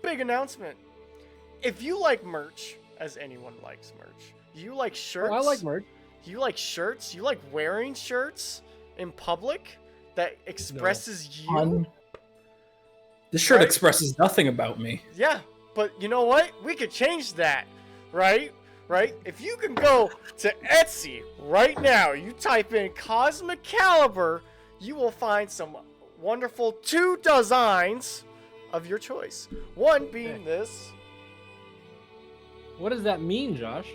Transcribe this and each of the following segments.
big announcement. If you like merch, as anyone likes merch, you like shirts. I like merch. You like shirts. You like wearing shirts in public that expresses you. This shirt expresses nothing about me. Yeah, but you know what? We could change that, right? Right? If you can go to Etsy right now, you type in Cosmic Caliber, you will find some wonderful 2 designs of your choice. One being this. What does that mean, Josh?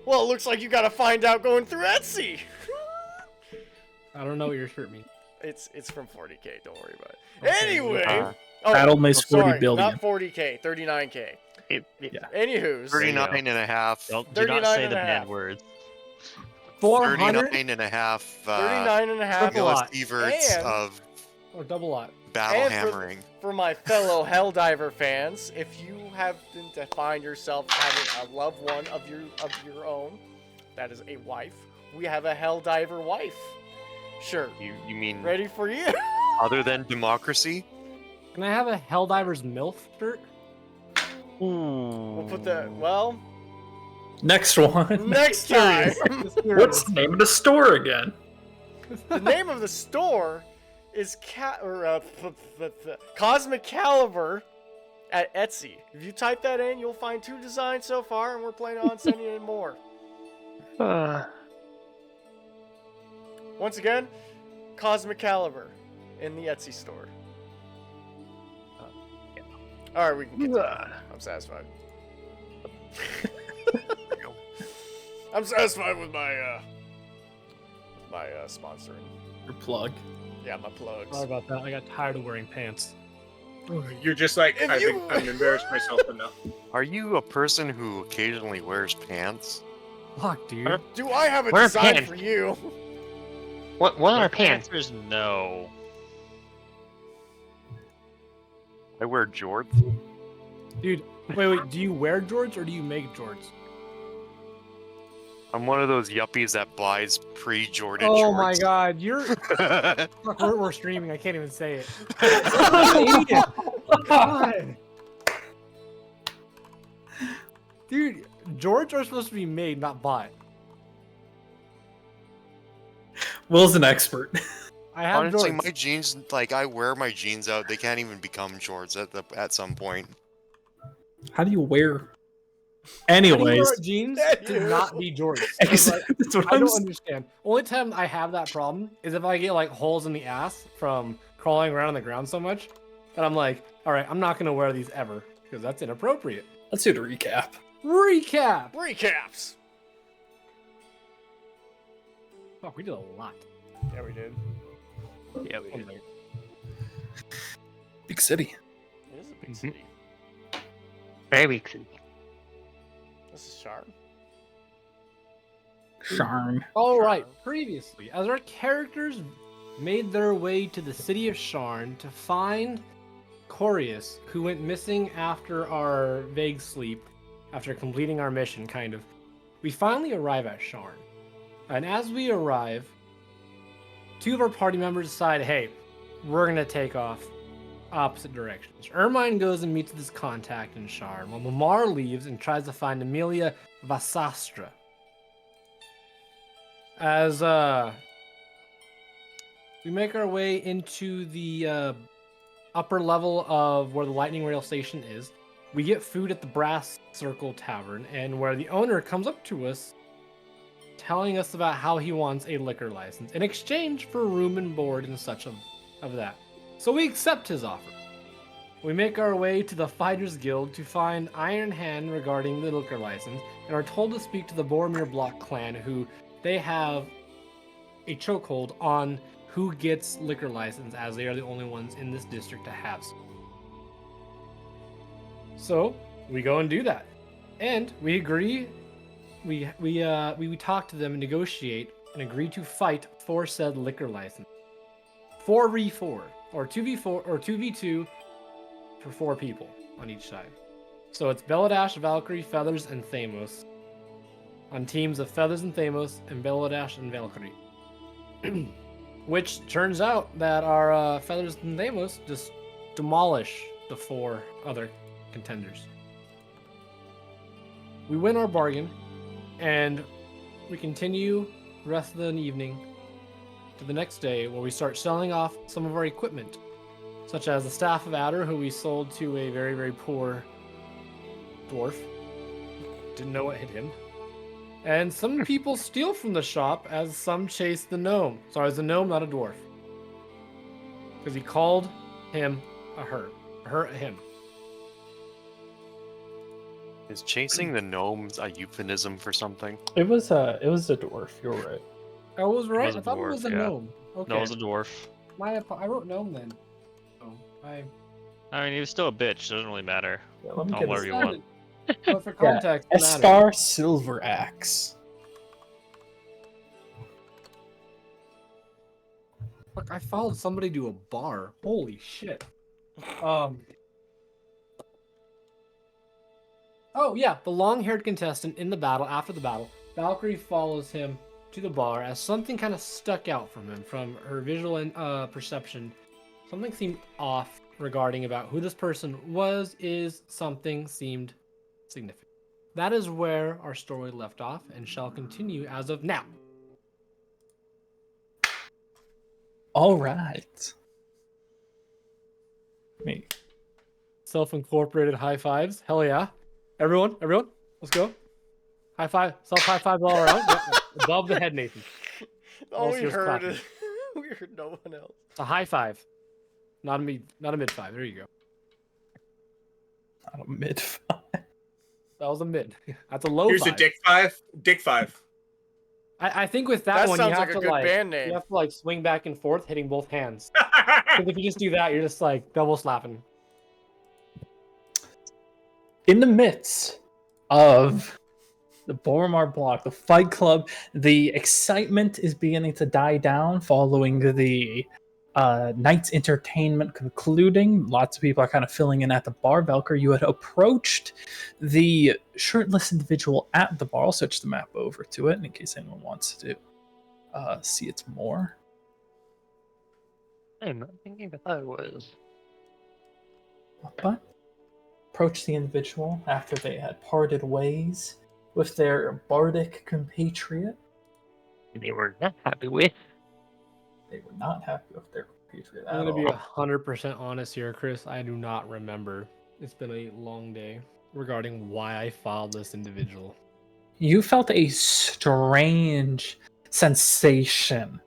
Well, it looks like you gotta find out going through Etsy. I don't know what your shirt means. It's from 40K, don't worry about it. Anyway. Battle makes 40 sorry, billion. Not 40K, 39K. Yeah. Anywho's. 39 and a half. Don't do not say the bad words. 400? 39 and a half. 39 and a half. Millisieverts of or double lot. battle and hammering. For my fellow Helldiver fans, if you happen to find yourself having a loved one of your own, that is a wife, we have a Helldiver wife. Sure. You mean ready for you? other than democracy? Can I have a Helldiver's MILF shirt? We'll put the Next one. next time. What's the name of the store again? The name of the store is Cosmic Caliber at Etsy. If you type that in, you'll find 2 designs so far, and we're planning on sending in more. Once again, Cosmic Caliber in the Etsy store. All right, we can get I'm satisfied. I'm satisfied with my sponsoring. Your plug. Yeah, my plugs. Sorry about that. I got tired of wearing pants. You're just like, If I you- think I'm embarrassed myself enough. Are you a person who occasionally wears pants? Fuck, dude. Do I have a Wear design pants. for you? What are pants? Answer is no. I wear jorts. Dude, wait. Do you wear jorts or do you make jorts? I'm one of those yuppies that buys pre-Jordan Oh shorts. my god, you're... Fuck, we're streaming. I can't even say it. Idiot. God. Dude, jorts are supposed to be made, not bought. Will's an expert. I have Honestly, jorts. my jeans, like, I wear my jeans out. They can't even become shorts at some point. How do you wear? How do you Anyways, wear jeans to not be jorts? Exactly. Like, That's what I I'm don't saying. understand. Only time I have that problem is if I get like holes in the ass from crawling around on the ground so much that I'm like, all right, I'm not gonna wear these ever because that's inappropriate. Let's do the recap. Recap. Recaps. Fuck, we did a lot. Yeah, we did. Yeah, we did. Big city. It is a big city. Very weak. This is Charm. Charm. All right. Previously, as our characters made their way to the city of Sharn to find Corius, who went missing after our vague sleep, after completing our mission, kind of, we finally arrive at Sharn. And as we arrive, 2 of our party members decide, hey, we're going to take off opposite directions. Ermine goes and meets this contact in Sharn, while Mamar leaves and tries to find Amelia Vasastra. As we make our way into the upper level of where the lightning rail station is, we get food at the Brass Circle Tavern, and where the owner comes up to us telling us about how he wants a liquor license in exchange for room and board and such of that. So we accept his offer. We make our way to the Fighters Guild to find Iron Hand regarding the liquor license, and are told to speak to the Boromir Block clan, who they have a chokehold on who gets liquor license, as they are the only ones in this district to have some. So we go and do that, and we agree. We talk to them and negotiate and agree to fight for said liquor license. 4v4 or 2v4 or 2v2 for 4 people on each side. So it's Beladash, Valkyrie, Feathers, and Thamos on teams of Feathers and Thamos and Beladash and Valkyrie. Which turns out that our Feathers and Thamos just demolish the 4 other contenders. We win our bargain, and we continue the rest of the evening to the next day, where we start selling off some of our equipment, such as the Staff of Adder, who we sold to a very, very poor dwarf. Didn't know what hit him. And some people steal from the shop, as some chase the gnome. Sorry, it's a gnome, not a dwarf. Because he called him a her. Her, him. Is chasing the gnomes a euphemism for something? It was a dwarf. You're right. I was right. was a I thought it was a dwarf, yeah. gnome. Okay. No, it was a dwarf. I wrote gnome then. Oh, I mean, he was still a bitch. So it doesn't really matter. Yeah, let me Call get him whatever this. you want. But for Yeah, context, it matters. Estar Silver Axe. Look, I followed somebody to a bar. Holy shit. Oh yeah, the long-haired contestant in the battle. After the battle, Valkyrie follows him to the bar as something kind of stuck out from him, from her visual and perception. Something seemed off regarding about who this person was. Something seemed significant. That is where our story left off, and shall continue as of now. All right. Me. Self-incorporated high fives. Hell yeah. Everyone, let's go. High five. Self high fives all around. Yep, yep. Above the head, Nathan. All Most we of us heard clapping. is we heard no one else. It's a high five. Not a mid five. There you go. Not a mid. That was a mid. That's a low Here's five. a dick 5. Dick 5. I think with that, That one, you sounds have like a to good band name. you have to like swing back and forth, hitting both hands. Because if you just do that, you're just like double slapping. In the midst of the Boromar block, the Fight Club, the excitement is beginning to die down following the night's entertainment concluding. Lots of people are kind of filling in at the bar. Velker, you had approached the shirtless individual at the bar. I'll switch the map over to it in case anyone wants to see it more. I'm not thinking that I was. But approached the individual after they had parted ways with their bardic compatriot. They were not happy with. They were not happy with their compatriot I'm at gonna be all. 100% honest here, Chris. I do not remember. It's been a long day regarding why I followed this individual. You felt a strange sensation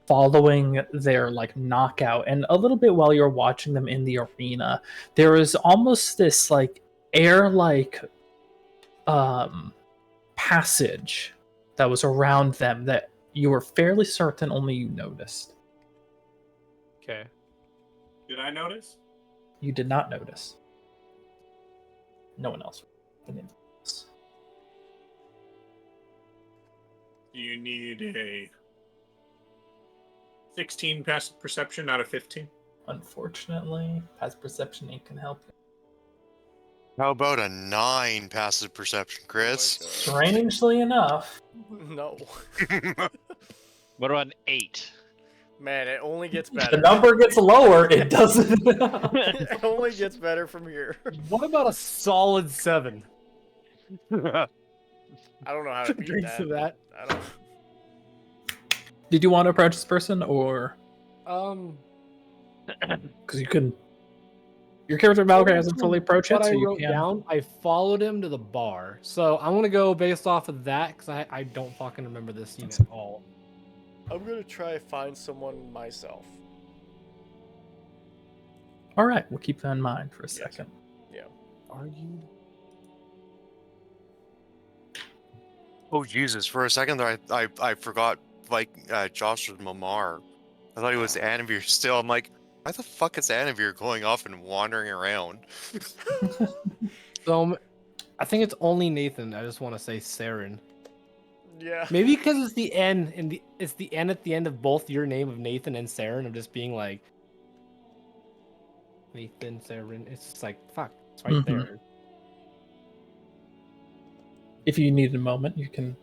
following their like knockout, and a little bit while you're watching them in the arena, there was almost this like air like passage that was around them that you were fairly certain only you noticed. Okay. Did I notice? You did not notice. No one else. Do you need a 16 passive perception out of 15? Unfortunately, passive perception ain't gonna help you. How about a 9 passive perception, Chris? Strangely enough, No. What about an 8? Man, it only gets the better. number gets lower, it doesn't. It only gets better from here. What about a solid 7? I don't know how to beat Drinks that. of that. I don't. Did you want to approach this person, or because you couldn't? Your character Valkyrie hasn't fully approached What it, so I you wrote can. down, I followed him to the bar. So I'm gonna go based off of that because I don't fucking remember this scene at all. I'm gonna try to find someone myself. All right, we'll keep that in mind for a second. Are you? Oh Jesus! For a second there, I forgot like Josh was Mamar. I thought he was Anavir still. I'm like, why the fuck is Anavir going off and wandering around? So I think it's only Nathan. I just want to say Saren. Yeah. Maybe because it's the N in it's the N at the end of both your name of Nathan and Saren. I'm just being like Nathan, Saren. It's just like fuck. It's right Mhm. there. If you need a moment, we can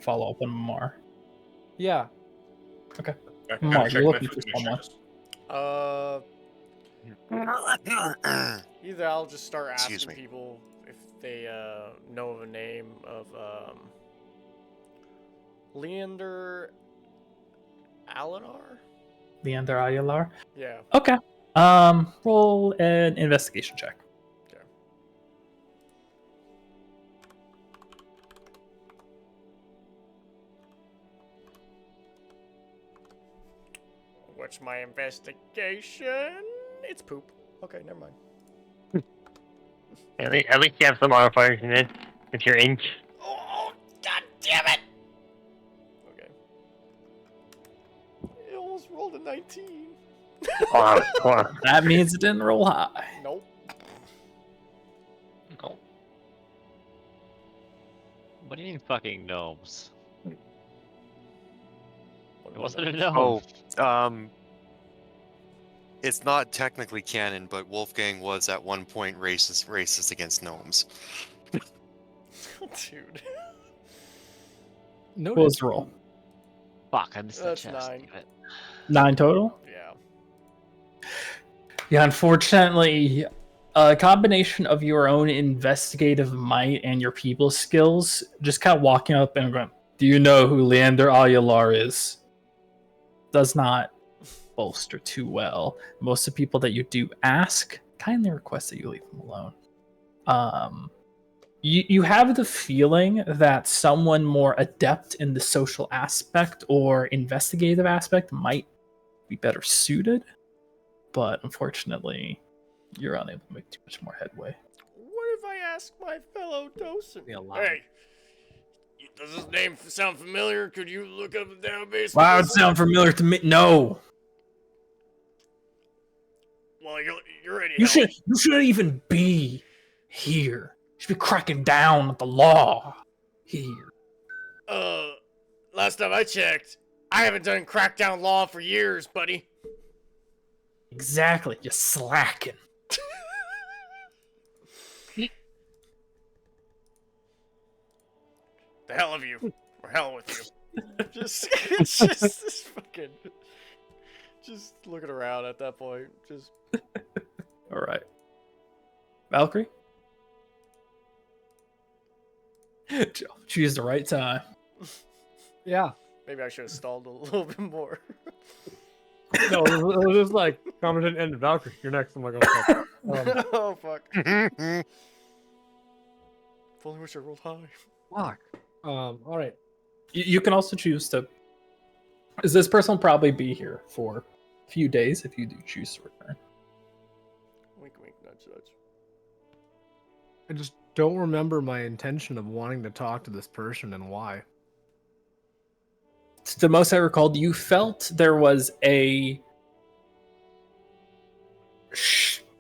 follow up on Mar. Yeah. I Mark, check you're my looking for food someone. missions. Either I'll just start Excuse asking me. people if they know of a name of Leander Alinar. Leander Aguilar. Yeah. Okay. Roll an investigation check. Okay. What's my investigation? It's poop. Okay, never mind. At least you have some modifiers in it. If you're inch. Oh, god damn it! Okay. I almost rolled a 19. Come on. That means it didn't roll high. Nope. No. What do you mean fucking gnomes? What It about wasn't a that? gnome. Oh, it's not technically canon, but Wolfgang was at one point racist against gnomes. Dude. What was the roll? Fuck, I missed that That's chest. 9. Damn it. 9 total? Yeah. Yeah, unfortunately, a combination of your own investigative might and your people skills, just kind of walking up and going, "Do you know who Leander Aguilar is?" does not bolster too well. Most of the people that you do ask kindly request that you leave them alone. You have the feeling that someone more adept in the social aspect or investigative aspect might be better suited, but unfortunately, you're unable to make too much more headway. What if I ask my fellow docent? Be alive. Hey, does his name sound familiar? Could you look up the database? Wow, it sound familiar to me. No, Well, you're ready. you shouldn't even be here. You should be cracking down with the law here. Last time I checked, I haven't done crackdown law for years, buddy. Exactly, you're slacking. The hell of you. Or hell with you. It's just this fucking. Just looking around at that point. Just. All right, Valkyrie. Choose the right time. Yeah. Maybe I should have stalled a little bit more. No, it was just like conversation ended. Valkyrie, you're next. I'm like, oh fuck. Oh, fuck. If only wish I rolled high. Fuck. All right. You can also choose to. Is this person will probably be here for a few days if you do choose to return. Wink, wink, nudge, nudge. I just don't remember my intention of wanting to talk to this person and why. To the most I recalled, you felt there was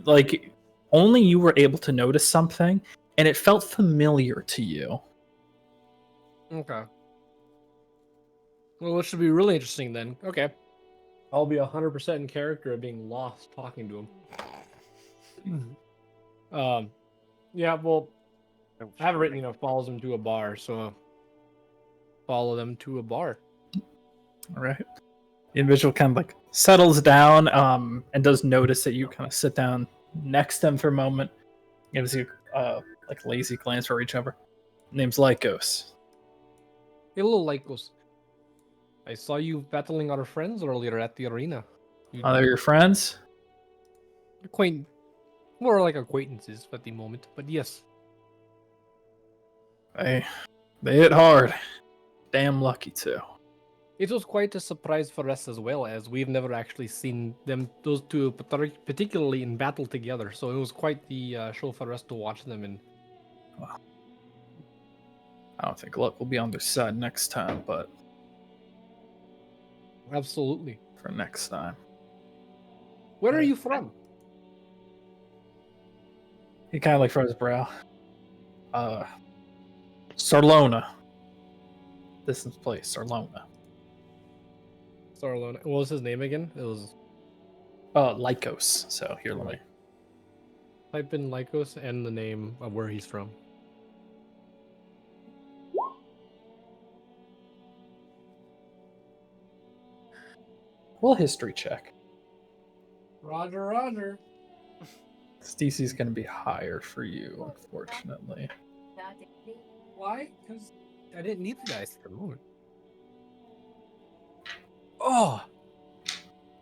like only you were able to notice something, and it felt familiar to you. Okay. Well, it should be really interesting then. Okay. I'll be 100% in character of being lost talking to him. Yeah, well, I have it written, follows them to a bar, so follow them to a bar. All right. The individual kind of like settles down, and does notice that you kind of sit down next to him for a moment. Gives you like a lazy glance for each other. Name's Lycos. Hello, Lycos. I saw you battling our friends earlier at the arena. Are they your friends? More like acquaintances at the moment, but yes. They hit hard. Damn lucky too. It was quite a surprise for us as well, as we've never actually seen those two particularly in battle together. So it was quite the show for us to watch them in. I don't think luck will be on their side next time, but Absolutely. for next time. Where are you from? He kind of like froze his brow. Sarlona. Distance place, Sarlona. Sarlona. What was his name again? It was Lycos. So here, let me. type in Lycos and the name of where he's from. Roll history check. Roger, Roger. This DC is going to be higher for you, unfortunately. Why? Because I didn't need the dice for the moment. Oh,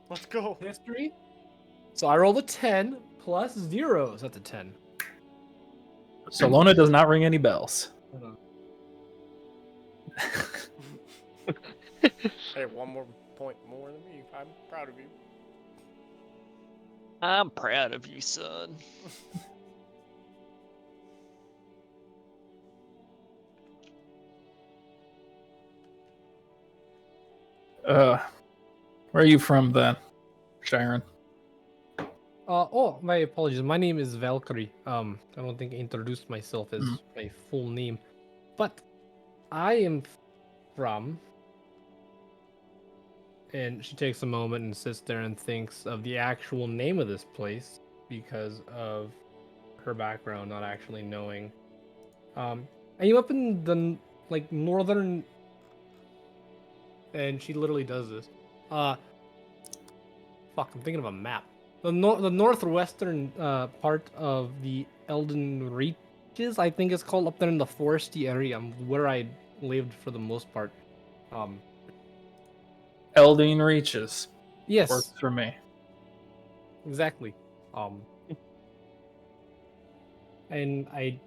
Let's go. history. So I rolled a 10 plus 0. So that's a 10. Solona does not ring any bells. Hold on. Hey, one more point more than me. I'm proud of you. I'm proud of you, son. Where are you from then, Sharon? Oh, my apologies. My name is Valkyrie. I don't think I introduced myself as Mm. my full name, but I am from. And she takes a moment and sits there and thinks of the actual name of this place because of her background, not actually knowing. Are you up in the northern? And she literally does this. Fuck, I'm thinking of a map. The northwestern part of the Elden Reaches, I think it's called, up there in the foresty area, where I lived for the most part. Eldine Reaches. Yes, Works for me. exactly. And I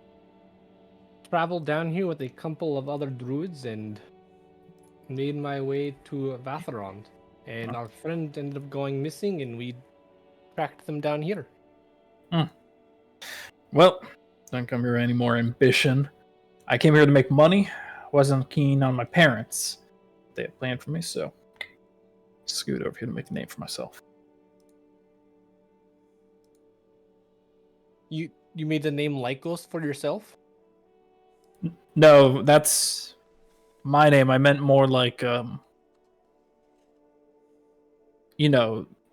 traveled down here with a couple of other druids and made my way to Vatharond. And our friend ended up going missing, and we tracked them down here. Well, don't come here with any more ambition. I came here to make money. Wasn't keen on my parents. They had planned for me, so scoot over here to make a name for myself. You made the name Lycos for yourself? No, that's my name. I meant more like, a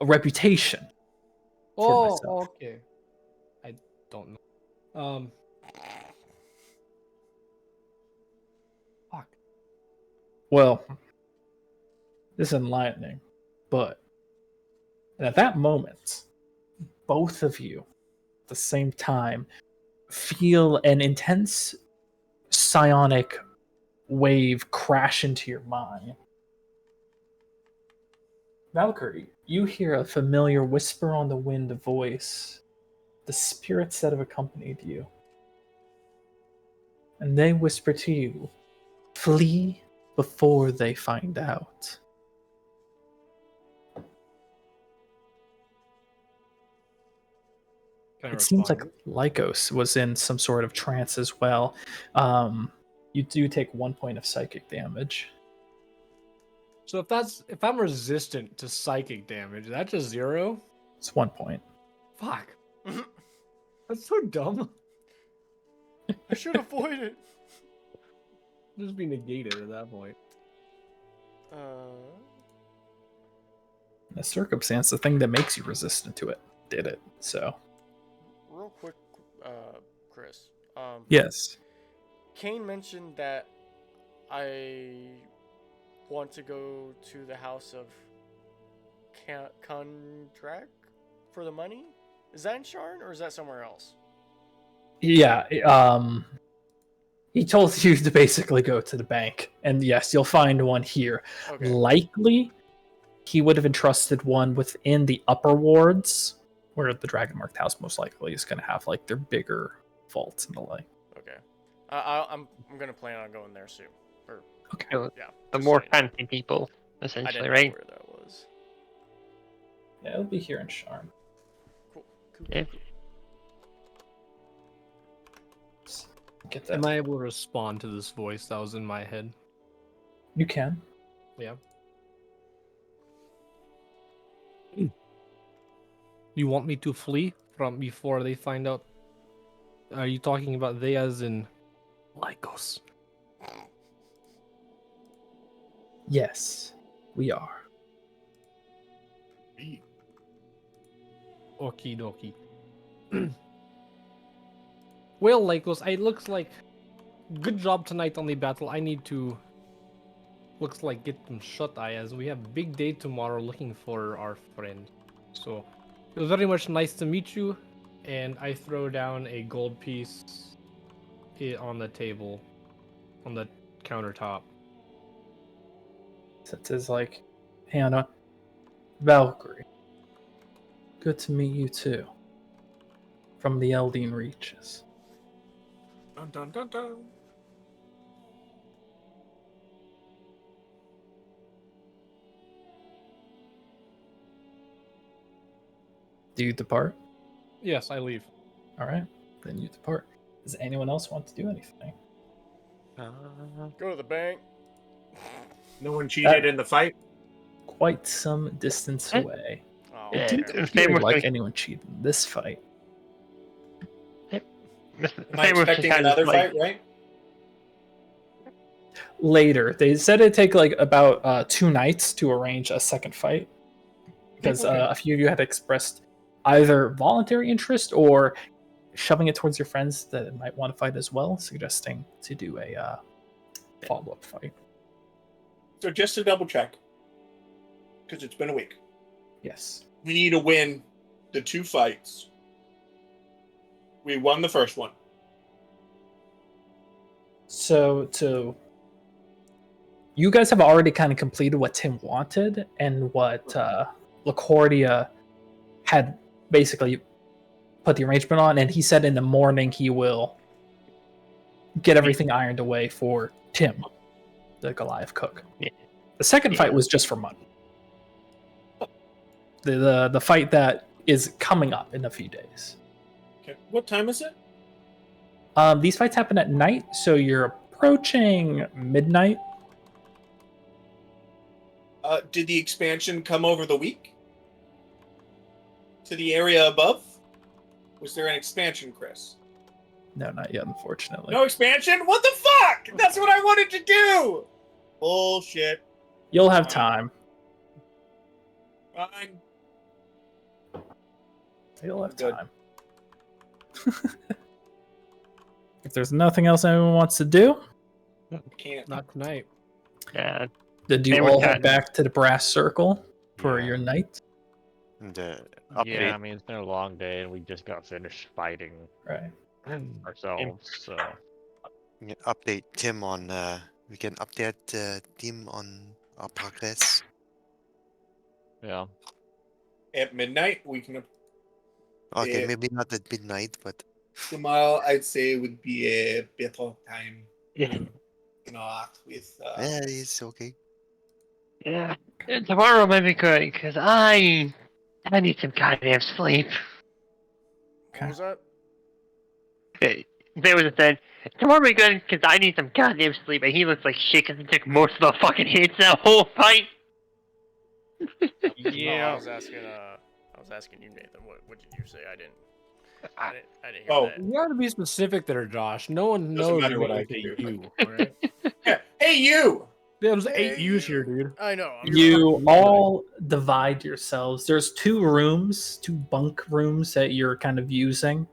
reputation for myself. Okay. I don't know. Fuck. Well, this is enlightening, but at that moment, both of you at the same time feel an intense psionic wave crash into your mind. Valkyrie, you hear a familiar whisper on the wind voice, the spirits that have accompanied you. And they whisper to you, flee before they find out. Can I It seems like respond? Lycos was in some sort of trance as well. You do take 1 point of psychic damage. So if I'm resistant to psychic damage, that's just 0? It's 1 point. Fuck. That's so dumb. I should avoid it. Just be negated at that point. In a circumstance, the thing that makes you resistant to it did it. So, Real quick, Chris. yes. Kane mentioned that I want to go to the house of Kondrak for the money. Is that in Sharn or is that somewhere else? Yeah, he told you to basically go to the bank. And yes, you'll find one here. Okay. Likely, he would have entrusted one within the upper wards, where the Dragon Marked House most likely is going to have like their bigger vaults and the like. Okay. I'm gonna plan on going there soon. Or Okay. So, yeah. the just more saying. fancy people, I essentially, didn't know right? where that was. Yeah, it'll be here in Sharn. Cool. Yeah. Get that. Am I able to respond to this voice that was in my head? You can. Yeah. You want me to flee from before they find out? Are you talking about they as in Lycos? Yes, we are. Okie dokie. Well, Lycos, it looks like good job tonight on the battle. I need to looks like get them shut eye as we have a big day tomorrow looking for our friend. So it was very much nice to meet you. and I throw down a gold piece on the table, on the countertop. So it says like, Hannah, Valkyrie, good to meet you too. From the Eldine Reaches. Dun dun dun dun. Do you depart? Yes, I leave. All right, then you depart. Does anyone else want to do anything? Go to the bank. No one cheated in the fight. Quite some distance away. Oh, Yeah, Didn't okay. same feel with like me. anyone cheated in this fight. Am I Same with expecting kind of another like- fight, right? Later, they said it'd take like about 2 nights to arrange a second fight because Okay. a few of you had expressed either voluntary interest or shoving it towards your friends that might want to fight as well, suggesting to do a follow-up fight. So just to double check, because it's been a week, Yes. we need to win the 2 fights. We won the first one. So you guys have already kind of completed what Tim wanted and what LaCordia had basically put the arrangement on, and he said in the morning he will get everything ironed away for Tim, the Goliath cook. Yeah. The second fight was just for money. The fight that is coming up in a few days. Okay. What time is it? These fights happen at night, so you're approaching midnight. Did the expansion come over the week? To the area above? Was there an expansion, Chris? No, not yet, unfortunately. No expansion? What the fuck? That's what I wanted to do! Bullshit. You'll have time. Fine. You'll have Good. time. If there's nothing else anyone wants to do, Can't. Not tonight. Yeah. then do you Same with all head that. back to the brass circle for Yeah. your night? And, Yeah, update. I mean it's been a long day and we just got finished fighting Right. ourselves, so Yeah, update Tim on. We can update Tim on our progress. yeah. At midnight, we can. Okay, Yeah. maybe not at midnight, but Tomorrow, I'd say, would be a better time. Yeah. Not with. yeah, it's okay. Yeah. Tomorrow might be good because I need some goddamn sleep. What was that? There was a thing. Tomorrow might be good because I need some goddamn sleep, and he looks like shit because he took most of the fucking hits that whole fight. Oh, I Yeah. was asking you, Nathan. What did you say? I didn't hear Oh. that. You gotta be specific there, Josh. No one Doesn't knows matter what I anything do. you, alright? Yeah. Hey, you! There's Hey, 8 U's you. here, dude. I know. You all divide yourselves. There's 2 rooms, 2 bunk rooms that you're kind of using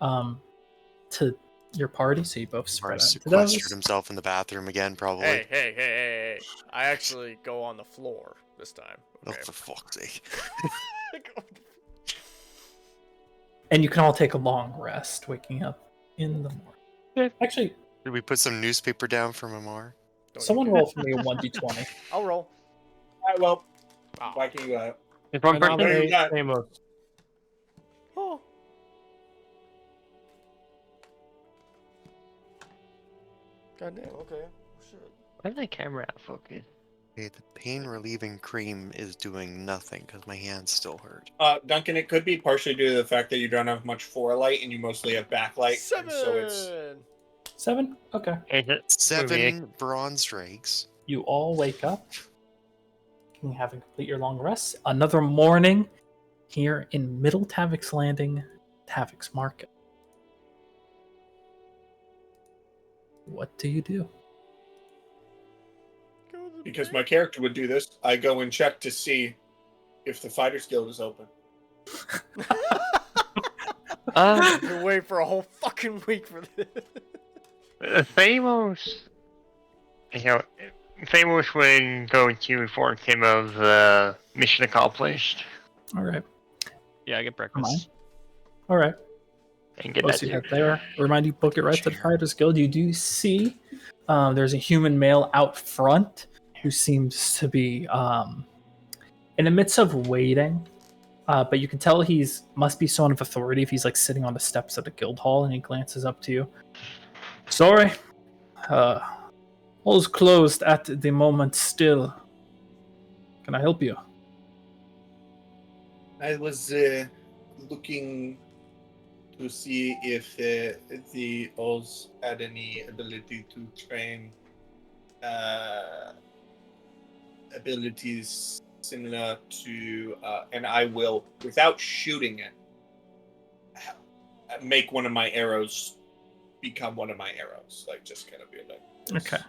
to your party, so you both Or spread out. into sequestered those. himself in the bathroom again, probably. Hey! I actually go on the floor this time. Oh, Okay. for fuck's sake. And you can all take a long rest, waking up in the morning. Yeah. Actually, Did we put some newspaper down for Mamar? Don't someone you care. roll for me a 1d20. I'll roll. Alright, well, Oh. why can't you go out? If one I person, nominate Yeah. Amos. Oh. Goddamn. Okay. Shit. where's my camera at? Focus. Okay, the pain relieving cream is doing nothing because my hands still hurt. Duncan, it could be partially due to the fact that you don't have much forelight and you mostly have backlight. Seven. So it's 7? Okay. Is it? 7 bronze drakes. You all wake up, having complete your long rest. Another morning here in Middle Tavik's Landing, Tavik's Market. What do you do? Go to the because bank. my character would do this. I go and check to see if the Fighters Guild is open. I've been waiting for a whole fucking week for this. Famous. You know, Famous would go to inform him of the mission accomplished. All right. Yeah, I get Come on. breakfast. All right. And get Once that you too. head there, remind you book it right to the Fighters Guild. You do see there's a human male out front who seems to be in the midst of waiting. But you can tell he's must be someone of authority if he's like sitting on the steps of the guild hall and he glances up to you. Sorry, all's closed at the moment still. Can I help you? I was looking to see if the Oz had any ability to train abilities similar to, and I will, without shooting it, make one of my arrows become one of my arrows. Like, just kind of be like this. Okay.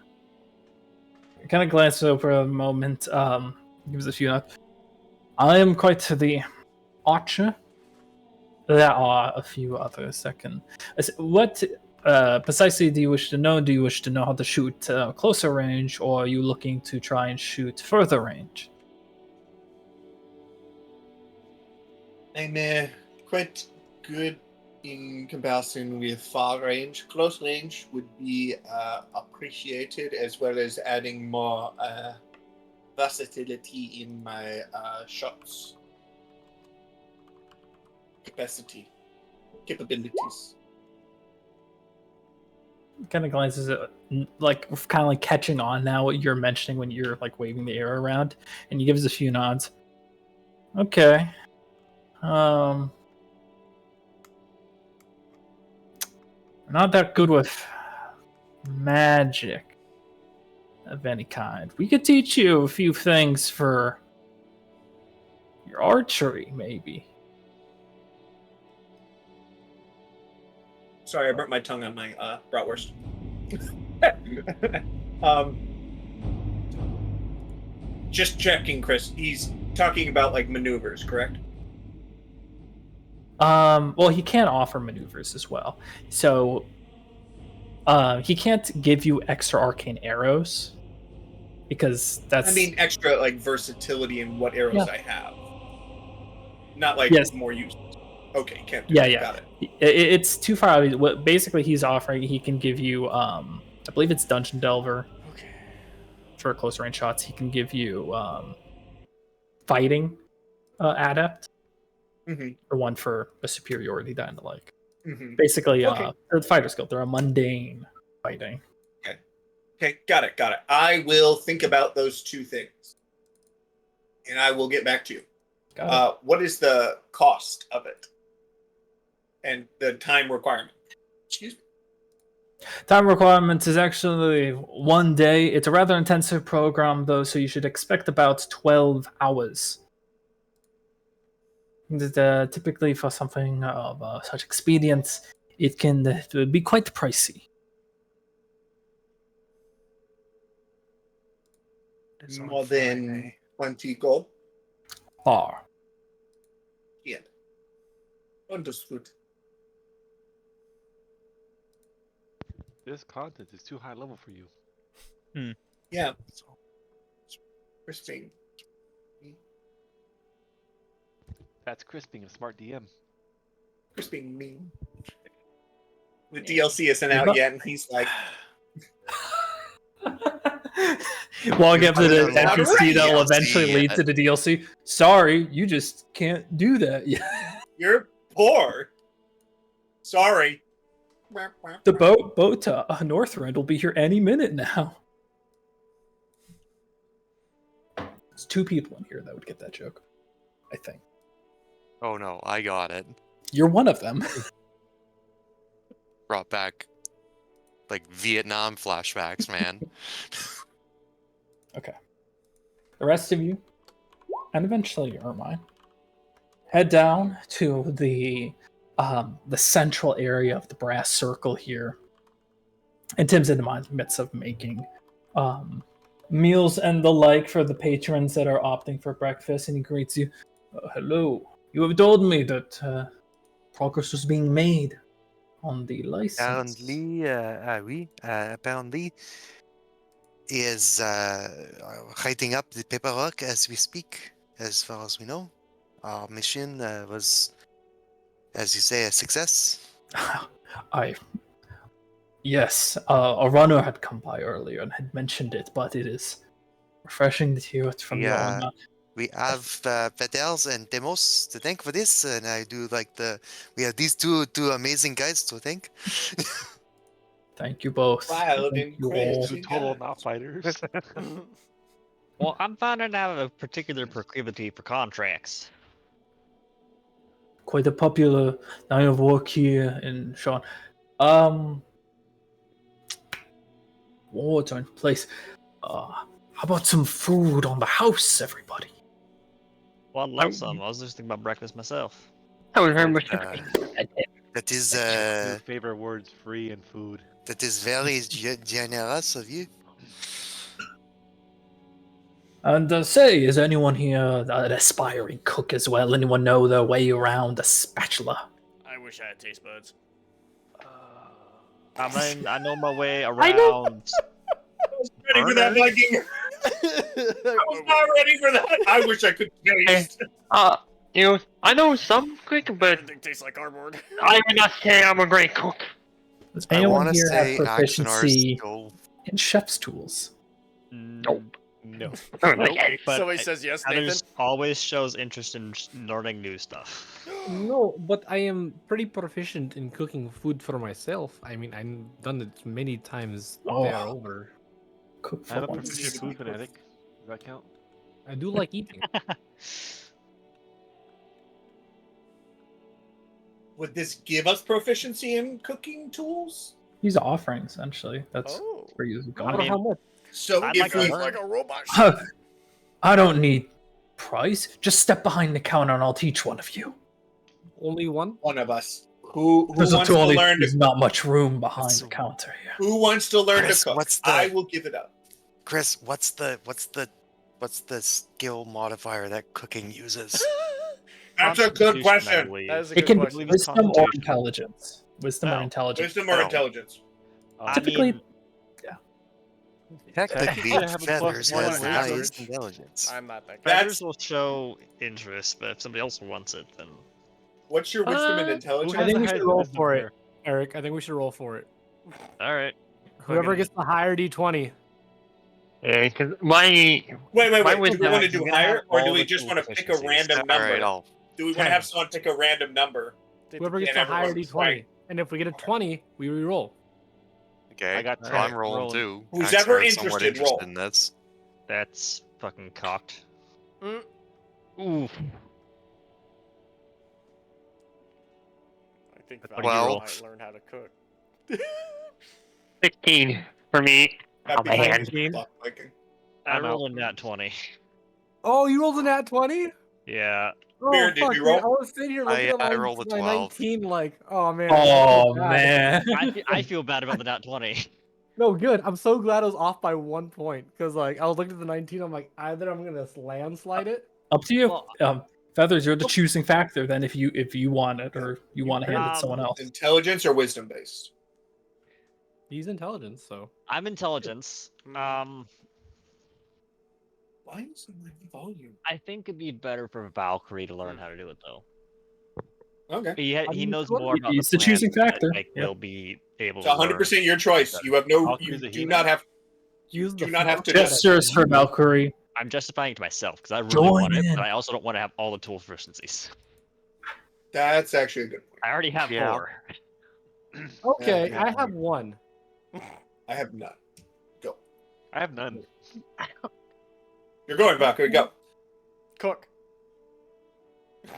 Kind of glances over a moment. Gives a few. I am quite the archer. There are a few others that can. What precisely do you wish to know? Do you wish to know how to shoot closer range, or are you looking to try and shoot further range? I'm quite good in comparison with far range. Close range would be appreciated, as well as adding more versatility in my shots capabilities. Kind of glances at, like, kind of like catching on now what you're mentioning when you're like waving the arrow around, and he gives a few nods. Okay. Not that good with magic of any kind. We could teach you a few things for your archery, maybe. Sorry, I burnt my tongue on my bratwurst. Just checking, Chris. He's talking about like maneuvers, correct? Well, he can offer maneuvers as well. So, he can't give you extra arcane arrows because that's. I mean, extra like versatility in what arrows I have. Not like Yes. more use. Okay, can't do Yeah, it. yeah. Got it. It's too far. What basically he's offering, he can give you. I believe it's Dungeon Delver. Okay. For close range shots, he can give you fighting adept, or one for a superiority die and the like. Basically, Okay. the fighter skill. They're a mundane fighting. Okay, got it. I will think about those two things, and I will get back to you. Got What is the cost of it, and the time requirement? Excuse me. Time requirements is actually 1 day. It's a rather intensive program, though, so you should expect about 12 hours. Typically, for something of such experience, it can be quite pricey. More than 20 gold. Far. Yeah. Understood. This content is too high level for you. Yeah. Crisping. That's Chris being a smart DM. Crisping me. The DLC isn't out yet, and he's like, Walking up to the You're not NPC that will ready eventually yet. lead to the DLC. Sorry, you just can't do that yet. "You're poor." Sorry. The boat to Northrend will be here any minute now. There's 2 people in here that would get that joke, I think. Oh no, I got it. You're one of them. Brought back like Vietnam flashbacks, man. Okay. The rest of you, and eventually Ermine, head down to the central area of the brass circle here. And Tim's in the midst of making meals and the like for the patrons that are opting for breakfast, and he greets you. Hello. You have told me that progress was being made on the license. Apparently, he is writing up the paperwork as we speak, as far as we know. Our mission was as you say, a success. Yes, a runner had come by earlier and had mentioned it, but it is refreshing to hear it from your own mouth. We have Vedels and Demos to thank for this, and I do like we have these two amazing guys to thank. Thank you both. Wild Thank and you all. crazy. Two total not fighters. Well, I'm finding out a particular proclivity for contracts. Quite a popular line of work here in Sean. Ward's own place. How about some food on the house, everybody? Well, I'd love some. I was just thinking about breakfast myself. I was very much. That is Two favorite words: free and food. that is very generous of you. And say, is anyone here an aspiring cook as well? Anyone know their way around a spatula? I wish I had taste buds. I mean, I know my way I know. around. Ready for that, Viking? I was not ready for that. I wish I could taste. I know some quick, but Everything tastes like cardboard. I would not say I'm a great cook. Does I anyone want to here have say proficiency Axonar's in chef's tools? Nope. No. Like, But Somebody says yes, Nathan. Heathers always shows interest in learning new stuff. No, but I am pretty proficient in cooking food for myself. I mean, I've done it many times Oh. there over. Cook for I'm a once. proficient food fanatic. Does that count? I do like eating. Would this give us proficiency in cooking tools? These are offering, essentially. That's Oh. where you I go. don't know how much. So I'd if like to we learn. Like a robot. I don't need price. Just step behind the counter and I'll teach one of you. Only one? one of us who There's wants to learn there's to, not much room behind That's- the counter here. who wants to learn Chris, to cook? what's the- I will give it up. Chris, what's the skill modifier that cooking uses? That's a good Constitution, I question. believe. That is a It good can be question. wisdom or Constitution. intelligence. Wisdom or Oh. intelligence. Wisdom or Oh. intelligence? I Typically, mean, Technically, I have a Feathers +1 has the on highest research. intelligence. I'm not that good. That's- feathers will show interest, but if somebody else wants it, then What's your wisdom and Who intelligence? I think the we should highest roll wisdom for it. here? Eric, I think we should roll for it. all right. Whoever gets the higher d20. yeah, because my Wait. My Do we wisdom- want to He's do gonna higher, have or do all we the just tool want to pick a proficiencies. random All number? right, I'll. Do we want to have someone pick a random number? Whoever gets And the higher everyone's d20. right. And if we get a 20, we re-roll. Okay, I got so 10. I'm rolling Rolling. too. Who's Axonar's ever somewhat interested, roll. in this. That's fucking cocked. Mm. Ooh. I think What Val do you roll? might learn how to cook. 16 for me. That'd Oh, be man. fine. Fuck, Viking. I I'm out. rolled a nat 20. Oh, you rolled a nat 20? Yeah. Oh, Beard, did fuck, you dude, roll? I was sitting here looking at I my, rolled a my 12. 19 like, oh man. I Oh feel bad. man. I feel bad about the nat 20. No, good. I'm so glad I was off by 1 point. Because like I was looking at the 19, I'm like, either I'm gonna landslide it. Up to you. Well, Feathers, you're the choosing factor then if you want it or you want to hand it to Um, someone else. Intelligence or wisdom based? He's intelligence, so I'm intelligence. Why is it my volume? I think it'd be better for Valkyrie to learn how to do it though. Okay. He I he mean, knows what- more about He's the plan choosing that, factor, Like yeah. will be able It's to learn. 100% your choice. You have no. You Valkyrie's a do human? not have. use Do the not have to function Gestures for Valkyrie. I'm justifying it to myself because I really Join want it, in. but I also don't want to have all the tool proficiencies. That's actually a good point. I already have Yeah. 4. Okay, Yeah, I have 1. I have none. Go. I have none. You're going, Valkyrie. Go. Cook.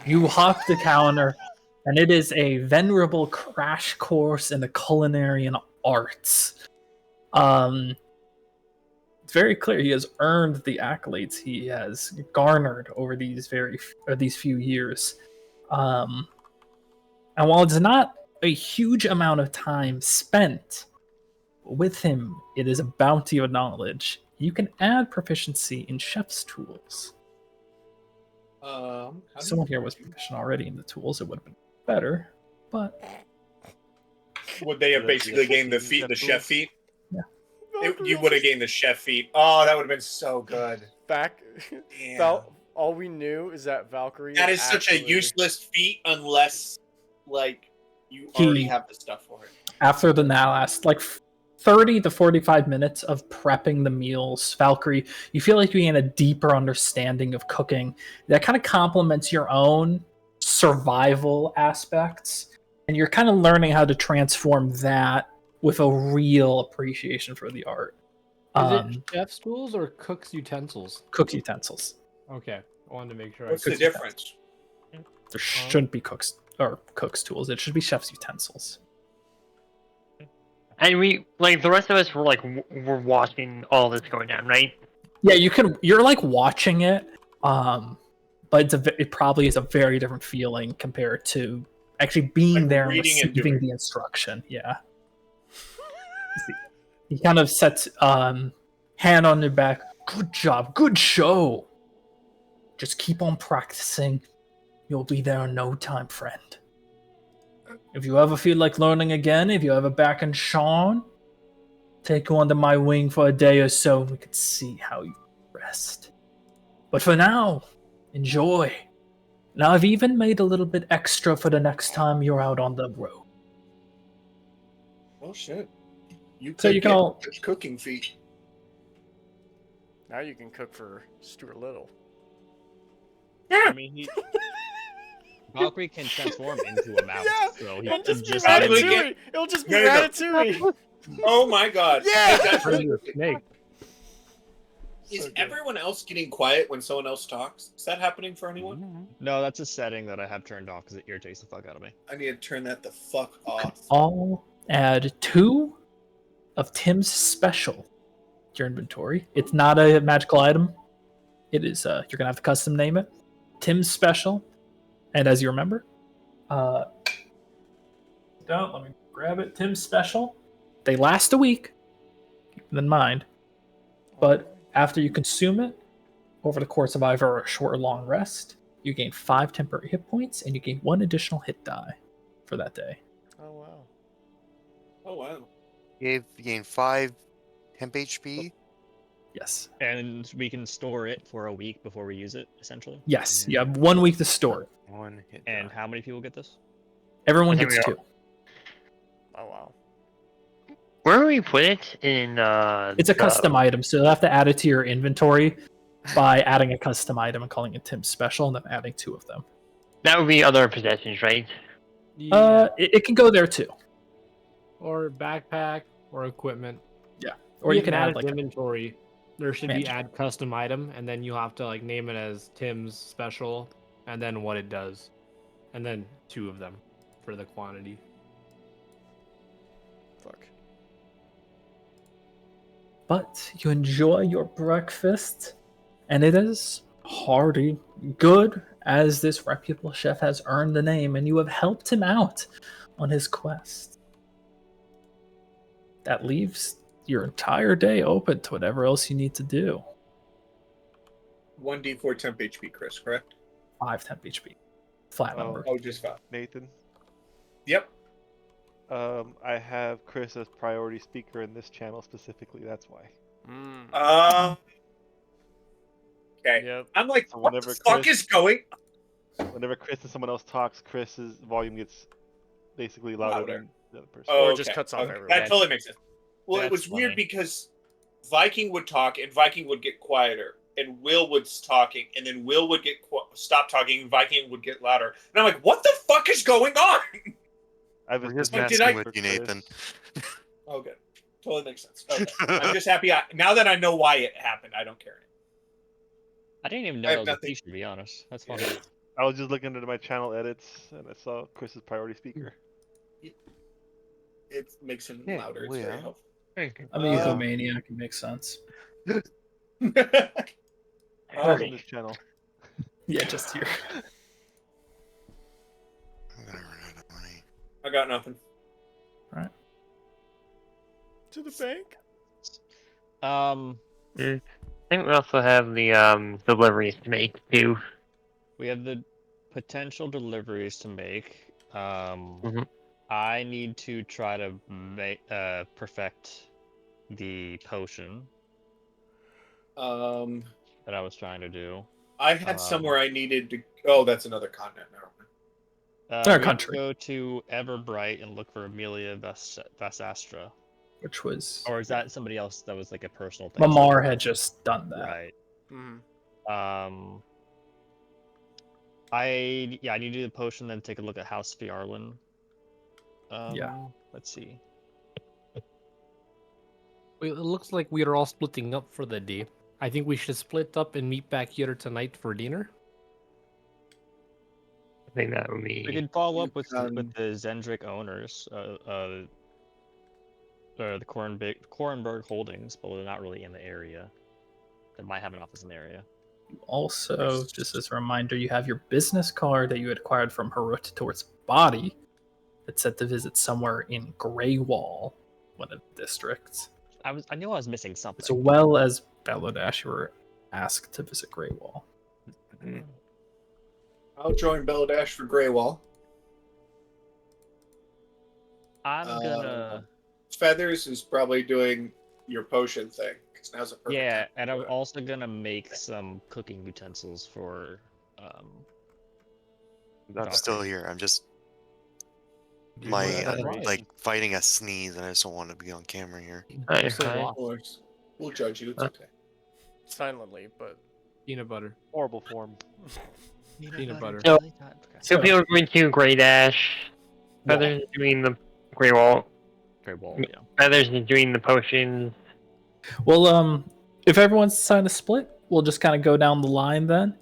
You hop the counter, and it is a venerable crash course in the culinary arts. It's very clear he has earned the accolades he has garnered over these few years. And while it's not a huge amount of time spent with him, it is a bounty of knowledge. You can add proficiency in chef's tools. How do If someone here was proficient already in the tools, it would have been better. But Would they have basically gained the feat, the chef feat? Yeah. You would have gained the chef feat. Oh, that would have been so good. Back. Damn. All we knew is that Valkyrie. That is such a actually- useless feat unless like you He- already have the stuff for it? After the last 30 to 45 minutes of prepping the meals, Valkyrie, you feel like you gain a deeper understanding of cooking that kind of complements your own survival aspects, and you're kind of learning how to transform that with a real appreciation for the art. Is it chef's tools or cook's utensils? Cook's utensils. Okay, I wanted to make sure. What's the cook's difference? There shouldn't be cook's tools. It should be chef's utensils. And we, like, the rest of us were, like, we're watching all this going down, right? Yeah, you're like watching it, but it probably is a very different feeling compared to actually being Like there and reading and receiving doing. the instruction. Yeah. He kind of sets hand on your back. Good job, good show. Just keep on practicing. You'll be there in no time, friend. If you ever feel like learning again, if you ever back in Sean, take you under my wing for a day or so, and we can see how you rest. But for now, enjoy. Now I've even made a little bit extra for the next time you're out on the road. Oh shit! You So could you can get all- a cooking feat. Now you can cook for Stuart Little. I mean, Valkyrie can transform into a mouse, Yeah, so he It'll can just be just Ratatouille. Ratatouille. It'll just be No, no, no. Ratatouille. Oh my god! Yeah! Hey, that's really Turn into a good. snake. Is So good. everyone else getting quiet when someone else talks? Is that happening for anyone? No, that's a setting that I have turned off because it irritates the fuck out of me. I need to turn that the fuck off. I'll add 2 of Tim's special to your inventory. It's not a magical item. It is you're gonna have to custom name it. Tim's special. And as you remember, let me grab it. Tim's special. They last a week. Keep them in mind. But after you consume it, over the course of either a short or long rest, you gain 5 temporary hit points and you gain 1 additional hit die for that day. Oh wow. Oh wow! You gain 5 temp HP. Yes. And we can store it for a week before we use it, essentially. Yes. You have 1 week to store it. 1 hit. And die. how many people get this? Everyone Here gets we 2. Oh wow. Where do we put it in? It's a custom item, so you'll have to add it to your inventory by adding a custom item and calling it Tim's special, and then adding 2 of them. That would be other possessions, right? Yeah. It can go there too, Or backpack or equipment. or you can add like inventory. There should be Magic. add custom item, and then you have to like name it as Tim's special, and then what it does, and then 2 of them for the quantity. Fuck. But you enjoy your breakfast, and it is hearty, good, as this reputable chef has earned the name, and you have helped him out on his quest. That leaves your entire day open to whatever else you need to do. 1d4 temp HP, Chris. Correct? 5 temp HP. Flat Oh. number. Oh, just 5. Nathan, Yep. I have Chris as priority speaker in this channel specifically. That's why. Mm. Okay. Yep. I'm like, So what the whenever fuck Chris- is going? Whenever Chris and someone else talks, Chris's volume gets basically louder Louder. than the other person. Oh, Or it just okay. cuts off Okay. everyone. That totally makes sense. Well, it That's was weird funny. because Viking would talk and Viking would get quieter, and Will was talking, and then Will would get stop talking, and Viking would get louder. And I'm like, what the fuck is going on? I have We're a just specific messing for with you, Chris. Nathan. Okay, totally makes sense. Okay. I'm just happy. Now that I know why it happened, I don't care. I didn't even I know have that was a nothing. feature, to be honest. That's funny. Yeah. I was just looking into my channel edits and I saw Chris's priority speaker. It makes him Yeah, louder. It's well. very helpful. I mean, he's a Um, maniac. It makes sense. Not Oh. on this channel. Yeah, just here. I'm gonna run out of money. I got nothing. To the bank. I think we also have the deliveries to make too. We have the potential deliveries to make. Mhm. I need to try to make perfect the potion Um, that I was trying to do. I had somewhere I needed to. Oh, that's another continent. Never mind. Our we country. Go to Everbright and look for Amelia Vasastra. Which was Or is that somebody else that was like a personal thing? Mamar had just done that. Right. Mhm. I need to do the potion, then take a look at House Fiarlin. Yeah. Let's see. It looks like we are all splitting up for the day. I think we should split up and meet back here tonight for dinner. I think that would We be. could follow up with can- the Zendrick owners, the Korenberg Holdings, but they're not really in the area. They might have an office in the area. Also, just as a reminder, you have your business card that you had acquired from Harut towards Body. That's set to visit somewhere in Greywall, one of the districts. I knew I was missing something. As well as Beladesh, you were asked to visit Greywall. I'll join Beladesh for Greywall. I'm gonna. Feathers is probably doing your potion thing. 'Cause now's a perfect Yeah, time and to I'm do it. also gonna make some cooking utensils for. I'm still here. I'm just Do my you wanna Right. like fighting a sneeze, and I just don't want to be on camera here. Hi, Just say hi. lost. Of course. We'll judge you. It's okay. silently, but Peanut butter. Horrible form. Peanut butter. So, So- two people are going to Grey Dash. Feathers is doing the Grey Wall. Great ball, yeah. Feathers is doing the potions. Well, if everyone's deciding to split, we'll just kind of go down the line then.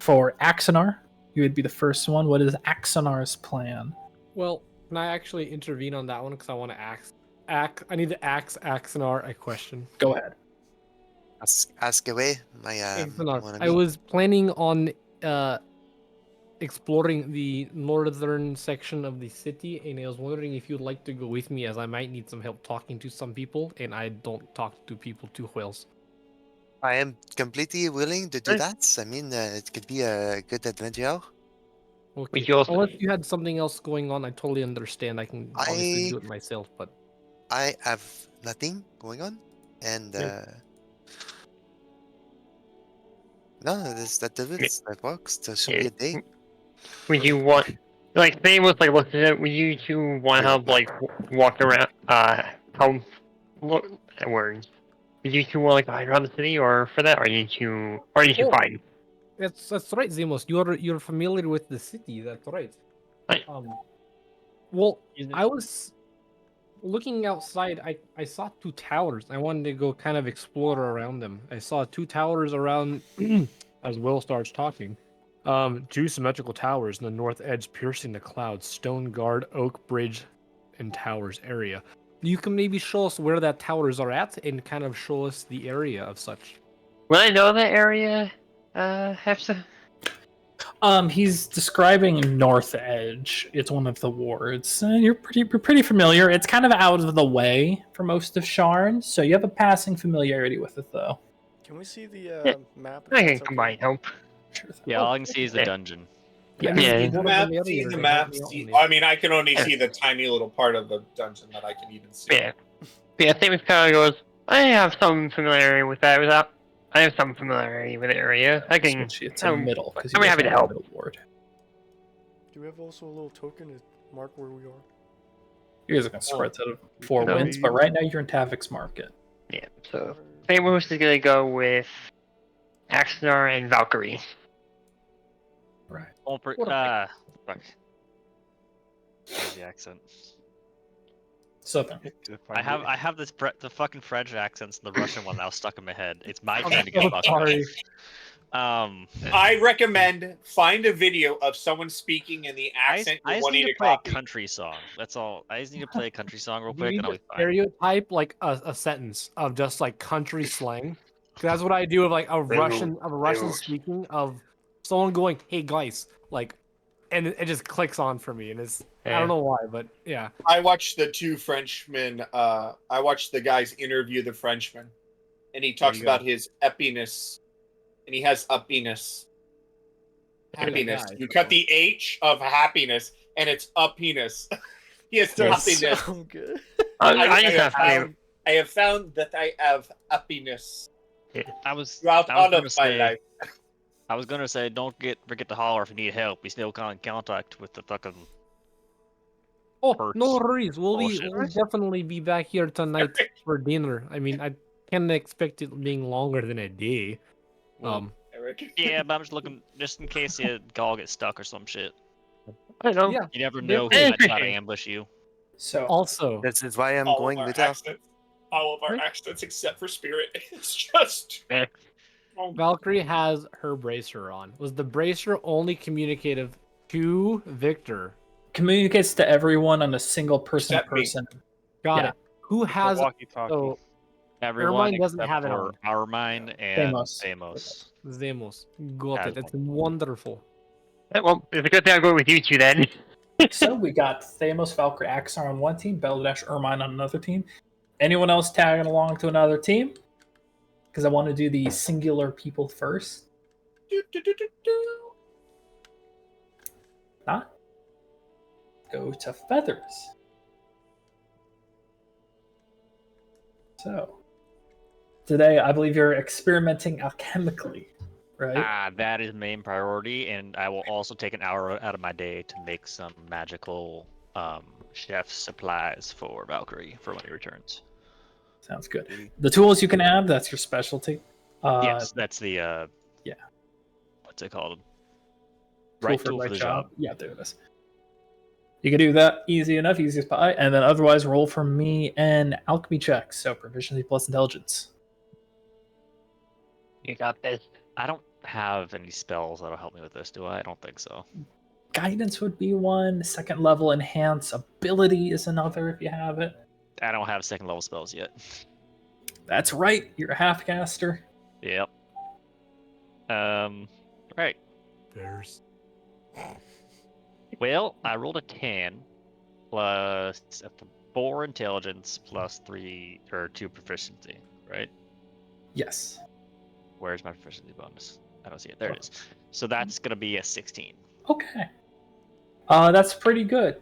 For Axonar, you would be the first one. What is Axonar's plan? Well, can I actually intervene on that one because I want to ask? I need to ask Axonar a question. Go ahead. Ask away, my Axonar, mon I ami. was planning on exploring the northern section of the city, and I was wondering if you'd like to go with me, as I might need some help talking to some people, and I don't talk to people too well. I am completely willing to do Hey. that. I mean, it could be a good adventure. Okay. you also- Unless you had something else going on, I totally understand. I can obviously I- do it myself, but I have nothing going on, and no, that does it. That works. That should be a day. Would you want, like, say was like, look at it, would you two want to have, like, walk around, how, look, words. Would you two want, like, to hide around the city, or for that, or are you two Oh. fine? that's right, Zemos. You're familiar with the city. That's right. Right. Well, I was looking outside. I saw two towers. I wanted to go kind of explore around them. I saw two towers around as Will starts talking. Two symmetrical towers in the north edge piercing the clouds. Stone guard, oak bridge, and towers area. You can maybe show us where that towers are at and kind of show us the area of such. Will I know that area, Hefsa? He's describing North Edge. It's one of the wards. You're pretty familiar. It's kind of out of the way for most of Sharn, so you have a passing familiarity with it, though. can we see the Yeah. map? if I can that's okay? combine help. Sure thing. Yeah, all I can see is the okay. dungeon. Yeah. Yeah. The map, see the map. See, I mean, I can only see the tiny little part of the dungeon that I can even see. Yeah. Yeah, same as Kyle goes, I have some familiarity with that. I have some familiarity with the area. I can. Switch it to um, middle, because I'm happy to help. middle ward. Do we have also a little token to mark where we are? You guys are going to spread to the four No. winds, but right now you're in Tavik's Market. Yeah, so Famous is gonna go with Axnar and Valkyrie. Right. Fuck. Where's the accent? Southern. I have this the fucking French accents and the Russian one now stuck in my head. It's my I'm turn to get so fucked sorry. up. I recommend find a video of someone speaking in the I accent just you're wanting need to to play a copy. country song. That's all. I just need to play a country song real You quick, need and I'll to be fine. stereotype like a sentence of just like country slang. 'Cause that's what I do of like a Russian speaking of someone going, "Hey guys," like, and it just clicks on for me, and it's I Yeah. don't know why, but yeah. I watched the two Frenchmen. I watched the guys interview the Frenchman, and he talks you go. about his epiness, and he has uppiness. Happiness. guy. You cut the H of happiness, and it's uppiness. He has Does uppiness. sound good. I just have to. I have found that I have uppiness I was throughout all gonna of my say- life. I was gonna say, don't forget to holler if you need help. We still in contact with the fucking. Oh, Hurts. no worries. Bullshit. We'll definitely be back here tonight for dinner. I mean, I can't expect it being longer than a day. Eric. Yeah, but I'm just looking just in case the gall gets stuck or some shit. I don't know. Yeah. You never Yep. know who might try to ambush you. So Also, This is why I'm All going of our with us. accents. All of our Right. accents except for Spirit. It's just. Eh. Oh, Valkyrie has her bracer on. Was the bracer only communicative to Victor? communicates to everyone on a single person Except me. Got Yeah. it. Who It's a has walkie-talkie. so Everyone Ermine doesn't except have it for on. Armine and Thamos. Thamos. Zemos? Got Has it. It's wonderful. Well, it's a good thing I'm going with you two then. So we got Thamos, Valkyrie, Axar on one team, Beldash, Ermine on another team. Anyone else tagging along to another team? Because I want to do the singular people first. Do, do, do, do, do. Not. Go to Feathers. So today I believe you're experimenting alchemically, right? That is main priority, and I will also take an hour out of my day to make some magical chef supplies for Valkyrie for when he returns. Sounds good. The tools you can add, that's your specialty. Yes, that's the yeah. What's it called? Tool Tool for the job. Yeah, there it is. You can do that easy enough, easy as pie, and then otherwise roll for me an alchemy check. So proficiency plus intelligence. You got this. I don't have any spells that'll help me with this, do I? I don't think so. Guidance would be one. Second level enhance ability is another if you have it. I don't have second level spells yet. That's right. You're a half caster. Yep. Right. There's Well, I rolled a 10 plus 4 intelligence plus 3 or 2 proficiency, right? Yes. Where's my proficiency bonus? I don't see it. There it is. So that's gonna be a 16. Okay. That's pretty good.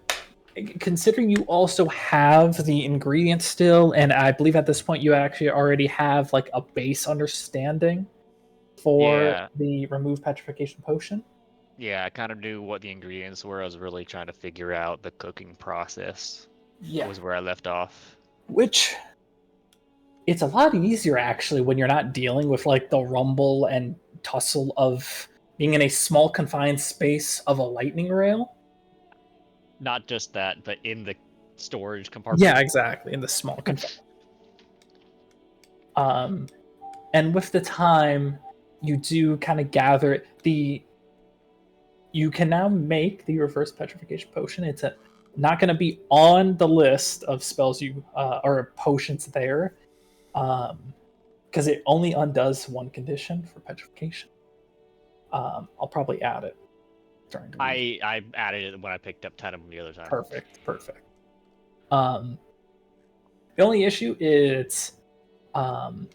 Considering you also have the ingredients still, and I believe at this point you actually already have like a base understanding for Yeah. the remove petrification potion. Yeah, I kind of knew what the ingredients were. I was really trying to figure out the cooking process. Yeah. Was where I left off. Which it's a lot easier actually when you're not dealing with like the rumble and tussle of being in a small confined space of a lightning rail. Not just that, but in the storage compartment. Yeah, exactly. In the small confined. And with the time, you do kind of gather you can now make the reverse petrification potion. It's not going to be on the list of spells you or potions there, because it only undoes one condition for petrification. I'll probably add it during the week. I added it when I picked up 10 of them the other time. Perfect. The only issue is the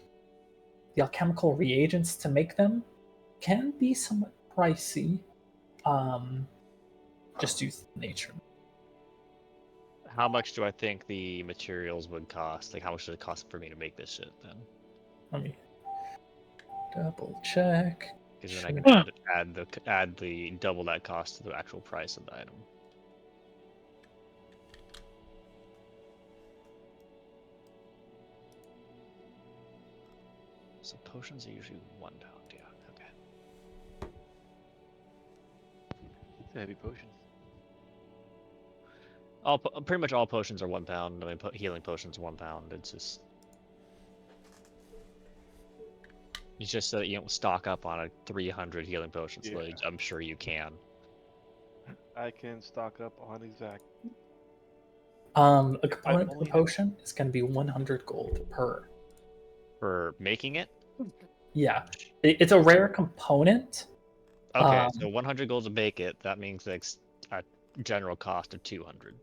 alchemical reagents to make them can be somewhat pricey. Just due to the nature. How much do I think the materials would cost? Like, how much does it cost for me to make this shit then? Let me double check. Because then I can add the double that cost to the actual price of the item. So potions are usually £1, yeah. Okay. It's a heavy potion. Pretty much all potions are £1. I mean, healing potions are £1. It's just so that you don't stock up on a 300 healing potions. Yeah. Like, I'm sure you can. I can stock up on exact. A component for only the have- potion is going to be 100 gold per. For making it? Yeah, it's a rare component. Okay, so 100 gold to make it. That means it's a general cost of 200.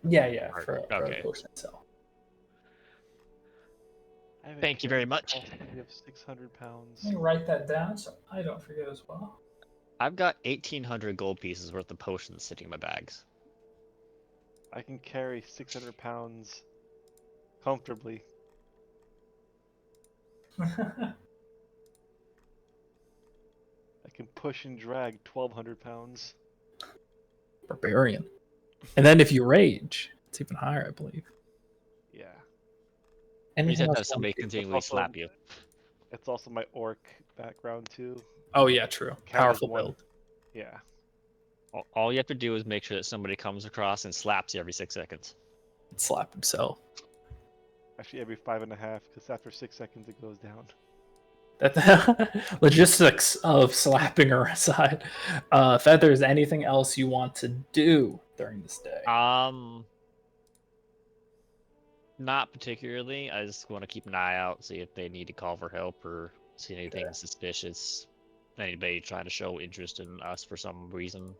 Yeah, for Okay. the potion itself. I have a Thank you very carrying much. capacity of 600 pounds. Let me write that down so I don't forget as well. I've got 1,800 gold pieces worth of potions sitting in my bags. I can carry 600 pounds comfortably. can push and drag 1,200 pounds. Barbarian. And then if you rage, it's even higher, I believe. Yeah. You Anything said else have somebody you want to do? continually also- slap you. It's also my orc background too. Oh yeah, true. Count as Powerful one. build. Yeah. All you have to do is make sure that somebody comes across and slaps you every 6 seconds. Slap himself. Actually, every 5.5, because after 6 seconds it goes down. That logistics of slapping her aside. Feathers, anything else you want to do during this day? Not particularly. I just want to keep an eye out, see if they need to call for help or see anything suspicious. Anybody trying to show interest in us for some reason.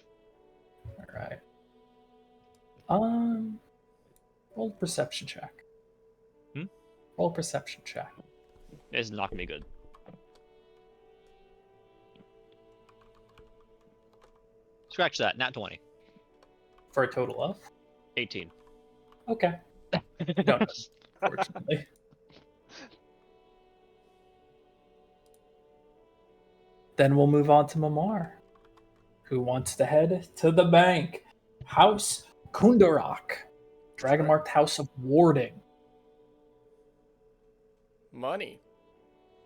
All right. Roll a perception check. Hmm? Roll a perception check. It's not gonna be good. Scratch that. Nat 20. For a total of? 18. Okay. No, unfortunately. Then we'll move on to Mamar, who wants to head to the bank. House Kundarak. Dragon marked House of Warding. Money.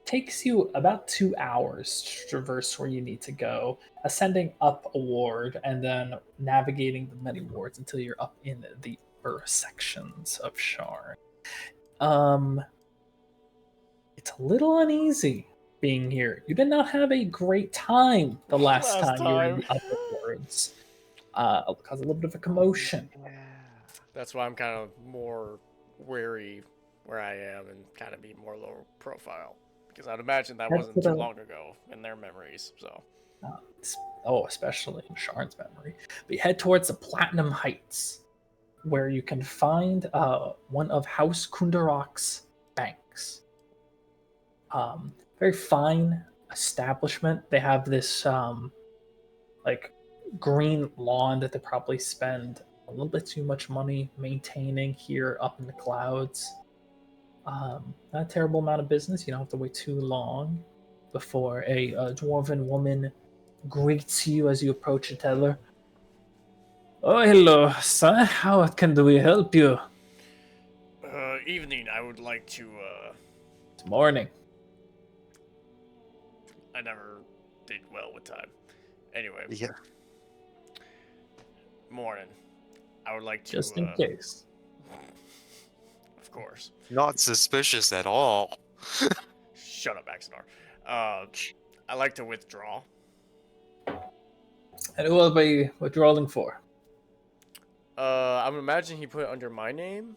Takes you about 2 hours to traverse where you need to go, ascending up a ward and then navigating the many wards until you're up in the upper sections of Sharn. It's a little uneasy being here. You did not have a great time the last time you were in the upper wards. Caused a little bit of a commotion. That's why I'm kind of more wary where I am and kind of be more low profile. Because I'd imagine that wasn't too long ago in their memories. So, especially in Sharn's memory. But you head towards the Platinum Heights, where you can find one of House Kundarak's banks. Very fine establishment. They have this like green lawn that they probably spend a little bit too much money maintaining here up in the clouds. Not a terrible amount of business. You don't have to wait too long before a dwarven woman greets you as you approach the teller. Oh, hello, sir. How can we help you? evening, I would like to, It's morning. I never did well with time. Anyway. Yeah. Morning. I would like to, Just in case. Of course. Not suspicious at all. Shut up, Axanar. I like to withdraw. And who will be withdrawing for? I'm imagining he put it under my name.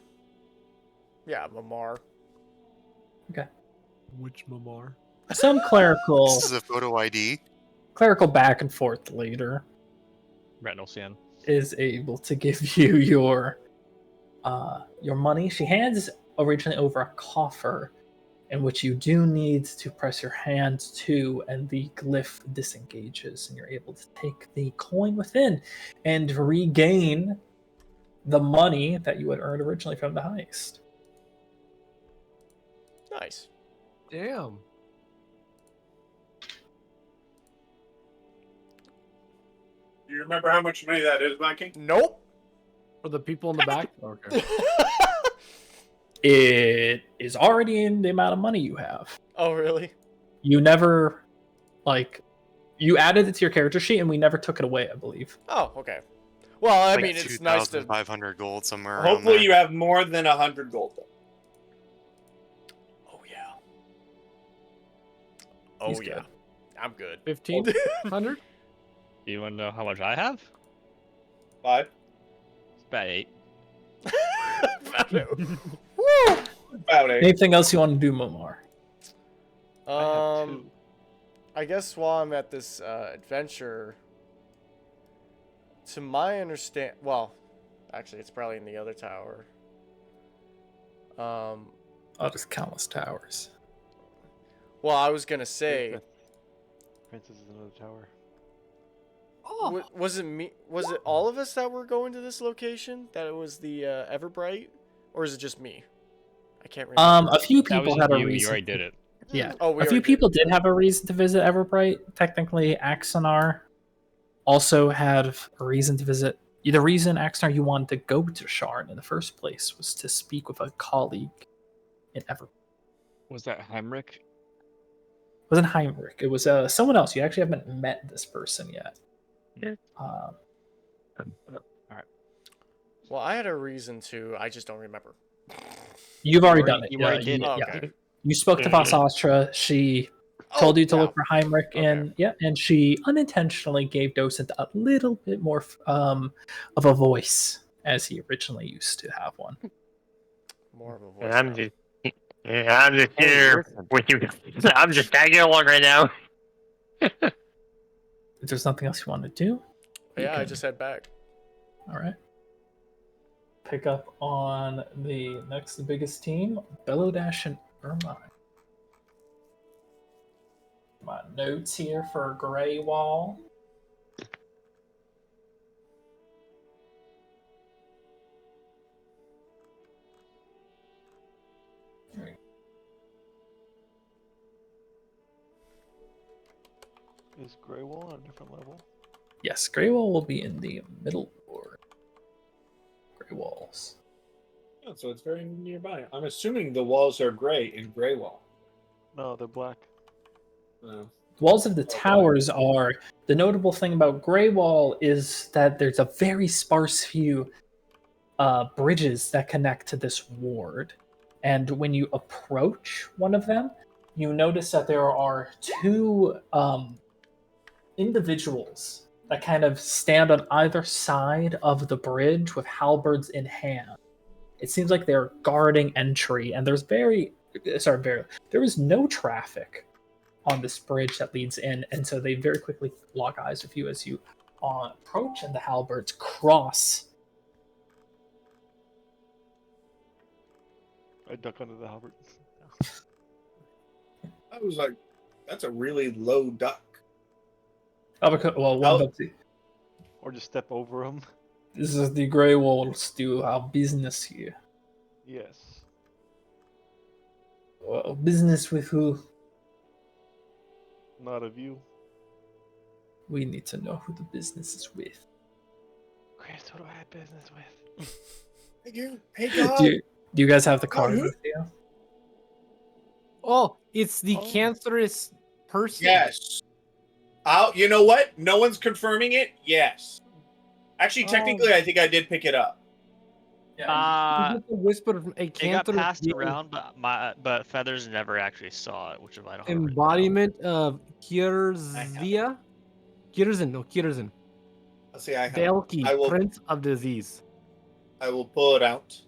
Yeah, Mamar. Okay. Which Mamar? Some clerical This is a photo ID. back and forth later Retinal scan. is able to give you your money. She hands originally over a coffer in which you do need to press your hand to, and the glyph disengages, and you're able to take the coin within and regain the money that you had earned originally from the heist. Nice. Damn. Do you remember how much money that is, Mikey? Nope. For the people in the back? Okay. It is already in the amount of money you have. Oh, really? You never, you added it to your character sheet, and we never took it away, I believe. Oh, okay. Well, I Like mean, it's nice to. 2,500 gold somewhere. around Hopefully there. you have more than 100 gold. Oh yeah. Oh He's yeah. good. I'm good. 1,500? You want to know how much I have? 5? It's about 8. Woo! About 8. Anything else you want to do, Momar? I have 2. I guess while I'm at this adventure, to my well, actually, it's probably in the other tower. Oh, there's countless towers. Well, I was gonna say, Princess is another tower. was it me? Was it all of us that were going to this location? That it was the Everbright, or is it just me? I can't remember. A few That was people had a you. You reason. already did it. Yeah. Oh, we A few already did. people did have a reason to visit Everbright. Technically, Axonar also had a reason to visit. The reason, Axonar, you wanted to go to Sharn in the first place was to speak with a colleague in Everbright. Was that Heinrich? It wasn't Heinrich. It was someone else. You actually haven't met this person yet. Yeah. Well, I had a reason to. I just don't remember. You've already done it. You already did Oh, it. okay. You spoke to Vasastra. She told you to look for Heinrich, and and she unintentionally gave Docent a little bit more of a voice as he originally used to have one. More of a voice. And I'm now. just, yeah, I'm just Hey, here listen. with you guys. I'm just tagging along right now. If there's nothing else you want to do, Yeah, I can- just head back. all right. Pick up on the next biggest team, Bellodash and Ermine. My notes here for Grey Wall. Is Greywall on a different level? Yes, Grey Wall will be in the middle board. Grey Walls. Oh, so it's very nearby. I'm assuming the walls are gray in Grey Wall. No, they're black. No. Walls of the towers are the notable thing about Grey Wall is that there's a very sparse few bridges that connect to this ward, and when you approach one of them, you notice that there are two individuals that kind of stand on either side of the bridge with halberds in hand. It seems like they're guarding entry, and there is no traffic on this bridge that leads in, and so they very quickly lock eyes with you as you approach, and the halberds cross. I duck under the halberd. I was like, that's a really low duck. Well, one of the, Or just step over them. this is the Grey Walls do our business here. Yes. Well, business with who? Not of you. We need to know who the business is with. Chris, who do I have business with? Hey, God. Do you guys have the card who- with you? Oh, it's the Oh. cancerous person. Yes. You know what? No one's confirming it. Yes. Actually, technically, I think I did pick it up. You get the whisper from a It got cancerous passed being, around, but Feathers never actually saw it, which is why I don't have it written down. embodiment of Kirzia. Kirzin. Let's see. I Velki, will- Prince of Disease. will pull it out.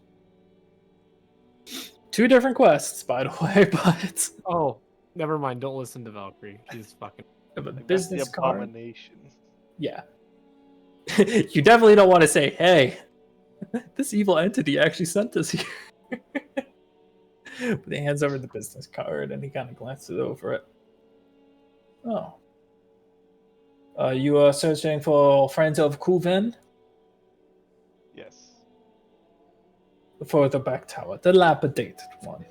Two different quests, by the way, but Oh, never mind. Don't listen to Valkyrie. She's fucking. a Like, business that's the card. abomination. Yeah. You definitely don't want to say, hey, this evil entity actually sent us here. But he hands over the business card and he kind of glances over it. Oh. You are searching for friends of Kuven Yes. for the back tower, the dilapidated one.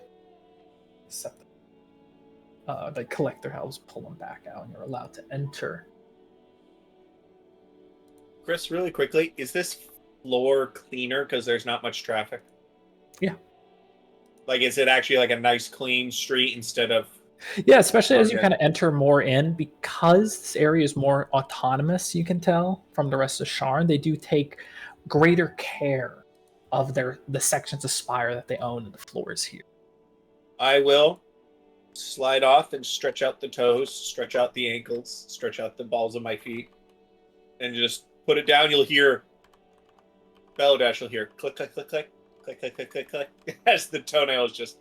They collect their helps, pull them back out, and you're allowed to enter. Chris, really quickly, is this floor cleaner because there's not much traffic? Yeah. Like, is it actually like a nice clean street instead of? Yeah, especially as you Okay. kind of enter more in, because this area is more autonomous, you can tell from the rest of Sharn, they do take greater care of the sections of spire that they own and the floors here. I will slide off and stretch out the toes, stretch out the ankles, stretch out the balls of my feet, and just put it down. You'll hear Bellodash will hear click, click, click, click, click, click, click, click, click, as the toenails just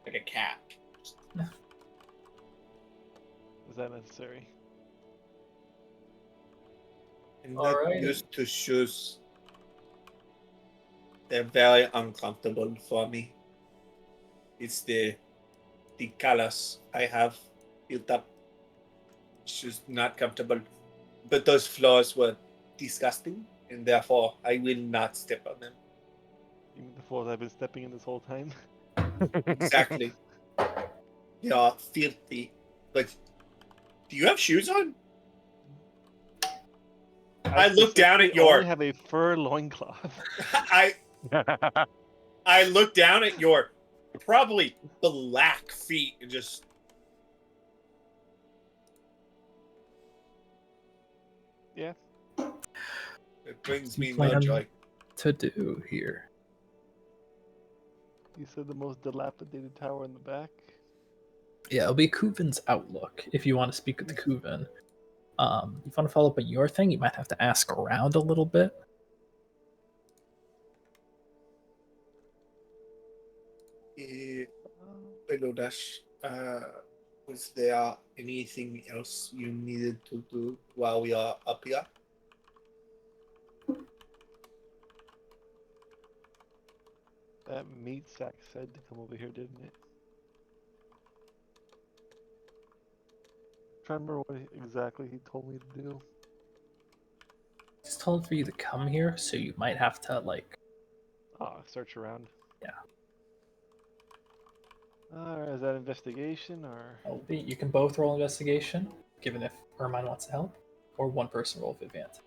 like a cat. Is that necessary? I'm not Alrighty. used to shoes. They're very uncomfortable for me. It's the callus I have built up. It's just not comfortable. But those floors were disgusting, and therefore I will not step on them. Even the floors I've been stepping in this whole time. Exactly. They are filthy. Like, do you have shoes on? I look down at specifically only your. have a fur loincloth. I look down at your probably black feet and just. Yeah. It brings You me no plan joy. to do here. You said the most dilapidated tower in the back. Yeah, it'll be Kuvin's outlook if you want to speak with the Kuvin. If you want to follow up on your thing, you might have to ask around a little bit. Hello, Dash. Was there anything else you needed to do while we are up here? That meat sack said to come over here, didn't it? Trying to remember what exactly he told me to do. He's told for you to come here, so you might have to like. Search around. Yeah. Is that investigation or? You can both roll investigation, given if Ermine wants to help, or one person roll with advantage.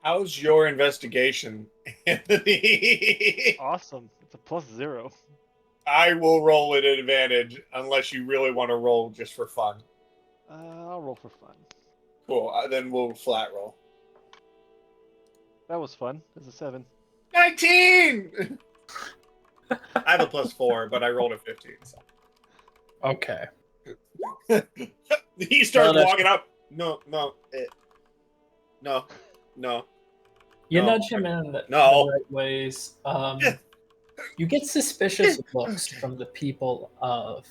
How's your investigation, Anthony? Awesome. It's a +0. I will roll at advantage unless you really want to roll just for fun. I'll roll for fun. Cool. Then we'll flat roll. That was fun. It's a 7. 19! I have a +4, but I rolled a 15. So. Okay. He starts No, walking up. No. You No. nudge him in the right ways. You get suspicious looks from the people of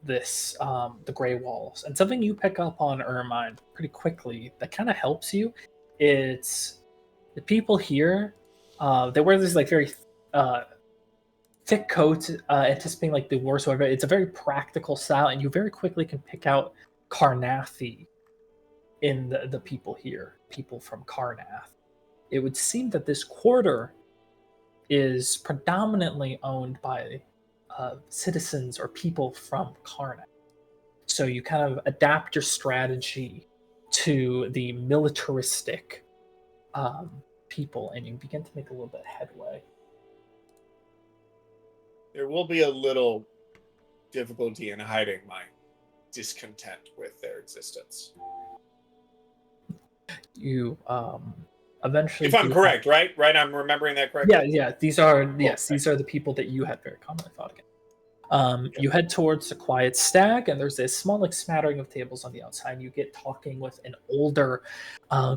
this, the Grey Walls, and something you pick up on, Ermine, pretty quickly that kind of helps you. It's the people here. They wear these like very thick coats, anticipating like the war. So it's a very practical style, and you very quickly can pick out Karnathi in the people here, people from Karnath. It would seem that this quarter is predominantly owned by citizens or people from Karnath. So you kind of adapt your strategy to the militaristic people, and you begin to make a little bit of headway. There will be a little difficulty in hiding my discontent with their existence. You eventually, if I'm correct, right? I'm remembering that correctly. Yeah. These are these are the people that you had very commonly fought against. You head towards the Quiet Stag, and there's a small like smattering of tables on the outside. You get talking with an older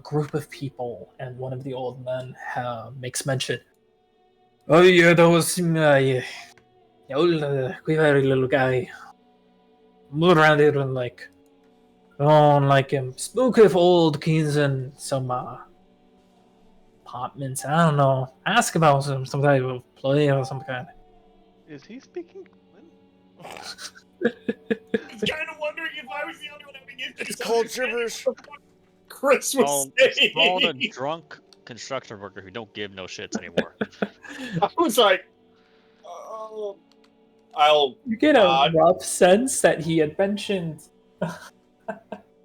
group of people, and one of the old men makes mention. Oh yeah, that was the old quivering little guy. Move around here and like, spooky of old kings and some apartments. I don't know. Ask about some type of play or some kind. Is he speaking? I was kind of wondering if I was the only one having issues. It's called gibberish. Chris was saying. Called a drunk construction worker who don't give no shits anymore. I was like, I'll. You get a rough sense that he had mentioned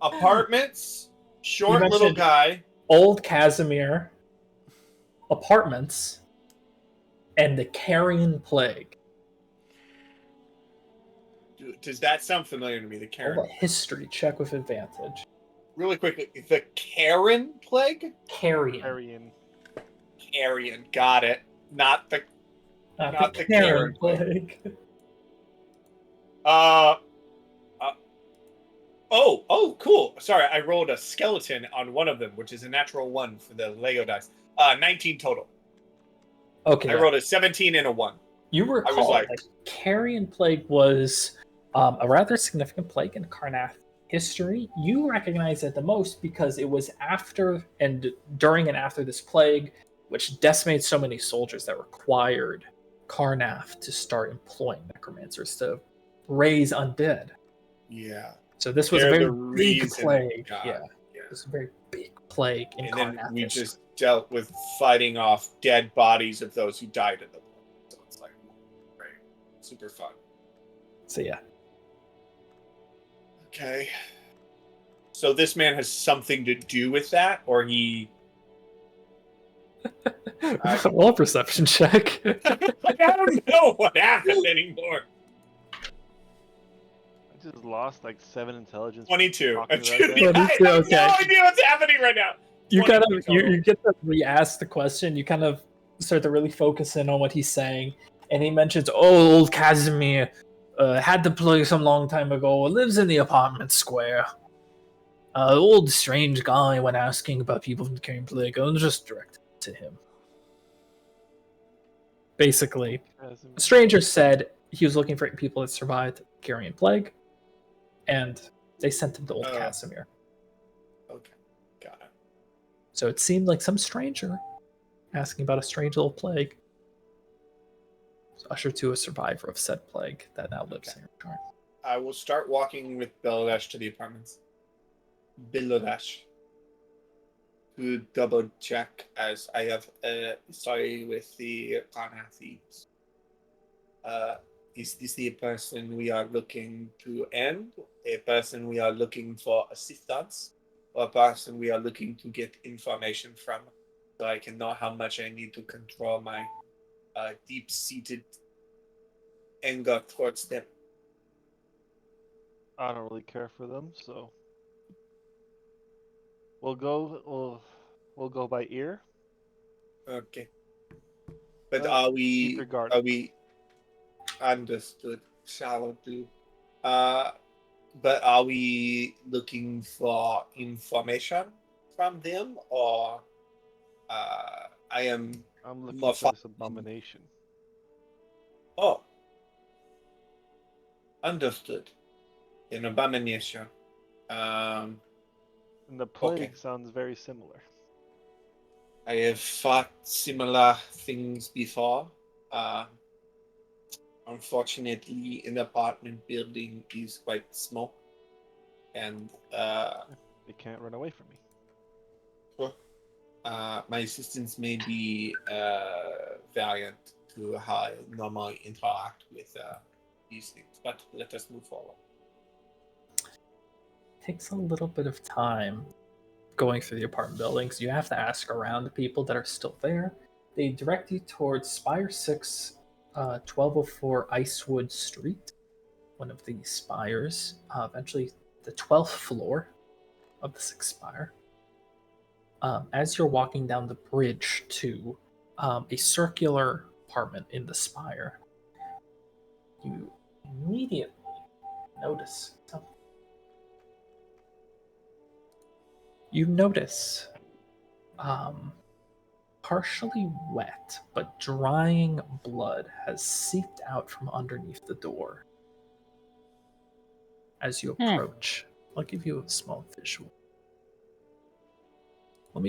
apartments, short little guy, old Casimir, apartments, and the carrion plague. Does that sound familiar to me? The carrion. Roll a history check with advantage. Really quickly, the Karen plague? Carrion. Got it. Not the Karen plague. Oh, cool. Sorry, I rolled a skeleton on one of them, which is a natural 1 for the Lego dice. 19 total. Okay. I rolled a 17 and a 1. You recall that carrion plague was a rather significant plague in Karnath history. You recognize it the most because it was after and during and after this plague, which decimated so many soldiers that required Karnath to start employing necromancers to raise undead. Yeah. So this was a very big plague. Yeah. It was a very big plague in Karnath. And then we just dealt with fighting off dead bodies of those who died in the plague. So it's like, great. Super fun. So yeah. Okay. So this man has something to do with that, or he... Roll a perception check. I don't know what happened anymore. I just lost like 7 intelligence. 22. talking to that Dude, guy. I have no idea what's happening right now. You kind of 22 total. you get to re-ask the question. You kind of start to really focus in on what he's saying, and he mentions, "Oh, old Casimir had the plague some long time ago. Lives in the apartment square. Old strange guy when asking about people from carrying plague. I'll just direct it to him." Basically, Casimir. a stranger said he was looking for people that survived carrying plague, and they sent him to old Casimir. Okay, got it. So it seemed like some stranger asking about a strange little plague. Usher to a survivor of said plague that now lives in your charm. I will start walking with Belodash to the apartments. Belodash. To double check, as I have a story with the Kana thieves. Is this the person we are looking to end? A person we are looking for assistance? Or a person we are looking to get information from? So I can know how much I need to control my deep-seated anger towards them. I don't really care for them, so we'll go by ear. Okay. But keep your guard. are we understood? Shall do. But are we looking for information from them, or I'm looking more for this abomination. Oh, understood. An abomination. And the plague Okay. sounds very similar. I have fought similar things before. Unfortunately, an apartment building is quite small, and They can't run away from me. my assistants may be valiant to how I normally interact with these things, but let us move forward. Takes a little bit of time going through the apartment buildings. You have to ask around the people that are still there. They direct you towards Spire 6, 1204 Icewood Street, one of the spires. Eventually, the 12th floor of the 6th spire. As you're walking down the bridge to a circular apartment in the spire, you immediately notice something. You notice partially wet but drying blood has seeped out from underneath the door. As you approach, I'll give you a small visual. Let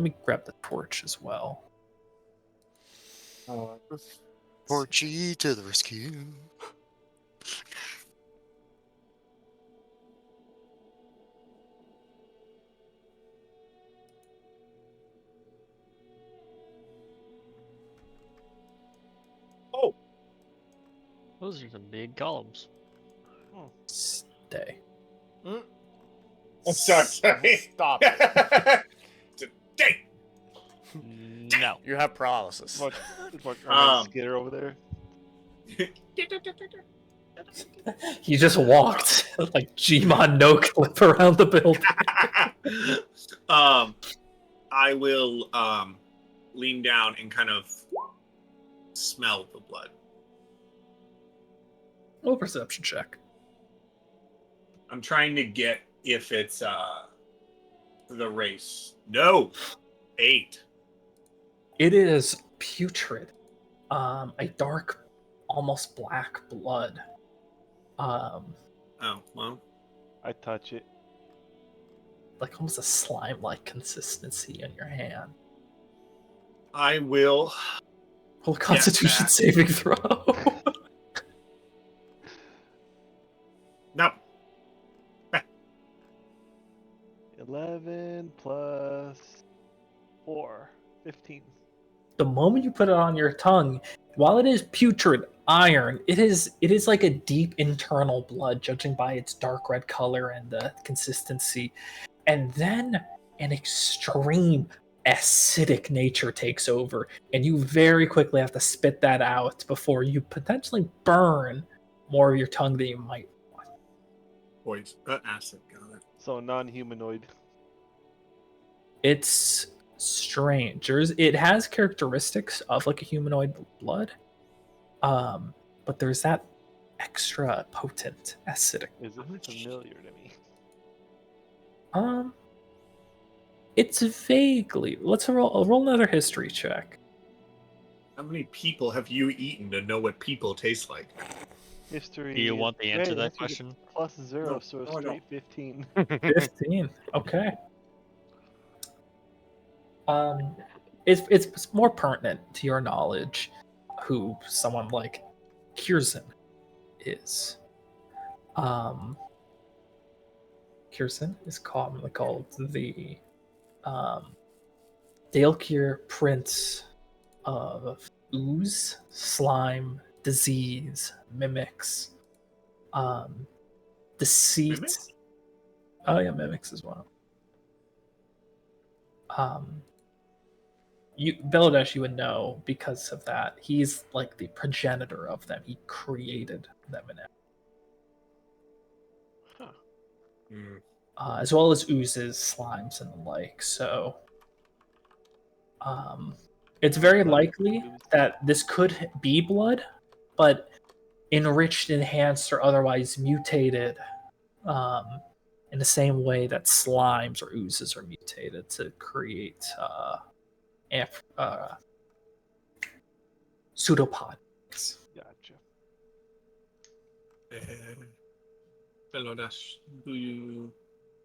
me grab the torch as well. Porgy to the rescue. Oh, Those are some big columns. Stay. Mm, I'm sorry. Stop it. Today. No. You have paralysis. Look, Skitter over there. He just walked like Gmon no clip around the building. I will lean down and kind of smell the blood. Roll a perception check. I'm trying to get if it's the race. No, 8. It is putrid. A dark, almost black blood. Oh well. I touch it. Like almost a slime-like consistency in your hand. I will. Roll a Constitution back. saving throw. No. 11 plus 4, 15. The moment you put it on your tongue, while it is putrid, iron. It is like a deep internal blood, judging by its dark red color and the consistency. And then an extreme acidic nature takes over, and you very quickly have to spit that out before you potentially burn more of your tongue than you might want. Acid. Got it. So non-humanoid. It's strange. It has characteristics of like a humanoid blood, but there's that extra potent acidic. Is it familiar to me? It's vaguely. Let's roll another history check. How many people have you eaten to know what people taste like? History. Do you want the answer to that that's what it- question? +0, No, so a no, I straight 15. 15. Okay. It's more pertinent to your knowledge who someone like Kierzan is. Kierzan is commonly called the Dalekier Prince of Ooze, Slime, Disease, Mimics, Deceit. Mimics? Oh yeah, Mimics as well. Beladesh you would know because of that. He's like the progenitor of them. He created them in it. As well as oozes, slimes, and the like. So, it's very likely that this could be blood, but enriched, enhanced, or otherwise mutated, in the same way that slimes or oozes are mutated to create pseudopods. Gotcha. Belodash, do you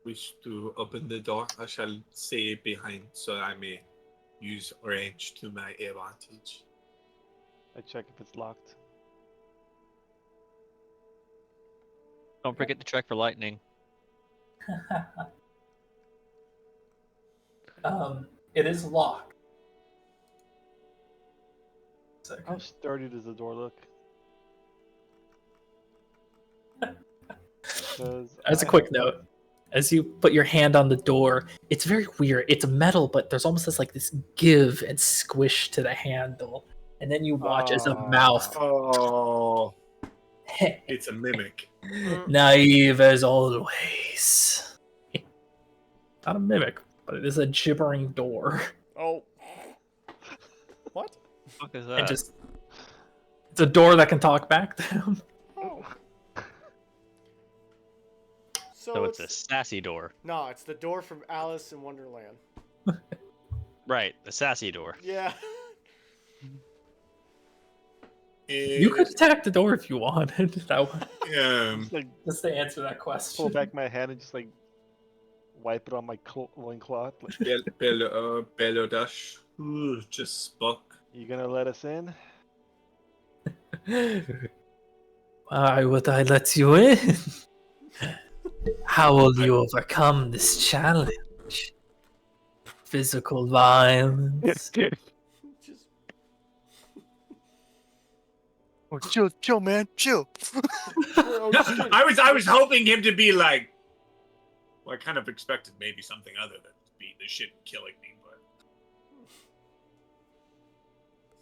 wish to open the door? I shall stay behind so I may use range to my advantage. I check if it's locked. Don't forget to check for lightning. It is locked. How sturdy does the door look? As a quick note, as you put your hand on the door, it's very weird. It's metal, but there's almost this give and squish to the handle, and then you watch as a mouth. Oh, it's a mimic. Naive as always. Not a mimic, but it is a gibbering door. Oh. What? What the fuck is And that? just it's a door that can talk back to him. Oh. So it's a sassy door. No, it's the door from Alice in Wonderland. Right, the sassy door. Yeah. You could attack the door if you wanted. That one. Just like Just to answer that pull question. back my hand and just like wipe it on my loincloth. Like, Belodash just spoke. you gonna let us in? Why would I let you in? How will you overcome this challenge? Physical violence? Just Oh, chill, man, chill. I was hoping him to be like. Well, I kind of expected maybe something other than beating the shit and killing me, but.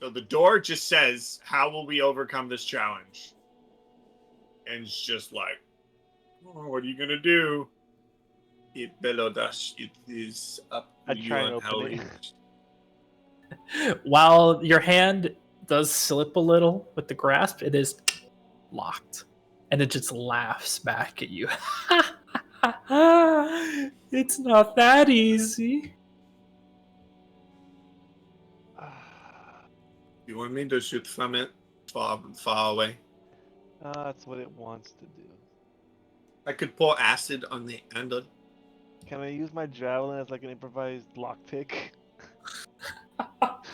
So the door just says, "How will we overcome this challenge?" And it's just like, oh, what are you gonna do? Belodash, it is up I to you try and on how open you. it. While your hand does slip a little with the grasp, it is locked. And it just laughs back at you. It's not that easy. You want me to shoot from it far away? That's what it wants to do. I could pour acid on the handle. Can I use my javelin as like an improvised lockpick?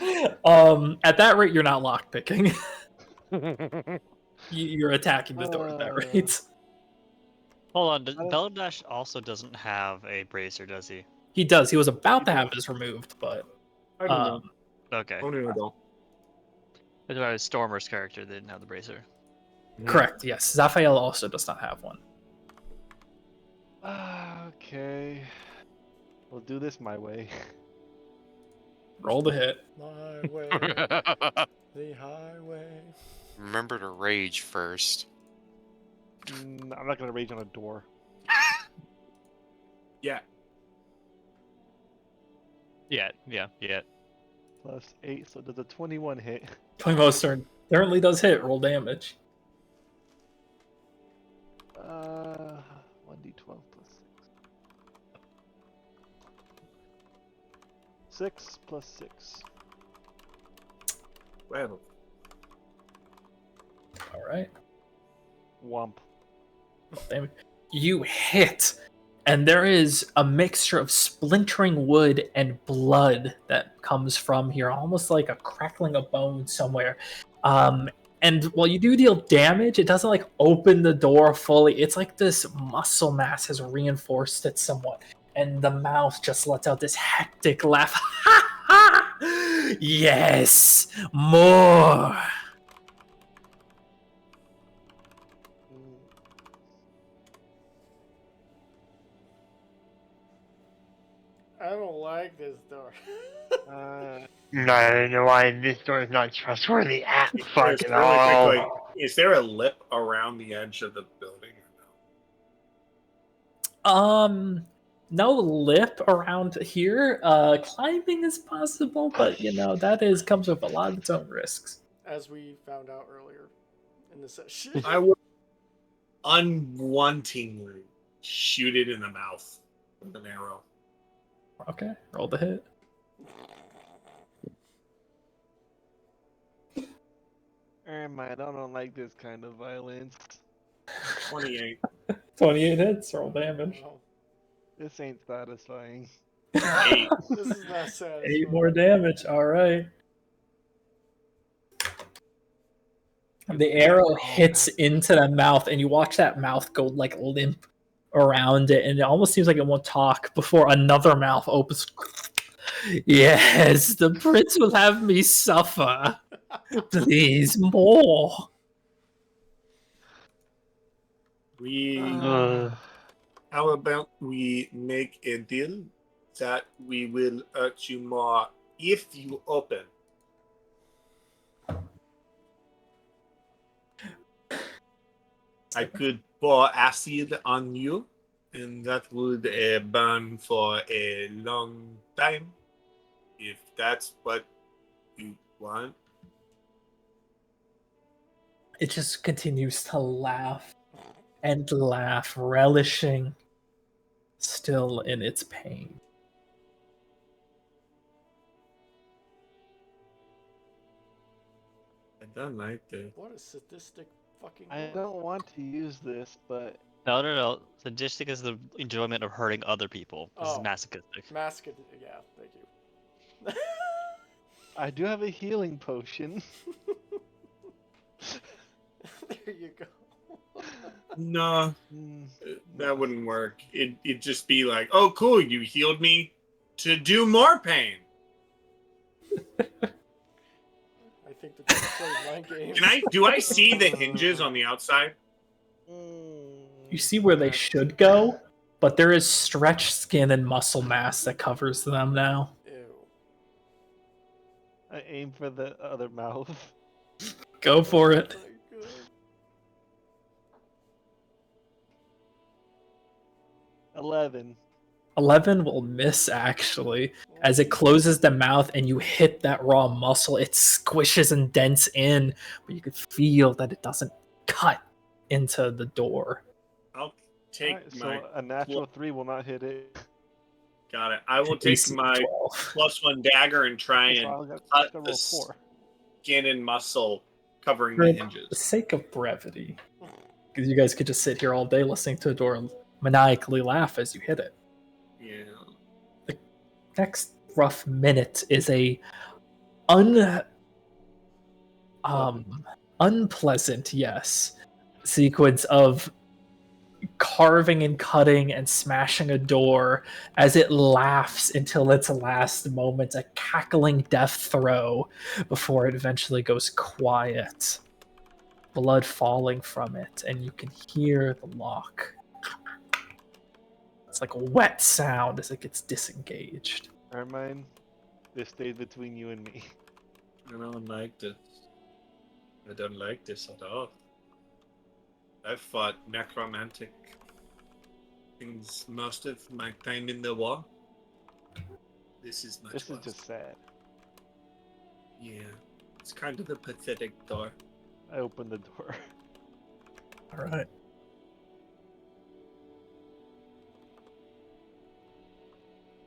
At that rate, you're not lockpicking. You're attacking the door at that rate. Hold on, Beladesh also doesn't have a bracer, does he? He does. He was about to have his removed, but I don't know. Okay. I don't know. That's why Stormer's character didn't have the bracer. Correct. Yes, Zaphael also does not have one. Okay. We'll do this my way. Roll the hit. My way, the highway. Remember to rage first. I'm not gonna rage on a door. Yeah. Yeah. Plus 8, so does a 21 hit? 21 certainly does hit. Roll damage. 1d12 plus 6. 6 plus 6. Well, All right. Womp. Damage. You hit, and there is a mixture of splintering wood and blood that comes from here, almost like a crackling of bone somewhere. And while you do deal damage, it doesn't like open the door fully. It's like this muscle mass has reinforced it somewhat, and the mouth just lets out this hectic laugh. Yes, more. I don't like this door. No, I don't know why this door is not trustworthy at just fucking really all. quickly, is there a lip around the edge of the building? No lip around here. Climbing is possible, but you know that comes with a lot of its own risks. As we found out earlier in the session. I would unwantingly shoot it in the mouth with an arrow. Okay, roll the hit. I don't like this kind of violence. 28. 28 hits. Roll damage. Oh, This ain't satisfying. 8. this is not sad. 8 more damage. All right. The arrow hits into the mouth, and you watch that mouth go like limp around it, and it almost seems like it won't talk before another mouth opens. Yes, the prince will have me suffer. Please, more. How about we make a deal that we will hurt you more if you open? I could pour acid on you, and that would burn for a long time, if that's what you want. It just continues to laugh and laugh, relishing, still in its pain. I don't like this. What a sadistic fucking. I door. don't want to use this, but No. Sadistic is the enjoyment of hurting other people. This is Oh. masochistic. Mask it. Yeah, thank you. I do have a healing potion. There you go. No, Mm, that wouldn't work. It'd just be like, oh, cool, you healed me to do more pain. I think the people played mind games. Do I see the hinges on the outside? You see where they should go, but there is stretched skin and muscle mass that covers them now. Ew. I aim for the other mouth. Go for it. Oh my God. 11. 11 will miss, actually. As it closes the mouth and you hit that raw muscle, it squishes and dents in, but you can feel that it doesn't cut into the door. I'll take Alright, my. so a natural 3 will not hit it. Got it. I will take AC my 12. +1 dagger and try So and I'll cut have to the roll 4. skin and muscle covering For the the hinges. sake of brevity, because you guys could just sit here all day listening to a door maniacally laugh as you hit it. Yeah. Next rough minute is a unpleasant, yes, sequence of carving and cutting and smashing a door as it laughs until its last moment, a cackling death throw before it eventually goes quiet. Blood falling from it, and you can hear the lock. It's like a wet sound as it gets disengaged. Ermine, this stays between you and me. I don't like this. I don't like this at all. I've fought necromantic things most of my time in the war. This is much This worse. is just sad. Yeah, it's kind of a pathetic door. I opened the door. All right.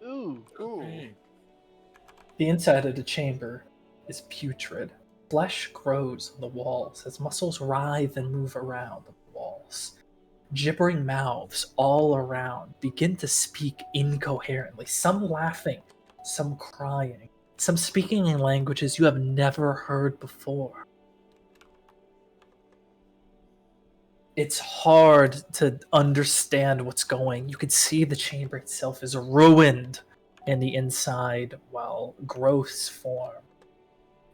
Ooh. Okay. The inside of the chamber is putrid. Flesh grows on the walls as muscles writhe and move around the walls. Gibbering mouths all around begin to speak incoherently, some laughing, some crying, some speaking in languages you have never heard before. It's hard to understand what's going. You can see the chamber itself is ruined in the inside while growths form.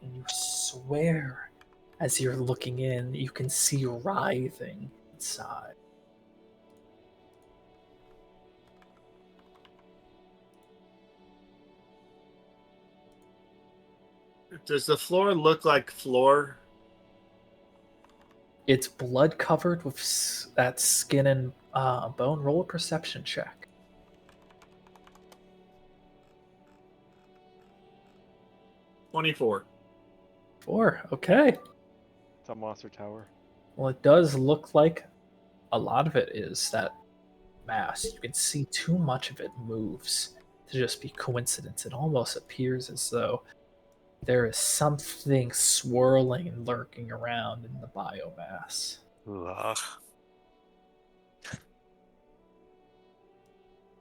And you swear, as you're looking in, you can see writhing inside. Does the floor look like floor? It's blood covered with that skin and bone. Roll a perception check. 24. 4. Okay. It's a monster tower. Well, it does look like a lot of it is that mass. You can see too much of it moves to just be coincidence. It almost appears as though there is something swirling and lurking around in the biomass. Ugh.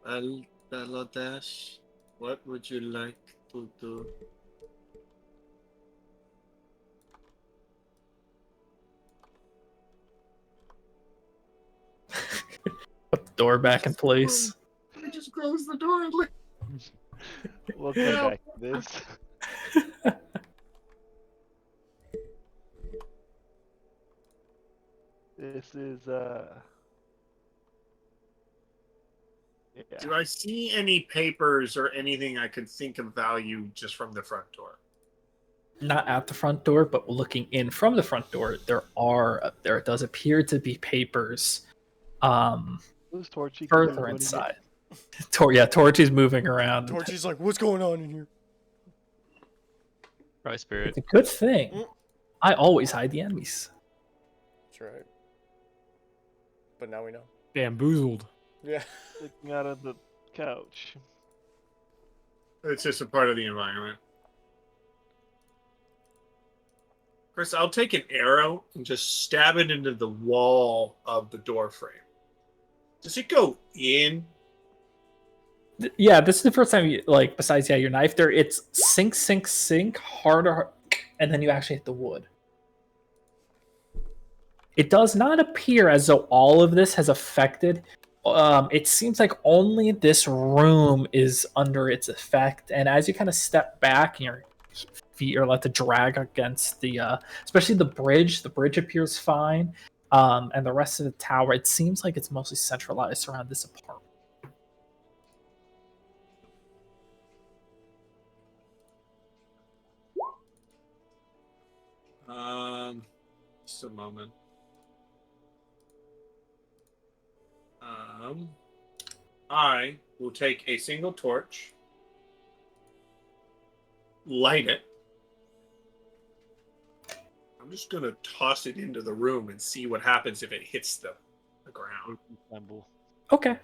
Well, Balodash, what would you like to do? Put the door back in place. I just closed the door and look. We'll come back to this. This is yeah. Do I see any papers or anything I could think of value just from the front door? Not at the front door, but looking in from the front door, there does appear to be papers Who's Torchy? further inside. Torchy's moving around. Torchy's like, what's going on in here? Right, Spirit. It's a good thing. Mm. I always hide the enemies. That's right. But now we know. Bamboozled. Yeah. Sticking out of the couch. It's just a part of the environment. Chris, I'll take an arrow and just stab it into the wall of the door frame. Does it go in? Yeah, this is the first time you besides your knife there, it's sink harder, and then you actually hit the wood. It does not appear as though all of this has affected. It seems like only this room is under its effect, and as you kind of step back and your feet are let to drag against the, especially the bridge appears fine, and the rest of the tower, it seems like it's mostly centralized around this apartment. Just a moment. I will take a single torch, light it. I'm just gonna toss it into the room and see what happens if it hits the ground. Assemble. Okay.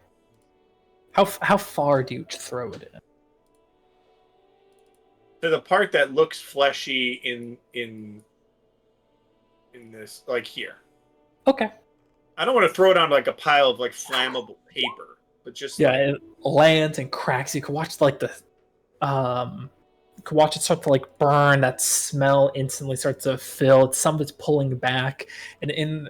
How far do you throw it in? To the part that looks fleshy in this, like here. Okay. I don't want to throw it on like a pile of like flammable paper, but just Yeah, it lands and cracks. You can watch you can watch it start to like burn. That smell instantly starts to fill. Some of it's pulling back, and in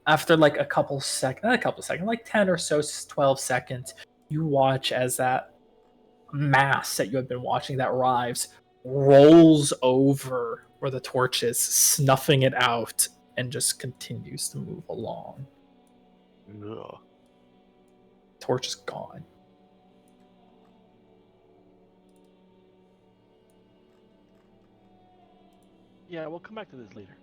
After like not a couple seconds, like 10 or so, 12 seconds, you watch as that mass that you have been watching that arrives rolls over where the torch is, snuffing it out, and just continues to move along. Ugh. Torch is gone. Yeah, we'll come back to this later.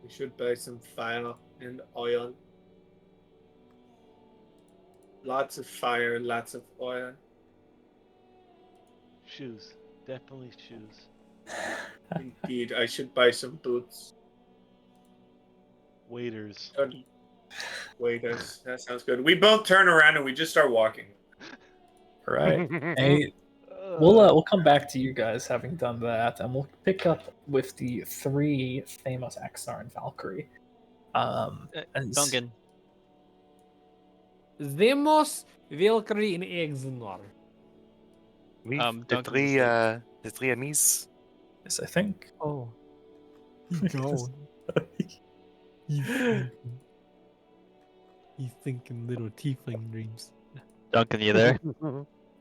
We should buy some fire and oil. Lots of fire, lots of oil. Shoes. Definitely shoes. Indeed, I should buy some boots. Waiters. Waiters. That sounds good. We both turn around and we just start walking. All right. Hey, we'll come back to you guys having done that, and we'll pick up with the 3 famous Axar and Valkyrie. As- Duncan. Demos Valkyrie in Exenor. We, Duncan was the three amis. Yes, I think. Oh. Go. He's thinking little tiefling dreams. Duncan, you there?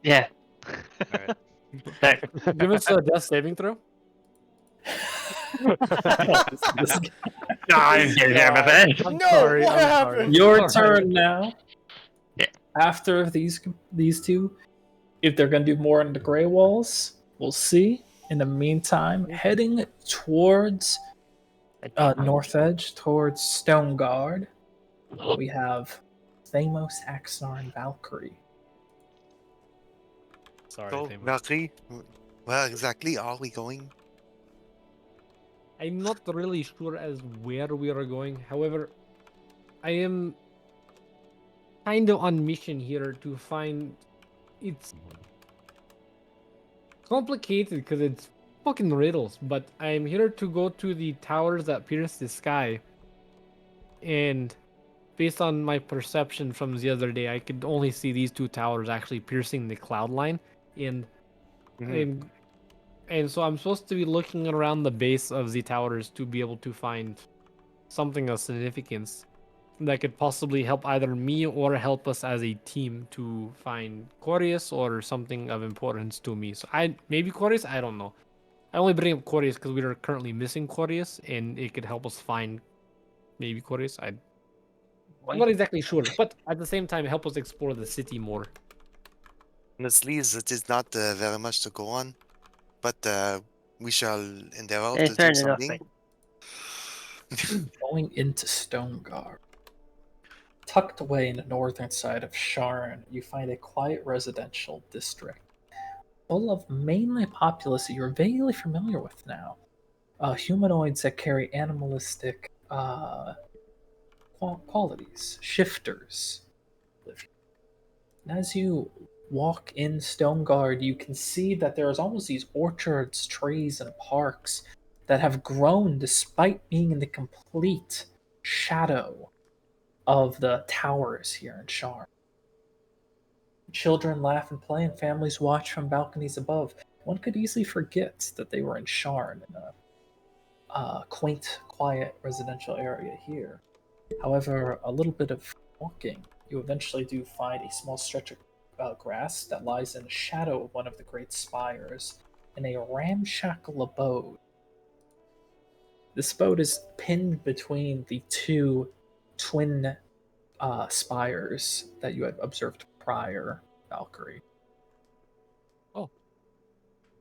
Yeah. Alright. Give us a death saving throw. This- No, I'm getting there, my man. I'm No, sorry, what I'm sorry. happened? Your All right. turn now. Yeah. After these two, if they're gonna do more on the gray walls, we'll see. In the meantime, heading towards north edge, towards Stone Guard, we have Thamos, Axar, and Valkyrie. Sorry, So, Timo. Valkyrie, where exactly are we going? I'm not really sure as where we are going. However, I am kind of on mission here to find. It's complicated because it's fucking riddles, but I'm here to go to the towers that pierce the sky. And based on my perception from the other day, I could only see these 2 towers actually piercing the cloud line. And and so I'm supposed to be looking around the base of the towers to be able to find something of significance that could possibly help either me or help us as a team to find Corius or something of importance to me. So maybe Corius, I don't know. I only bring up Corius because we are currently missing Corius, and it could help us find maybe Corius. I'm not exactly sure, but at the same time, help us explore the city more. Honestly, it is not very much to go on, but we shall endeavor It's to fair do enough, something. Going into Stone Guard. Tucked away in the northern side of Sharon, you find a quiet residential district full of mainly populace that you're vaguely familiar with now. Humanoids that carry animalistic qualities, shifters. live here. And as you walk in Stone Guard, you can see that there's almost these orchards, trees, and parks that have grown despite being in the complete shadow of the towers here in Shar. Children laugh and play, and families watch from balconies above. One could easily forget that they were in Sharn, in a quaint, quiet residential area here. However, a little bit of walking, you eventually do find a small stretch of grass that lies in the shadow of one of the great spires in a ramshackle abode. This abode is pinned between the 2 twin spires that you had observed prior, Valkyrie.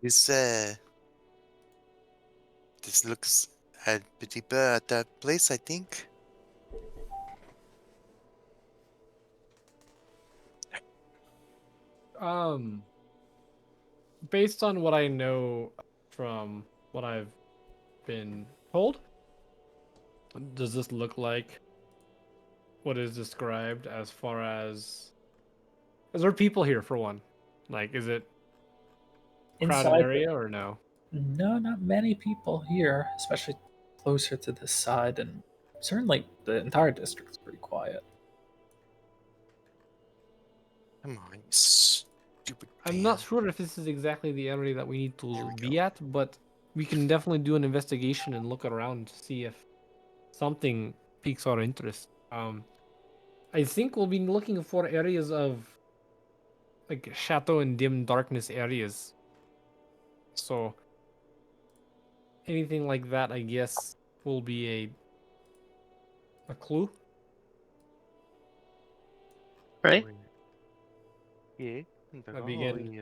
This looks a bit deeper at that place, I think. Based on what I know from what I've been told, does this look like what is described as far as is there people here for one? Like, is it crowded Inside area or no? No, not many people here, especially closer to this side, and certainly the entire district's pretty quiet. Come on, you stupid. I'm not man. sure if this is exactly the area that we need There to we be at, but we can definitely do an investigation and look around to see if something piques our interest. I think we'll be looking for areas of like shadow and dim darkness areas. So anything like that, I guess, will be a clue. Right? Oui. Ok, I d'accord, begin, oui.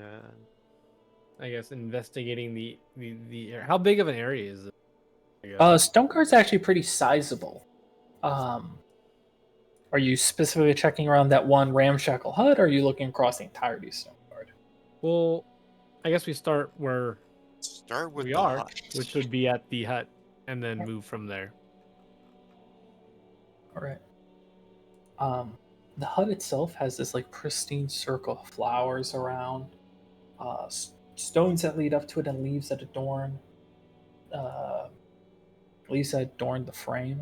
I guess, investigating the area. How big of an area is it? I guess. Stoneguard's actually pretty sizable. Um, are you specifically checking around that one ramshackle hut, or are you looking across the entirety of Stoneguard? Well, I guess we start where Start with we the are, hut. which would be at the hut, and then move from there. All right. The hut itself has this like pristine circle of flowers around, stones that lead up to it, and leaves that uh, adorn the frame.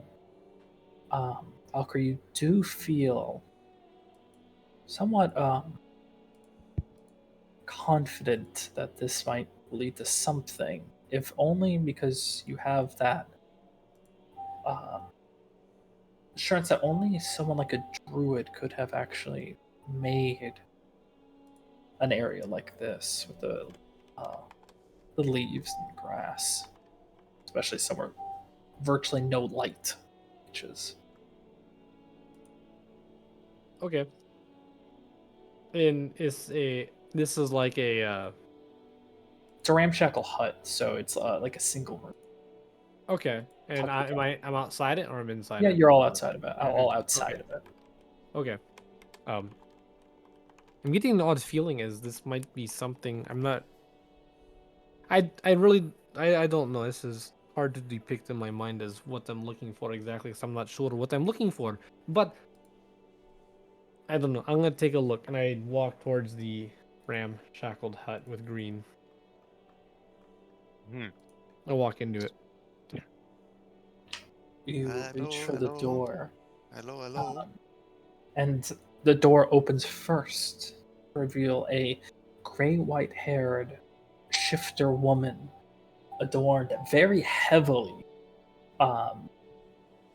Valkyrie, you do feel somewhat confident that this might lead to something, if only because you have that uh, assurance that only someone like a druid could have actually made an area like this with the leaves and the grass, especially somewhere virtually no light reaches. Okay. And this is like a It's a ramshackle hut, so it's like a single room. okay. And I'm outside it or I'm inside Yeah, it? you're all outside of it. All Mhm. outside Okay. of it. Okay. Um, I'm getting an odd feeling as this might be something I'm not. I really I don't know. This is hard to depict in my mind as what I'm looking for exactly, because I'm not sure what I'm looking for. But I don't know. I'm gonna take a look, and I walk towards the ramshackled hut with green. Hmm. I walk into it. You reach Hello, for the hello, door, hello, hello. and the door opens first to reveal a gray white haired shifter woman adorned very heavily um,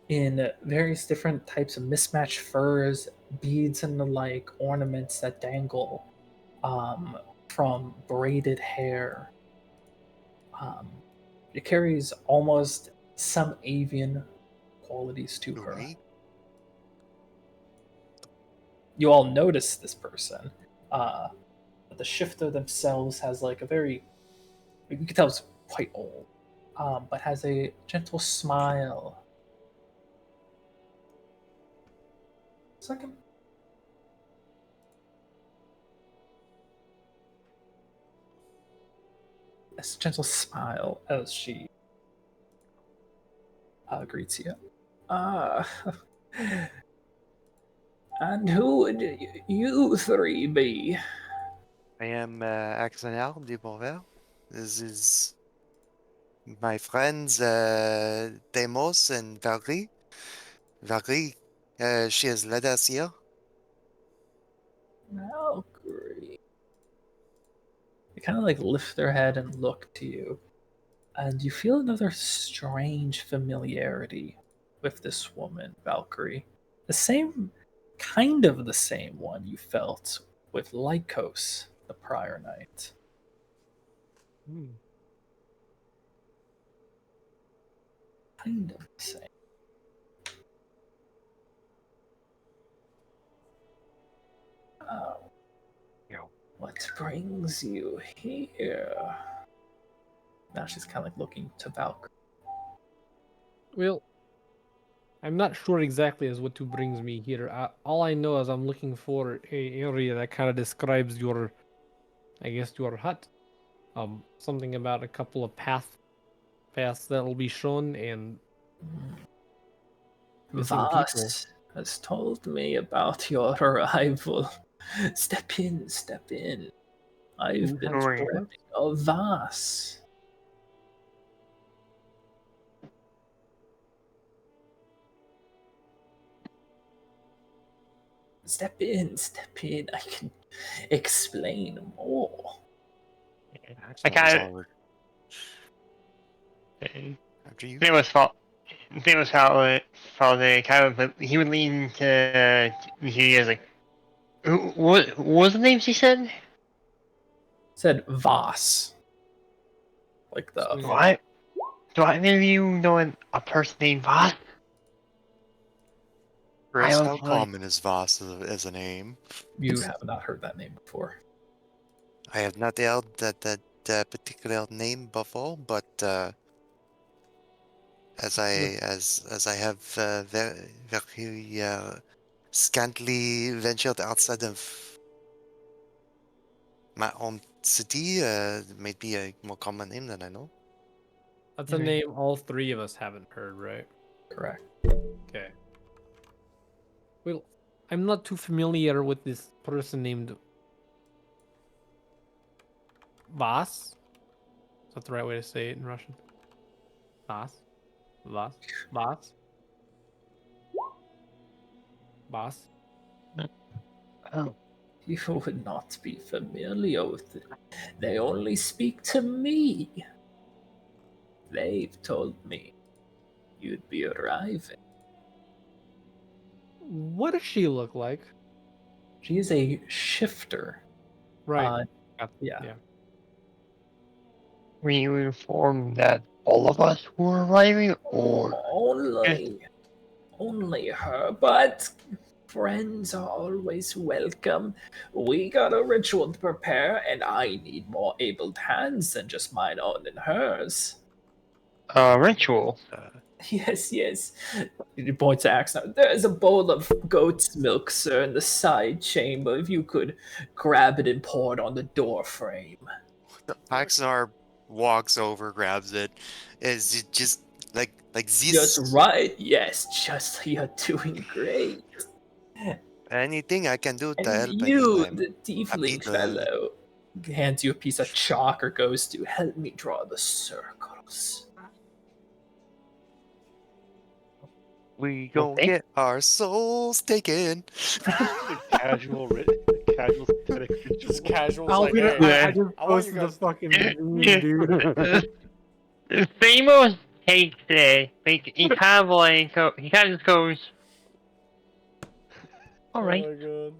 in various different types of mismatched furs, beads, and the like, ornaments that dangle from braided hair. Um, it carries almost some avian qualities to her. Oui. You all notice this person. But the shifter themselves has like a very, you can tell it's quite old, but has a gentle smile. Second. A gentle smile as she greets you. Ah, and who would you three be? I am Axonel de Beauvais. This is my friends Demos and Valerie. Valerie, she has led us here. Valkyrie. They kind of like lift their head and look to you, and you feel another strange familiarity with this woman, Valkyrie. The same, kind of the same one you felt with Lycos the prior night. Kind of the same. Oh, Yo. what brings you here? Now she's kind of like looking to Valkyrie. Well, I'm not sure exactly as what to brings me here. All I know is I'm looking for a area that kind of describes your, I guess, your hut. Something about a couple of paths that will be shown, and missing people. Voss has told me about your arrival. Step in, step in. I've been Alright. dreaming of Voss. Step in, step in. I can explain more. I Axonel is kind all of after you. pretty much fall. thing was how they kind of he would lean to he is like what was the names he said? Said Voss. Like the What? Do either of you know a person named Voss? Chris, was how like- common is Voss as a name? you have not heard that name before. I have not heard that particular name before, but as I have very scantily ventured outside of my own city, it might be a more common name than I know. That's a name all three of us haven't heard, right? Correct. Okay. Well, I'm not too familiar with this person named Vas. Is that the right way to say it in Russian? Vas? Vas? Vas? Vas? Oh. You would not be familiar with it. They only speak to me. They've told me you'd be arriving. What does she look like? She is a shifter. Right. Yeah. Were you informed that all of us were arriving, or Only her, but friends are always welcome. We got a ritual to prepare, and I need more able hands than just mine own and hers. ritual? Yes, yes. He points to Axe now. There's a bowl of goat's milk, sir, in the side chamber. If you could grab it and pour it on the door frame. Axnar walks over, grabs it. Is it just like this? Just right. Yes, just you're doing great. Anything I can do to help And you, anytime. the Happy tiefling to- fellow, hands you a piece of chalk or goes to help me draw the circles. We gon' Okay. get our souls taken. Casual static ritual. Just casual. I Like, hey, Yeah. just I want you posted the guys- fucking meme, dude. Famous takes it. Like, he kind of like he kind of just goes, all right, Oh my god.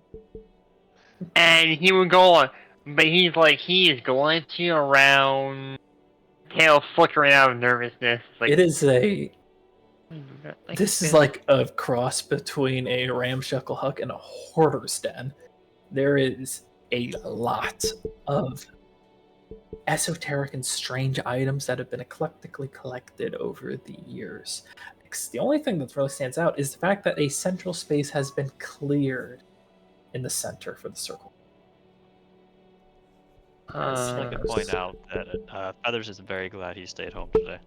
and he would go on, but he is glancing around, tail flickering out of nervousness. Like It is a. like This is like a cross between a ramshackle hut and a hoarder's den. There is a lot of esoteric and strange items that have been eclectically collected over the years. The only thing that really stands out is the fact that a central space has been cleared in the center for the circle. I'd like to point out that Feathers is very glad he stayed home today.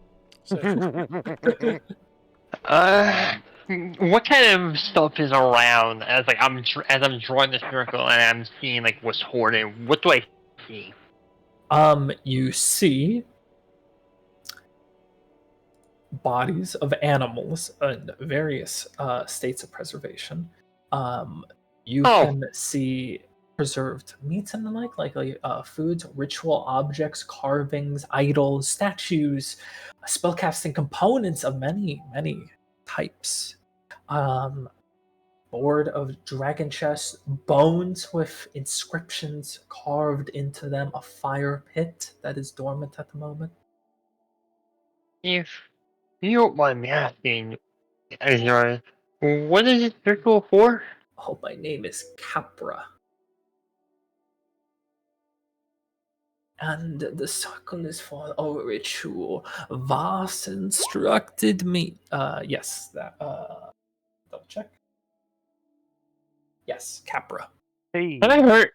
What kind of stuff is around as I'm drawing the circle and I'm seeing like what's hoarded? What do I see? You see bodies of animals in various states of preservation. You can see preserved meats and the like foods, ritual objects, carvings, idols, statues, spellcasting components of many, many types. Board of dragon chests, bones with inscriptions carved into them, a fire pit that is dormant at the moment. If you don't mind me asking, Ezra, what is this ritual for? Oh, my name is Capra. And the circle is for a ritual. Vas instructed me. Yes, that. Double check. Yes, Capra. Hey. Have I heard?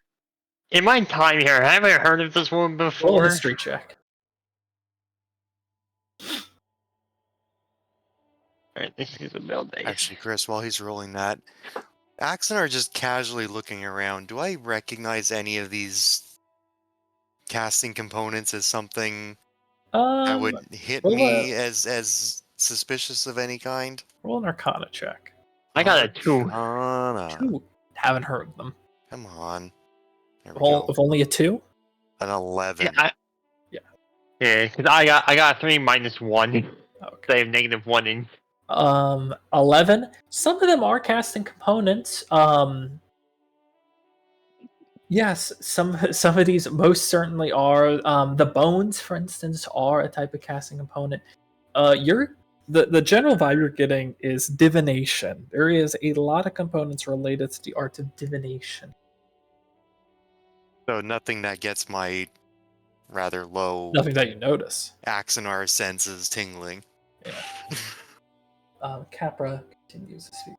In my time here, have I heard of this one Roll a before? history check. Alright, this is a build day. Actually, Chris, while he's rolling that, Axnar just casually looking around. Do I recognize any of these casting components as something that would hit roll me as suspicious of any kind? Roll an Arcana check. I got a 2. Arcana. 2. Haven't heard of them. Come on. There we Roll go. with only a 2. An 11. Yeah, because I got 3 minus 1. Okay. So I have -1 in. 11. Some of them are casting components. Yes, some of these most certainly are. The bones, for instance, are a type of casting component. You're the general vibe you're getting is divination. There is a lot of components related to the art of divination. So nothing that gets my rather low Nothing that you notice. Axonar senses tingling. Yeah. Capra continues to speak.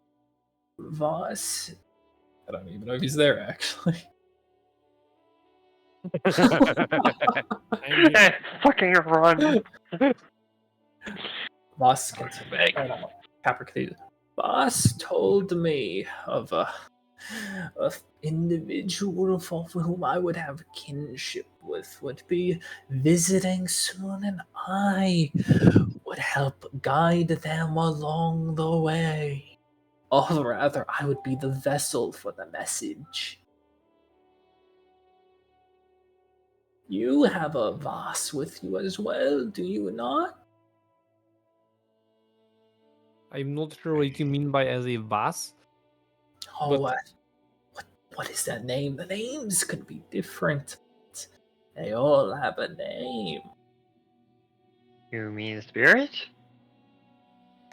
Voss, I don't even know if he's there actually. I'm here. Fucking run. Voss continues. Oh, no. Capra continues. Voss told me of a individual for whom I would have kinship with, would be visiting soon, and I would help guide them along the way. Or rather, I would be the vessel for the message. You have a Voss with you as well, do you not? I'm not sure what you mean by as a Voss. Oh, But- what is that name? The names could be different. They all have a name. You mean spirit?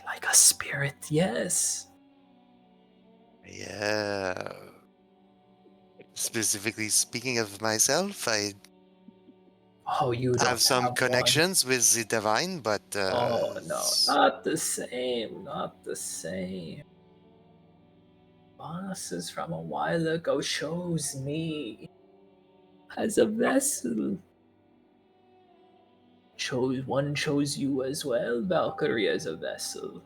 Like a spirit, yes. Yeah. Specifically speaking of myself, I Oh, you don't have some one. connections with the divine, but Oh no, not the same, not the same. Bosses from a while ago chose me as a vessel. Chose you as well, Valkyrie, as a vessel.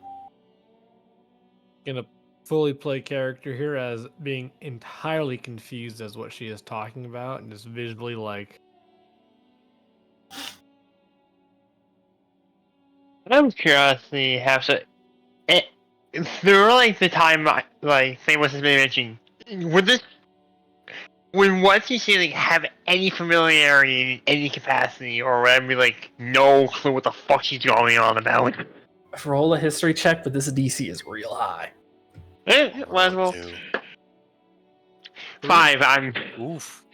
Gonna fully play character here as being entirely confused as what she is talking about and just visually like I'm curiosity have to. It, through like the time, like Famous has been mentioning, would what you say like have any familiarity in any capacity, or would I be like no clue what the fuck she's going on about? Roll a history check, but this DC is real high. Might as well. too. 5. I'm. Oof.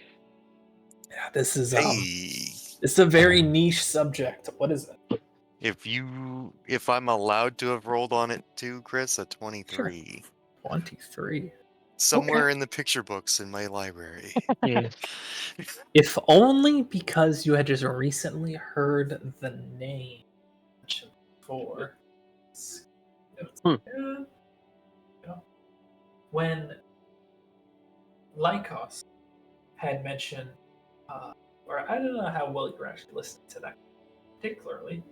Yeah, this is Hey, it's a very niche subject. What is it? if I'm allowed to have rolled on it too, Chris, a 23. 23. Somewhere in the picture books in my library. If only because you had just recently heard the name mentioned before. Hmm. When Lycos had mentioned, or I don't know how well you were actually listening to that particularly,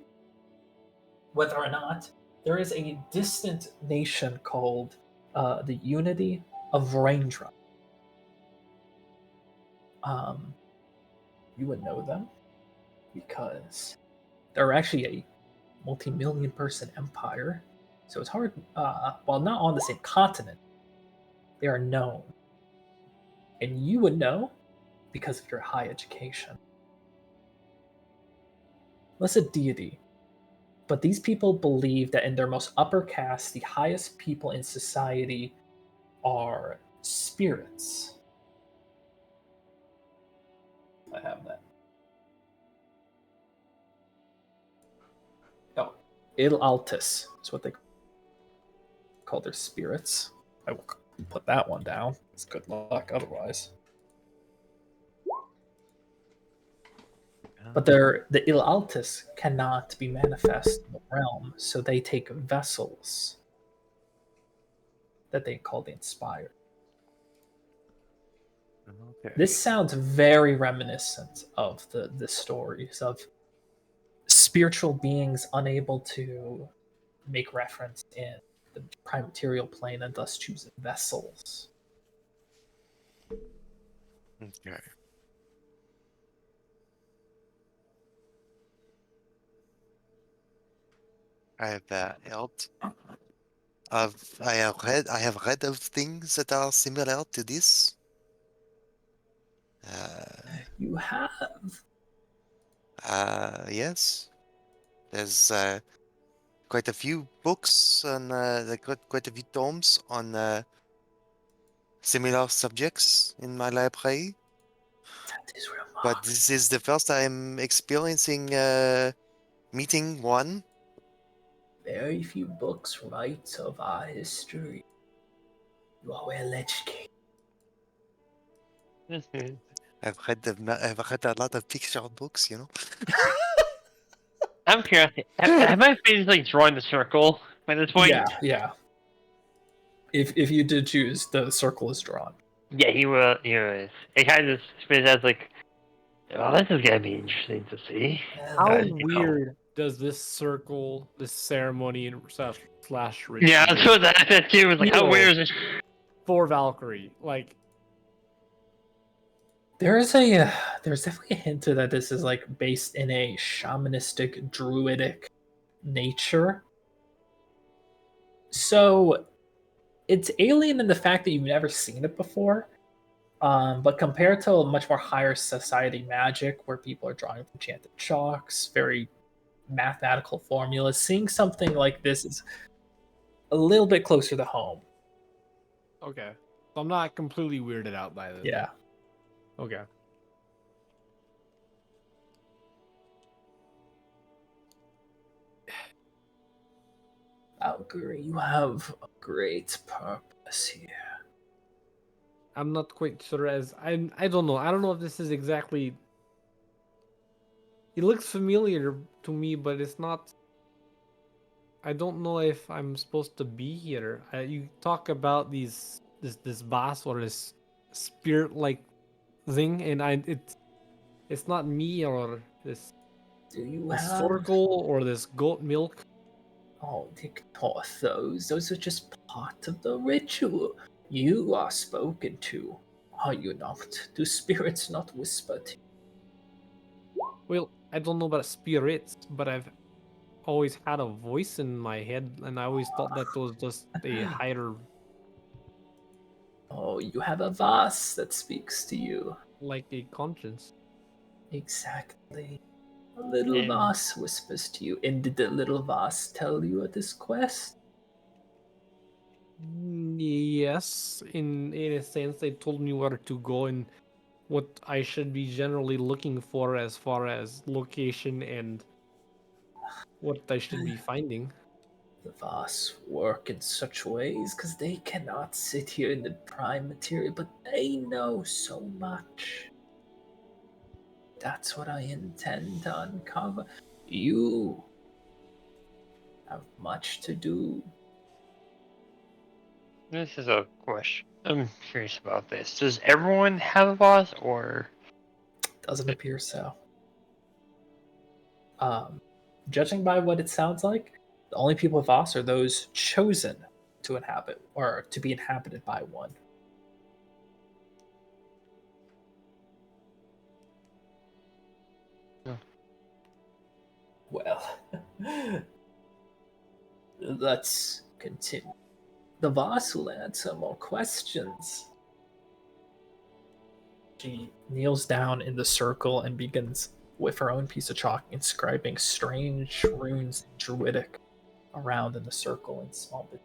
whether or not there is a distant nation called the Unity of Raindrop. You would know them because they're actually a multi-million person empire. So it's hard, while not on the same continent, they are known. And you would know because of your high education. Less a deity, but these people believe that in their most upper caste, the highest people in society are spirits. I have that. Oh, Il Altis is what they call their spirits. I will put that one down. It's good luck otherwise. But the Il Altis cannot be manifest in the realm, so they take vessels that they call the Inspired. Okay. This sounds very reminiscent of the stories of spiritual beings unable to make reference in the prime material plane and thus choose vessels. Okay. I have that helped. I have read of things that are similar to this. You have Yes. There's quite a few books on like quite a few tomes on similar subjects in my library. That is remarkable. But this is the first time experiencing meeting one. Very few books write of our history. You are well educated. I've read a lot of picture books, you know. I'm curious. Have I finished like drawing the circle by this point? Yeah. If you did choose, the circle is drawn. Yeah, he will. He was. It kind of spins as like, well, this is gonna be interesting to see. How You know. weird does this circle, this ceremony slash ritual Yeah, that's what that too was like. How Feel. weird is this? for Valkyrie? Like, There's definitely a hint to that this is like based in a shamanistic, druidic nature. So it's alien in the fact that you've never seen it before. But compared to a much more higher society magic, where people are drawing from enchanted chalks, very mathematical formulas, seeing something like this is a little bit closer to home. okay, so I'm not completely weirded out by this. Yeah. Okay. Valkyrie, you have a great purpose here. I'm not quite sure as I don't know. I don't know if this is exactly. It looks familiar to me, but it's not. I don't know if I'm supposed to be here. You talk about this boss or this spirit-like thing, and it's not me or this Do you this have... circle or this goat milk. Oh, ignore those. Those are just part of the ritual. You are spoken to, are you not? Do spirits not whisper to you? Well, I don't know about spirits, but I've always had a voice in my head, and I always thought that was just a higher, Oh, you have a vase that speaks to you. like a conscience. Exactly. A little And- vase whispers to you. And did the little vase tell you of this quest? Yes, in a sense, they told me where to go and what I should be generally looking for as far as location and what I should be finding. The vase work in such ways because they cannot sit here in the prime material, but they know so much. That's what I intend to uncover. You have much to do. This is a question. I'm curious about this. Does everyone have a boss, or Doesn't appear so. Judging by what it sounds like, the only people with Voss are those chosen to inhabit or to be inhabited by one. Yeah. Well, let's continue. The Voss will answer more questions. She kneels down in the circle and begins with her own piece of chalk inscribing strange runes in Druidic around in the circle in small bits.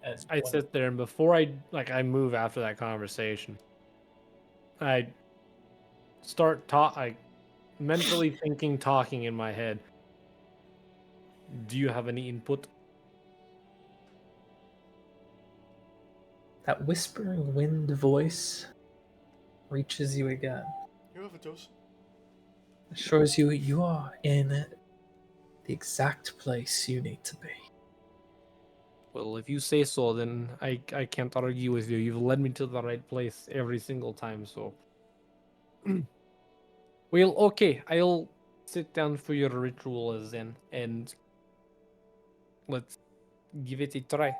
And I sit there, and before I move after that conversation, I start mentally thinking, talking in my head. Do you have any input? that whispering wind voice reaches you again. You have a dose. Assures you you are in the exact place you need to be. Well, if you say so, then I can't argue with you. You've led me to the right place every single time, so. Well, okay, I'll sit down for your rituals then, and let's give it a try.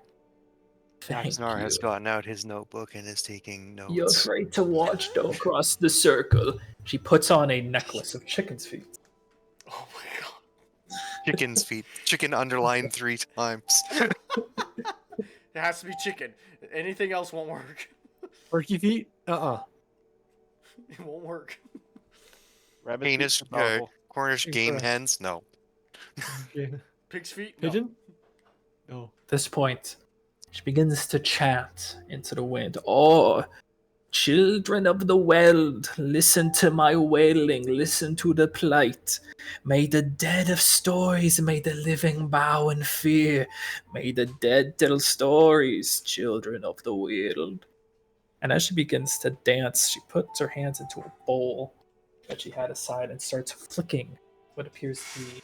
Thank Snar has you. gotten out his notebook and is taking You're notes. afraid to watch, don't cross the circle. She puts on a necklace of chicken's feet. Oh my god. Chicken's feet. Chicken underlined 3 times. It has to be chicken. Anything else won't work. Turkey feet? It won't work. Rabbit Penis, feet are powerful. Cornish game Incorrect. hens? No. Okay. Pig's feet? No. Pigeon? No. At this point, she begins to chant into the wind. Oh, children of the world, listen to my wailing, listen to the plight. May the dead of stories, may the living bow in fear. May the dead tell stories, children of the world. And as she begins to dance, she puts her hands into a bowl that she had aside and starts flicking what appears to be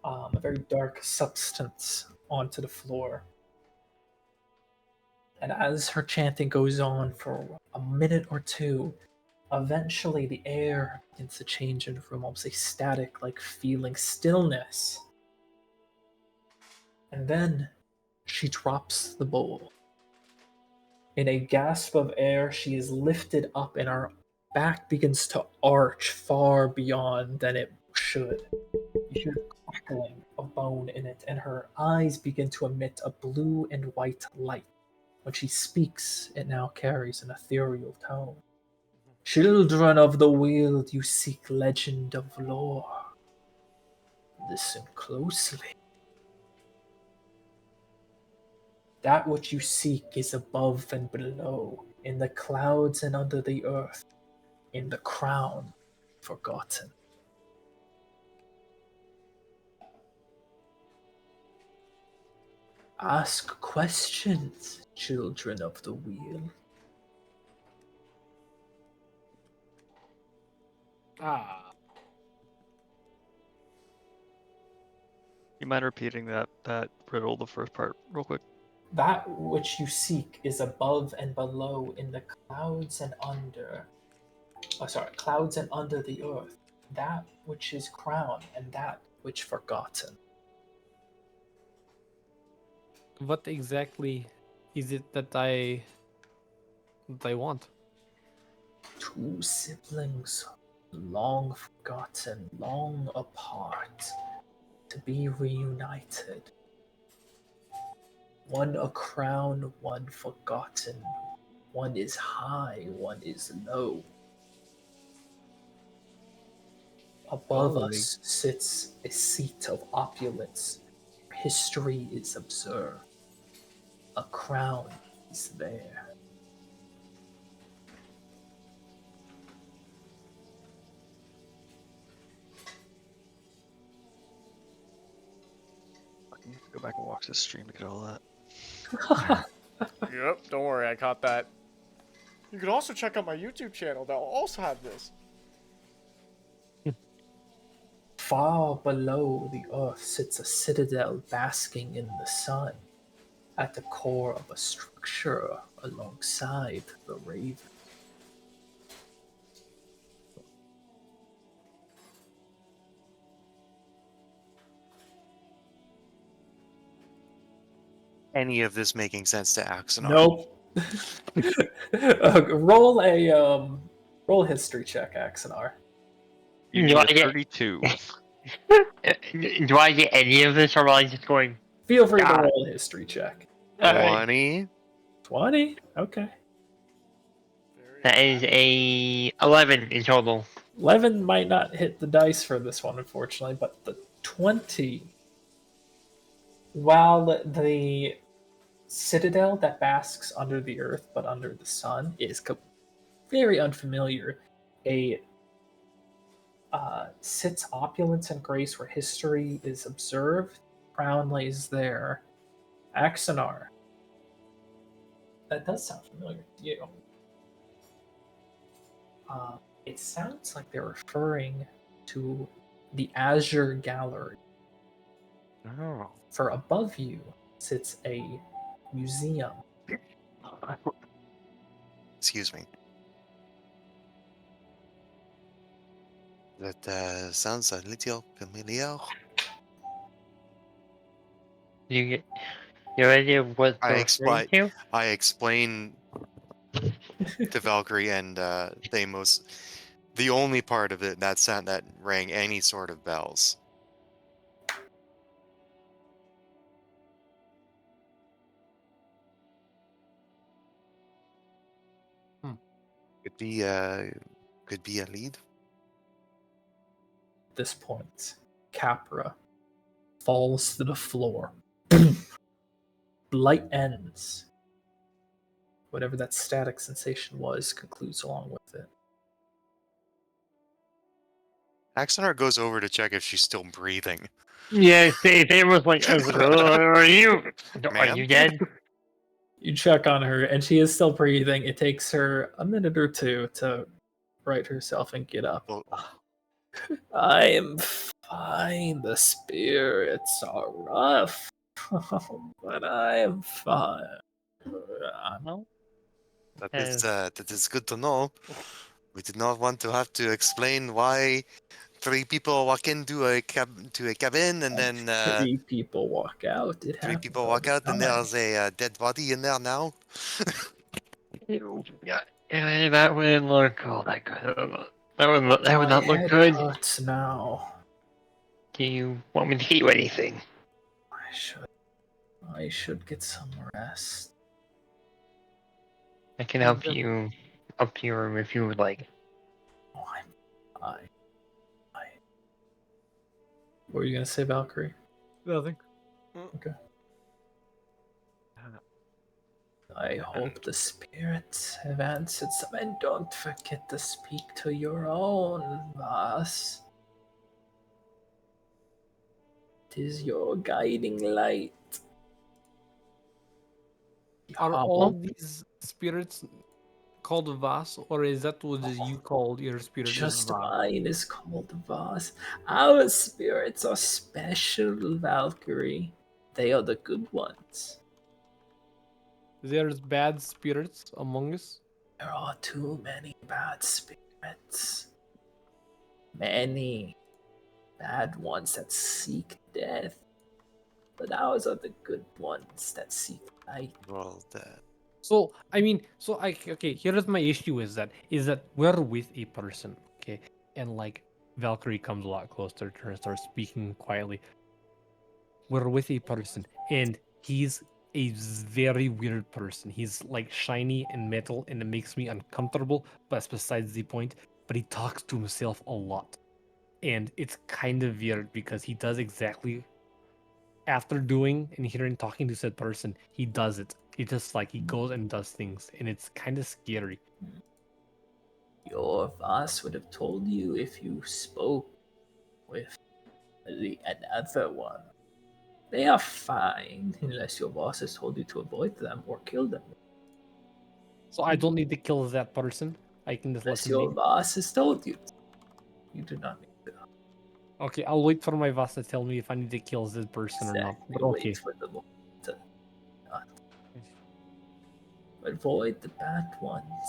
a very dark substance onto the floor. And as her chanting goes on for a minute or two, eventually the air begins to change into almost a static like feeling stillness. And then she drops the bowl. In a gasp of air, she is lifted up and her back begins to arch far beyond than it should. You hear the crackling of bone in it, and her eyes begin to emit a blue and white light. When she speaks, it now carries an ethereal tone. Children of the world, you seek legend of lore. Listen closely. That which you seek is above and below, in the clouds and under the earth, in the crown forgotten. Ask questions, children of the wheel. Ah. You mind repeating that riddle, the first part, real quick? That which you seek is above and below, in the clouds and under. Clouds and under the earth. That which is crowned and that which forgotten. What exactly is it that I want? Two siblings, long forgotten, long apart, to be reunited. One a crown, one forgotten. One is high, one is low. Above Oh, us sits a seat of opulence. History is observed. A crown is there. I need to go back and watch this stream to get all that. Yep, don't worry, I caught that. You could also check out my YouTube channel that will also have this. Far below the earth sits a citadel basking in the sun, at the core of a structure alongside the raven. Any of this making sense to Axonar? Nope. Roll a history check, Axonar. You Do need I a get- 32. Do I get any of this, or am I just going? Feel free to God. roll a history check. Alright. 20? 20? Okay. That is a 11 in total. 11 might not hit the dice for this one, unfortunately, but the 20. While the citadel that basks under the earth but under the sun is very unfamiliar, a sits opulence and grace where history is observed. Crown lays there. Axonar. That does sound familiar to you. It sounds like they're referring to the Azure Gallery. Oh. For above you sits a museum. Excuse me. That sounds a little familiar. You get your idea of what I they're referring to? I explain to Valkyrie and Thamos the only part of it that rang any sort of bells. Could be a lead. At this point, Capra falls to the floor. Light ends. Whatever that static sensation was concludes along with it. Axonar goes over to check if she's still breathing. Yeah, Sam was like, "Oh, are you Ma'am? dead?" You check on her, and she is still breathing. It takes her a minute or two to right herself and get up. Well, I am fine. The spirits are rough, but I am fine. No. that is good to know. We did not want to have to explain why 3 people walk into a cabin and then 3 people walk out. It 3 happens people all walk the out and time. there's a dead body in there now. Yeah, that wouldn't look all that good. That would My not look head good. hurts now. Do you want me to get you anything? I should get some rest. I can help you up to your room if you would like. Oh, I'm fine. What were you gonna say, Valkyrie? Nothing. I hope the spirits have answered some, and don't forget to speak to your own Vas. Tis your guiding light. Are Hobble. all these spirits called Vas, or is that what you called your spirit? Just Vas? mine is called Vas. Our spirits are special, Valkyrie. They are the good ones. There's bad spirits among us. There are too many bad spirits. Many bad ones that seek death. But ours are the good ones that seek light. Well, that So okay. Here's my issue: is that we're with a person, okay, and like Valkyrie comes a lot closer to her and starts speaking quietly. We're with a person, and he's a very weird person. He's like shiny and metal, and it makes me uncomfortable. But that's besides the point. But he talks to himself a lot, and it's kind of weird because he does exactly after doing and hearing talking to said person, he does it. He just like he goes and does things, and it's kind of scary. Your boss would have told you if you spoke with another one. They are fine unless your boss has told you to avoid them or kill them. So I don't need to kill that person. I can just let Unless him your be. boss has told you to. You do not need to Okay, I'll wait for my boss to tell me if I need to kill this person or not. But okay. wait for the moment to not. Avoid the bad ones.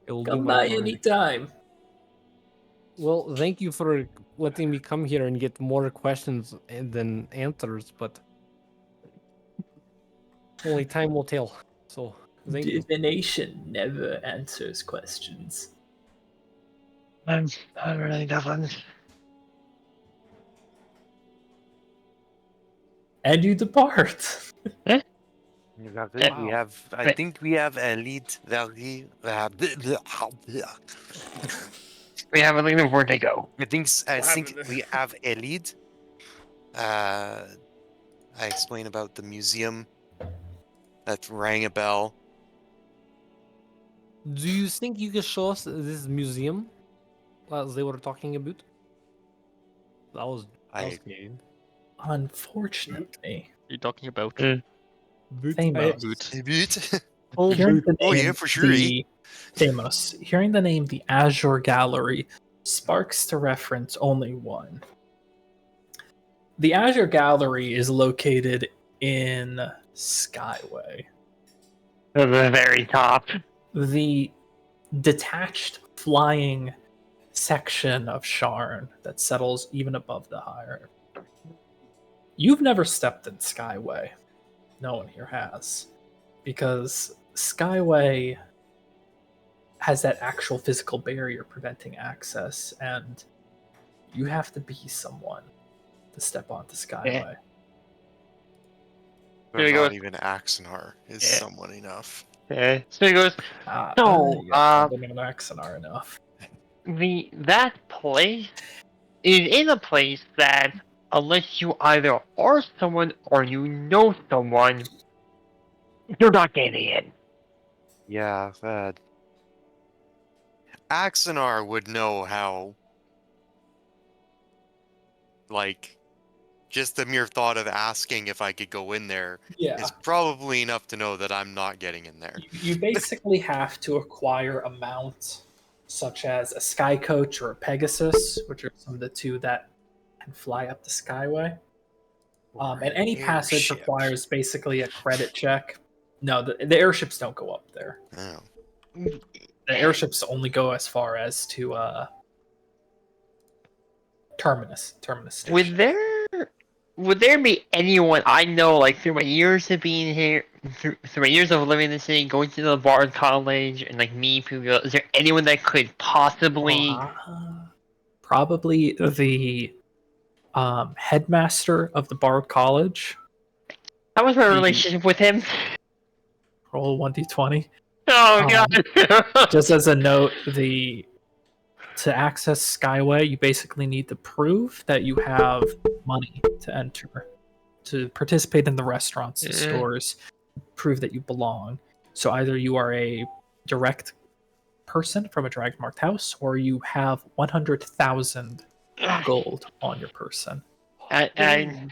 It'll do Come my by part. anytime. Well, thank you for letting me come here and get more questions than answers, but only time will tell. So, thank you. Divination never answers questions. I'm not really nothing. And you depart. we have. I think we have a lead. Very. We have a leading where they go. I think we have a lead. I explained about the museum that rang a bell. Do you think you can show us this museum as they were talking about? That was good. Unfortunately, You're talking about Thamos. boot. A bit. Hearing the Oh, name, yeah, for sure, eh? Thamos, hearing the name the Azure Gallery sparks to reference only one. The Azure Gallery is located in Skyway. To the very top. The detached flying section of Sharn that settles even above the higher. You've never stepped in Skyway. No one here has. Because Skyway has that actual physical barrier preventing access, and you have to be someone to step onto Skyway. But Here not goes. even Axonar is Yeah. someone enough. Yeah. So he goes, Ah, no, yeah, not Axonar enough. that place is in a place that unless you either are someone or you know someone, you're not getting in. Yeah, Axanar would know how, like, just the mere thought of asking if I could go in there Yeah. is probably enough to know that I'm not getting in there. You basically have to acquire a mount such as a Sky Coach or a Pegasus, which are some of the two that can fly up the Skyway. And any passage Airship. requires basically a credit check. No, the airships don't go up there. Oh. The airships only go as far as to Terminus Station. Would there be anyone I know, like through my years of being here, through my years of living in the city, going to the Bard College, and like me, people, is there anyone that could possibly? Probably the headmaster of the Bard College. How was my relationship with him? Roll 1d20. Oh god! Just as a note, to access Skyway, you basically need to prove that you have money to enter, to participate in the restaurants, the stores, prove that you belong. So either you are a direct person from a dragon marked house, or you have 100,000 gold on your person. Alright,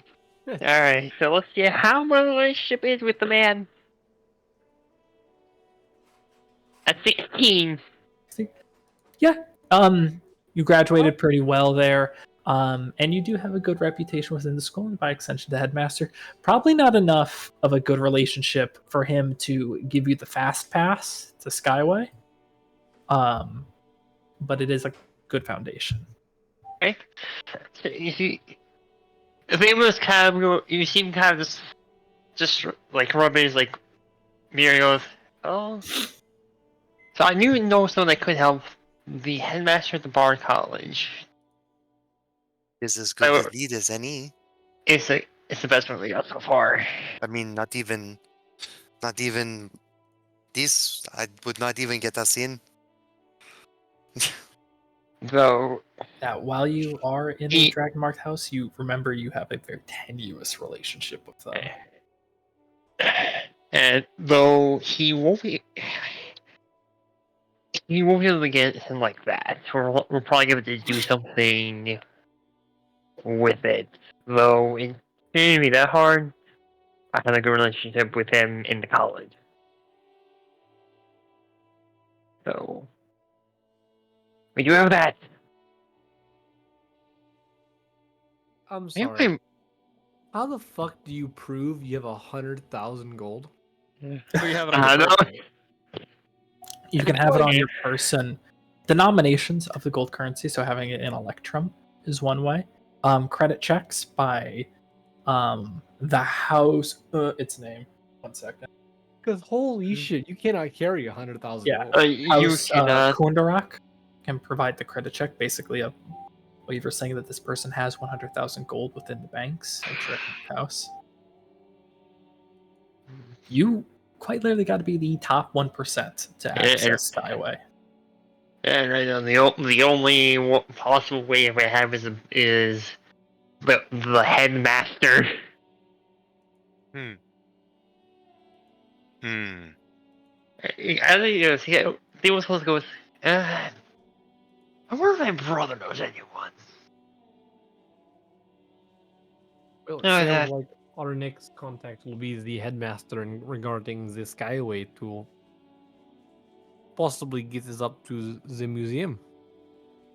so let's see how my relationship is with the man. At 16. Yeah. You graduated pretty well there. And you do have a good reputation within the school, and by extension, the headmaster. Probably not enough of a good relationship for him to give you the fast pass to Skyway. But it is a good foundation. Okay. So you see, the thing was kind of, you seem kind of just like rubbing his like mirror goes, oh. So I knew know someone that could help the headmaster at the Bard College. Is as good a lead as any. It's the best one we got so far. I mean, not even this. I would not even get us in. Though that while you are in the Dragon Marked house, you remember you have a very tenuous relationship with them. And though he won't be able to get him like that. We're probably going to do something with it. Though it shouldn't be that hard. I had a good relationship with him in the college. So we do have that. I'm sorry. How the fuck do you prove you have 100,000 gold? You have it on your person. You can have it on your person. The nominations of the gold currency, so having it in Electrum is one way. Credit checks by the house, its name. 1 second. Because holy shit, you cannot carry 100,000 Yeah, gold. House Kundarak can provide the credit check, basically a waiver saying that this person has 100,000 gold within the banks of Dragon House. You quite literally got to be the top 1% to access Skyway. And right now, the only possible way I have is the headmaster. I think he was supposed to go with. I wonder if my brother knows anyone. Well, it sounds like our next contact will be the headmaster regarding the Skyway to possibly get us up to the museum.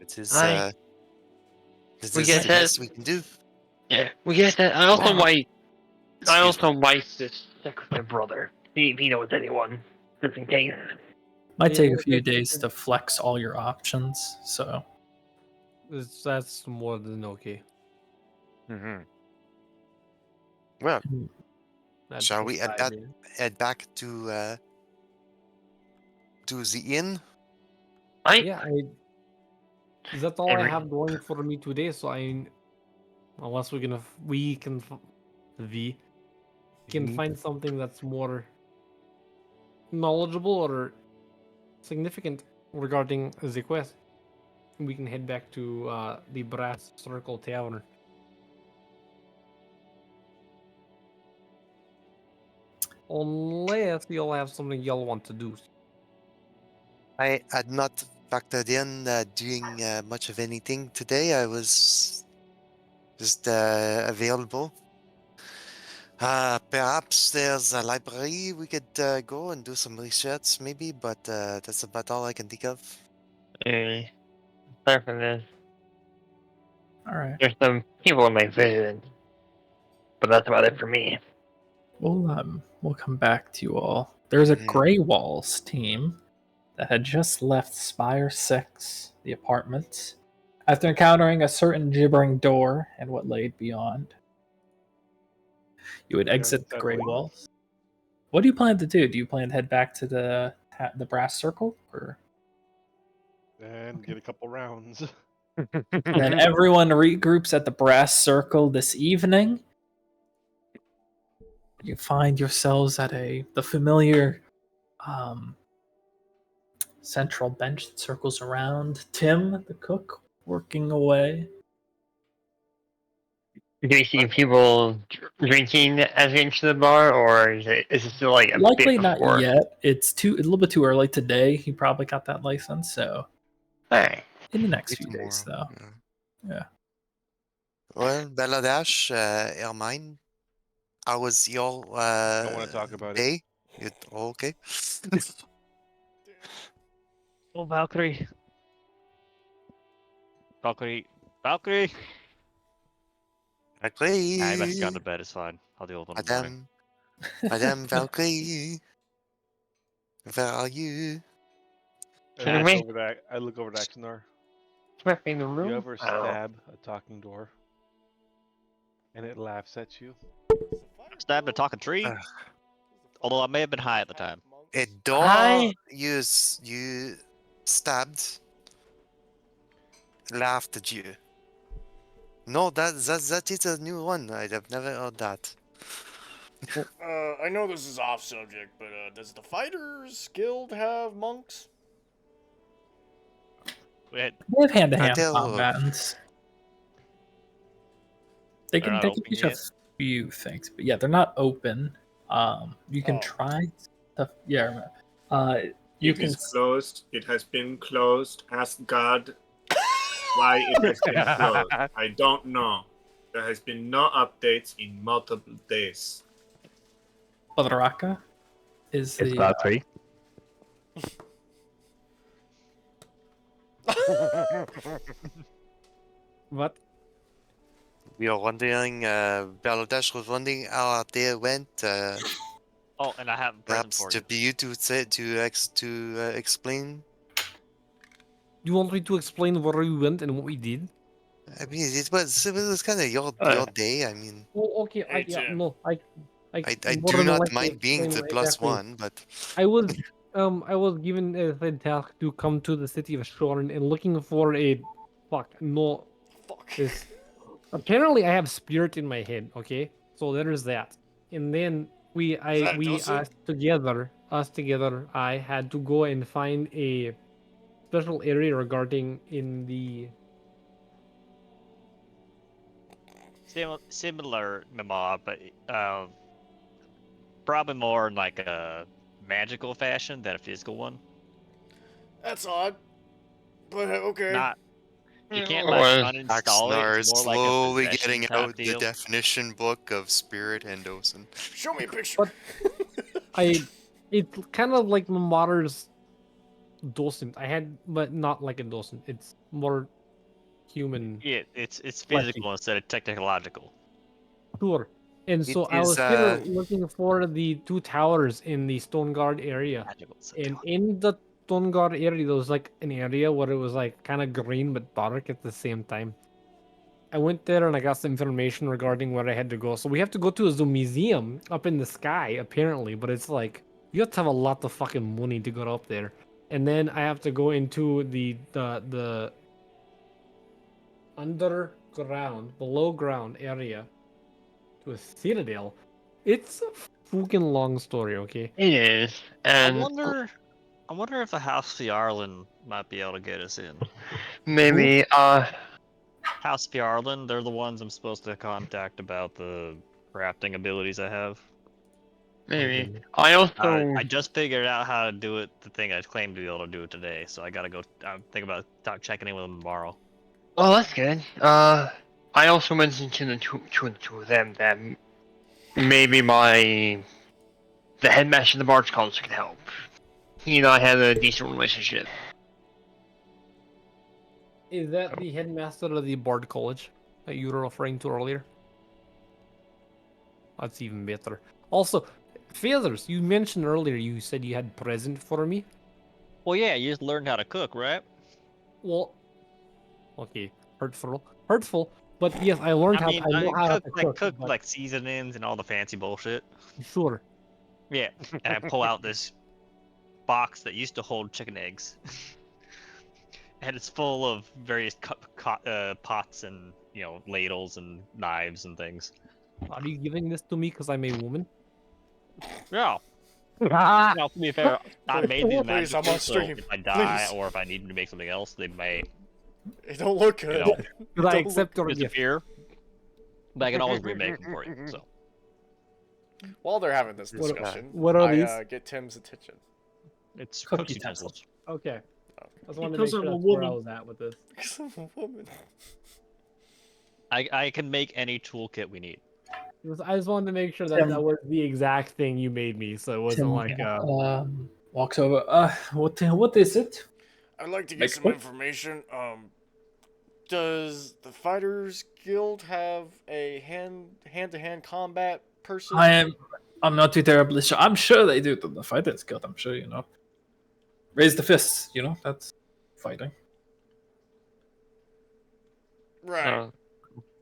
It is this is the best we can do. Yeah, we get that. I also might just check with my brother. See if he knows anyone, just in case. Might take a few days to flex all your options, so that's more than okay. Well, shall we head back to the inn? That's all I have going for me today. So unless we can find something that's more knowledgeable or significant regarding the quest. we can head back to the Brass Circle Tavern. Unless y'all have something y'all want to do. I had not factored in doing much of anything today. I was just available. Perhaps there's a library we could go and do some research, maybe, but that's about all I can think of. Sorry for this. All right. There's some people in my vision, but that's about it for me. We'll come back to you all. There's a Mhm. Grey Walls team that had just left Spire 6, the apartment, after encountering a certain gibbering door and what laid beyond. You would Are we gonna exit the decide to Grey leave? Walls. What do you plan to do? Do you plan to head back to the Brass Circle, or And get a couple rounds. then everyone regroups at the Brass Circle this evening? You find yourselves at the familiar central bench that circles around. Tim, the cook, working away. Do we see people drinking as we enter the bar, or is it still like a Likely bit not before? yet. It's a little bit too early today. He probably got that license, so Alright. in the next Maybe few days, though. tomorrow. Yeah. Well, Beladesh, Ermine, how was your Don't want to talk about it. day? Okay. Oh, Valkyrie. Valkyrie. Valkyrie! Valkyrie. I haven't gone to bed, it's fine. I'll deal with it in the morning. Madame Valkyrie. Where are you? I Kidding look me? over that. I look over at Axanar. Smack me in the You room? ever I don't know. stab a talking door, and it laughs at you? Stabbed a talking tree? Ugh. Although I may have been high at the time. A door Hi. you stabbed laughed at you. No, that is a new one. I've never heard that. I know this is off subject, but does the Fighters Guild have monks? We had, They have hand-to-hand Until- combatants. They They're can not they open can teach a yet? few things, but yeah, they're not open. You can Oh. try stuff. Yeah. You It can. is closed. It has been closed. Ask God why it has been closed. I don't know. There has been no updates in multiple days. Badraka is It's the Valkyrie. What? We are wondering, Beladesh was wondering how our day went. Oh, and I have a present Perhaps for to you. be you to explain. You want me to explain where we went and what we did? I mean, it was kind of your day. I mean, Oh, okay. Hey, Tim. I more do than not likely mind being explain the what plus exactly- one, but I was given a task to come to the city of Shorn and looking for a fuck no Fuck. this. Apparently, I have spirit in my head. Okay, so there's that. And then that we Dustin? us together. I had to go and find a special area regarding in the Similar Mama, but probably more in like a magical fashion than a physical one. That's odd. But okay. Not you can't Well, like uninstall it. Axnar is It's more like a slowly possession getting type out the deal. definition book of spirit and Osen. Show me a picture. But- it's kind of like my mother's docent. I had, but not like a docent. It's more human. Yeah, it's Fleshy. physical instead of technological. Sure. And It so I is, was here looking for the two towers in the Stone Guard area. Magical. And in the Stone Guard area, there was like an area where it was like kind of green but dark at the same time. I went there and I got some information regarding where I had to go. So we have to go to a museum up in the sky, apparently, but it's like you have to have a lot of fucking money to go up there. And then I have to go into the underground, below ground area to a citadel. It's a fucking long story, okay? it is. I And wonder if the House of Yarlin might be able to get us in. Maybe, House Fjarlin, they're the ones I'm supposed to contact about the crafting abilities I have. maybe. I also, I just figured out how to do it, the thing I claimed to be able to do it today, so I gotta go think about checking in with them tomorrow. oh, that's good. I also mentioned to the two of them that maybe the headmaster of the Barge College could help. He and I had a decent relationship. Is that the headmaster of the Bard College that you were referring to earlier? That's even better. Also, Feathers, you mentioned earlier you said you had present for me. Well, yeah, you just learned how to cook, right? Well, okay, hurtful. But yes, I learned I mean, I know how to cook but like seasonings and all the fancy bullshit. sure. Yeah, and I pull out this box that used to hold chicken eggs, and it's full of various pots and ladles and knives and things. Are you giving this to me because I'm a woman? Yeah. Ah! Now, to be fair, I made these Please, I'm magically, on so stream. if I die Please. or if I need to make something else, they may It don't look good. know, Could I Don't accept your gift? disappear. But I can always remake them for you. So While they're having this What- discussion, what are I these? Get Tim's attention. it's Cook cook utensils. utensils. Okay. I just wanted to Because make sure I'm a that's where I woman. was at with this. Because I'm a woman. I can make any toolkit we need. I just wanted to make sure that Tim- that was the exact thing you made me, so it wasn't Tim like walks over. What is it? I'd like to get Make some what? information. Does the Fighters Guild have a hand-to-hand combat person? I'm not too terribly sure. I'm sure they do. The Fighters Guild, I'm sure you know. Raise the fists, that's fighting. Right.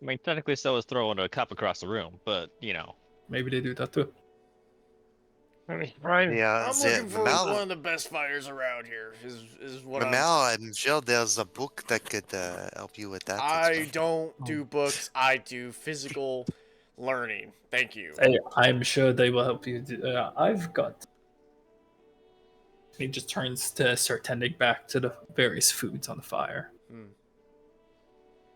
I mean, technically, so is throwing a cup across the room, but Maybe they do that too. Right. Yeah, I'm looking for one of the best fighters around here. Is what I'm sure there's a book that could help you with that. I don't do books. I do physical learning. Thank you. I'm sure they will help you. I've got. He just turns to start tending back to the various foods on the fire.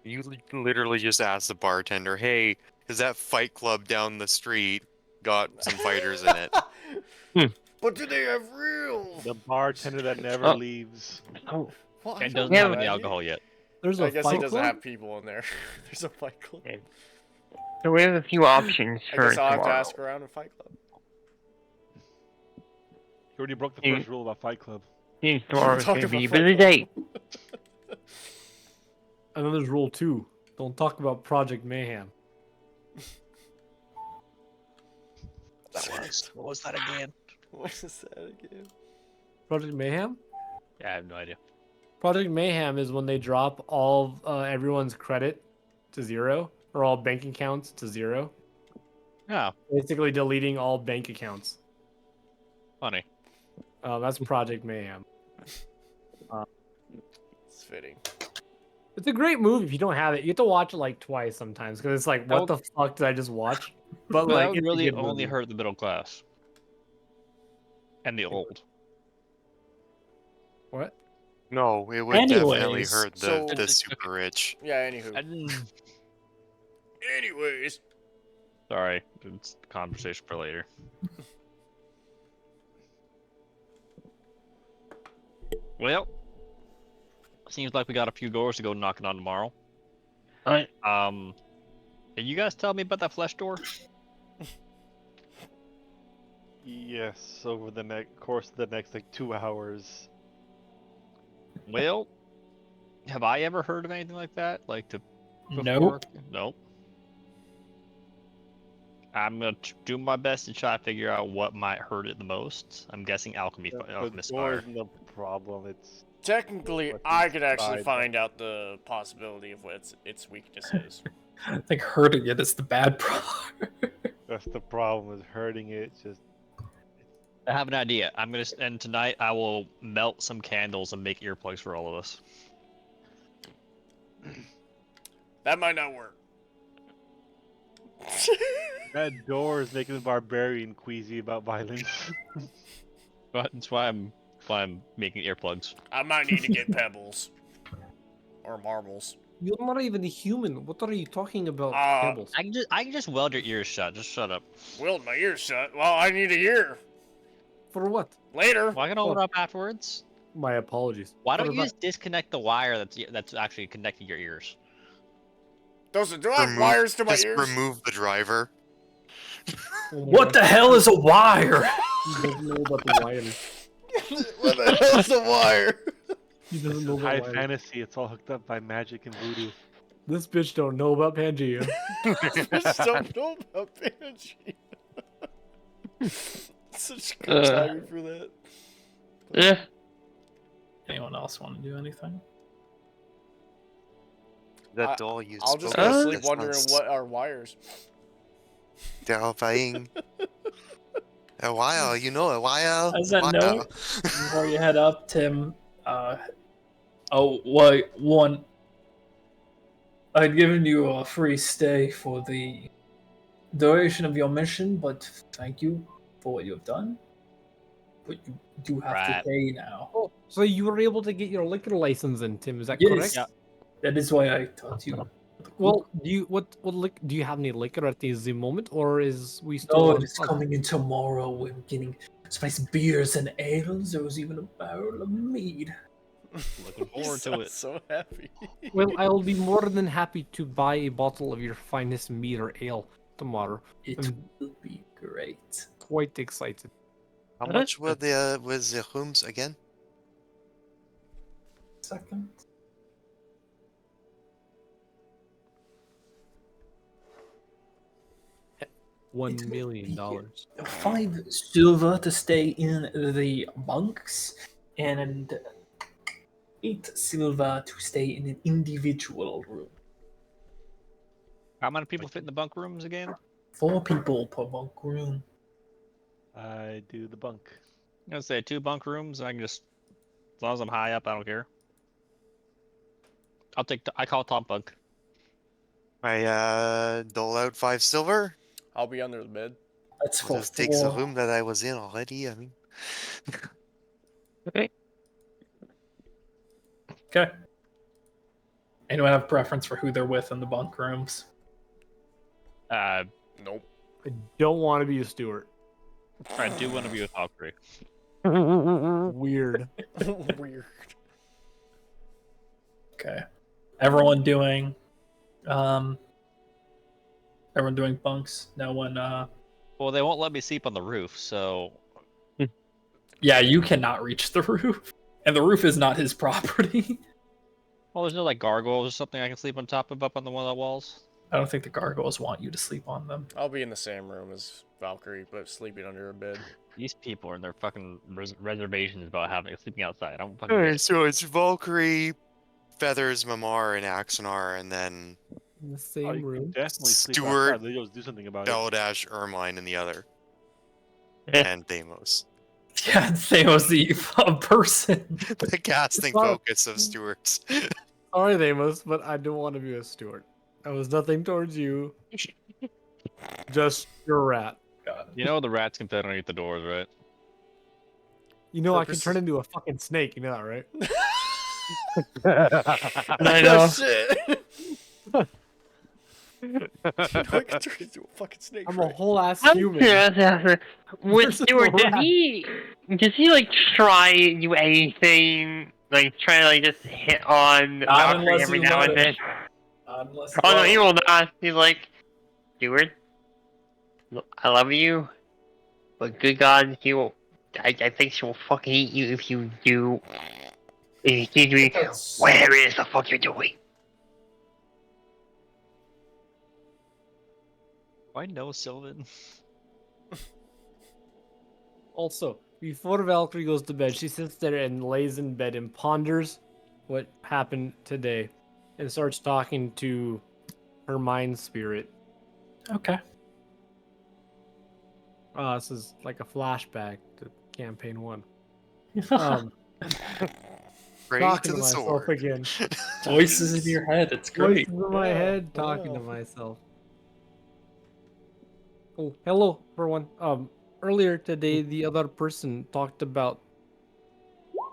You literally just ask the bartender, "Hey, is that Fight Club down the street got some fighters in it?" But do they have real? The bartender that never Oh. leaves. Oh, Well, I it don't doesn't know have that. any alcohol yet. there's I a guess fight he doesn't club? have people in there. There's a fight club. so we have a few options I for guess I'll have to tomorrow. ask around in Fight Club. You already broke the Mm. first rule about Fight Club. Seems tomorrow's Talk gonna be a about busy Fight day. And then there's rule 2. Don't talk about Project Mayhem. What was that again? What is that again? Project Mayhem? Yeah, I have no idea. Project Mayhem is when they drop all everyone's credit to 0, or all bank accounts to 0. Yeah, Basically deleting all bank accounts. funny. That's Project Mayhem. It's fitting. It's a great movie if you don't have it. You have to watch it like twice sometimes because it's like, what the fuck did I just watch? But But like, that would it's a really good only movie. hurt the middle class and the old. What? No, it would definitely Anyways, hurt the, so- the super rich. Yeah. Anywho. And- Anyways. Sorry, it's a conversation for later. Well, seems like we got a few doors to go knocking on tomorrow. Alright. Can you guys tell me about that flesh door? Yes, over the course of the next like 2 hours. Well, have I ever heard of anything like that? Like to before? Nope. Nope. I'm gonna do my best to try to figure out what might hurt it the most. I'm guessing The alchemist door fire. isn't the problem. It's Technically, What's I could actually inside find out the possibility of what its weakness is. Like hurting it is the bad part. that's the problem. Is hurting it. Just I have an idea. I'm gonna and tonight I will melt some candles and make earplugs for all of us. That might not work. that door is making the barbarian queasy about violence. But that's why I'm making earplugs. I might need to get pebbles. or marbles. You're not even a human. What are you talking about, cables? I can just weld your ears shut. Just shut up. Weld my ears shut. Well, I need a ear. For what? Later. Well, I can hold it up afterwards. My apologies. Why don't Put it you back. just disconnect the wire that's actually connecting your ears? Do I have wires to my Just ears? remove the driver. Oh my What God. the hell is a wire? He doesn't know about the wire. What the hell's a wire? He doesn't know about High wire. fantasy. It's all hooked up by magic and voodoo. This bitch don't know about Pangea. Just don't know about Banshee. Such good timing for that. Yeah. Anyone else want to do anything? That doll you I'll just spoke go of, sleep that wondering sounds what are wires. terrifying. A while, you know, a while. As a Wow. note, before you head up, Tim, oh, wait, one. I'd given you a free stay for the duration of your mission, but thank you for what you have done. But you do have Right. to pay now. Oh, so you were able to get your liquor license in, Tim? Is that Yes, correct? Yeah. that is why I taught you. Well, do you have any liquor at the moment, or is we still? No, on it is pause? coming in tomorrow. We're getting spicy beers and ales. There was even a barrel of mead. Looking You forward to sound it. so happy. Well, I'll be more than happy to buy a bottle of your finest mead or ale tomorrow. It I'm will be great. quite excited. How much were was the rooms again? Second. $1 million. 5 silver to stay in the bunks, and 8 silver to stay in an individual room. How many people fit in the bunk rooms again? 4 people per bunk room. I do the bunk. I'm gonna say 2 bunk rooms. I can just, as long as I'm high up, I don't care. I call it top bunk. I dole out 5 silver. I'll be under the bed. That's for Just takes the 4. room that I was in already. I mean, Okay. Okay. Anyone have preference for who they're with in the bunk rooms? Nope. I don't want to be a steward. I do want to be with all 3. Weird. Weird. Okay. Everyone doing bunks. No one Well, they won't let me sleep on the roof, so Yeah, you cannot reach the roof. And the roof is not his property. well, there's no like gargoyles or something I can sleep on top of up on the one of the walls. I don't think the gargoyles want you to sleep on them. I'll be in the same room as Valkyrie, but sleeping under a bed. These people and their fucking reservations about sleeping outside. I don't fucking. okay, so it's Valkyrie, Feathers, Mamar, and Axonar, and then In the Oh, same you can room. definitely sleep Stewart, outside. They just do something about it. Beldash, Ermine in the other, Eh. and Deimos. Yeah, Theo's the person. The casting not- focus of Stewart's. Sorry, Amos, but I don't want to be a steward. That was nothing towards you. Just your rat. You know the rats can fit underneath the doors, right? You know I can Purposes- turn into a fucking snake. You know that, right? I know. Shit. I can turn into a fucking snake. I'm a right? whole ass I'm human. curious, with Where's the Stewart, rat? does he like try and do anything, like try to like just hit on Not Valkyrie unless every you now let and it. then? Unless Oh no, he will not. He's like, Stewart, look, I love you, but good God, he will. I think she will fucking eat you if you do. If you keep doing whatever it is the fuck you're doing. Why no, Sylvan? Also, before Valkyrie goes to bed, she sits there and lays in bed and ponders what happened today and starts talking to her mind spirit. Okay. This is like a flashback to campaign 1. Pray Talking to to the myself sword. again. Voices in your head. It's great. Voices in my Yeah, head, talking to wow. myself. Oh, hello, everyone. Earlier today, the other person talked about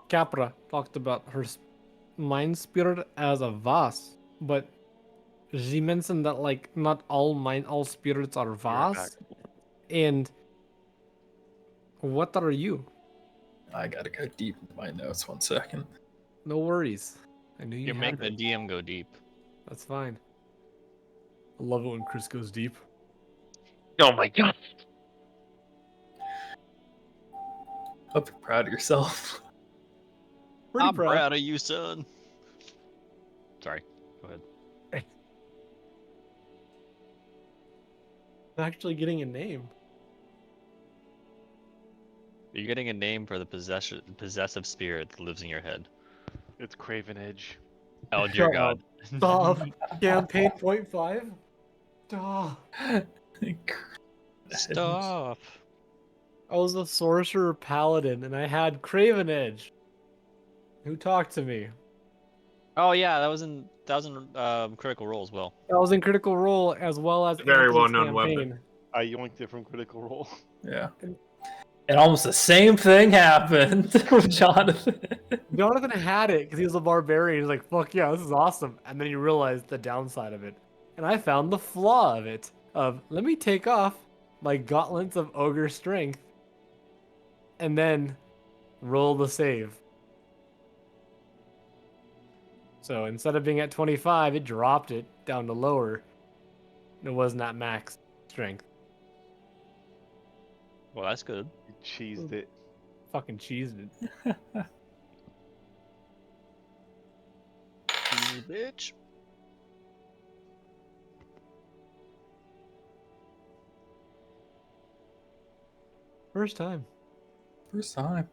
Capra talked about her mind spirit as a Vas, but she mentioned that like not all spirits are Be right back. Vas. And what are you? I gotta go deep into my notes. 1 second. No worries. I knew you You're had making the it. DM go deep. That's fine. I love it when Chris goes deep. Oh my god. Hope you're proud of yourself. Pretty I'm proud. proud of you, son. Sorry. Go ahead. Actually getting a name. You're getting a name for the possessive spirit that lives in your head. It's Craven Edge. Oh dear Shut God. Stop. Campaign .5. Stop. Stop. I was a sorcerer paladin and I had Craven Edge. Who talked to me? Oh yeah, that was in Critical Role as well. I was in Critical Role as well as Very Anthony's well-known campaign. weapon. I yoinked it from Critical Role. Yeah. And almost the same thing happened with Jonathan. Jonathan had it because he was a barbarian. He's like, fuck yeah, this is awesome. And then he realized the downside of it. And I found the flaw of it. Let me take off my gauntlets of ogre strength and then roll the save. So instead of being at 25, it dropped it down to lower. It wasn't at max strength. Well, that's good. You cheesed it. Fucking cheesed it. Cheesy bitch. First time. First time.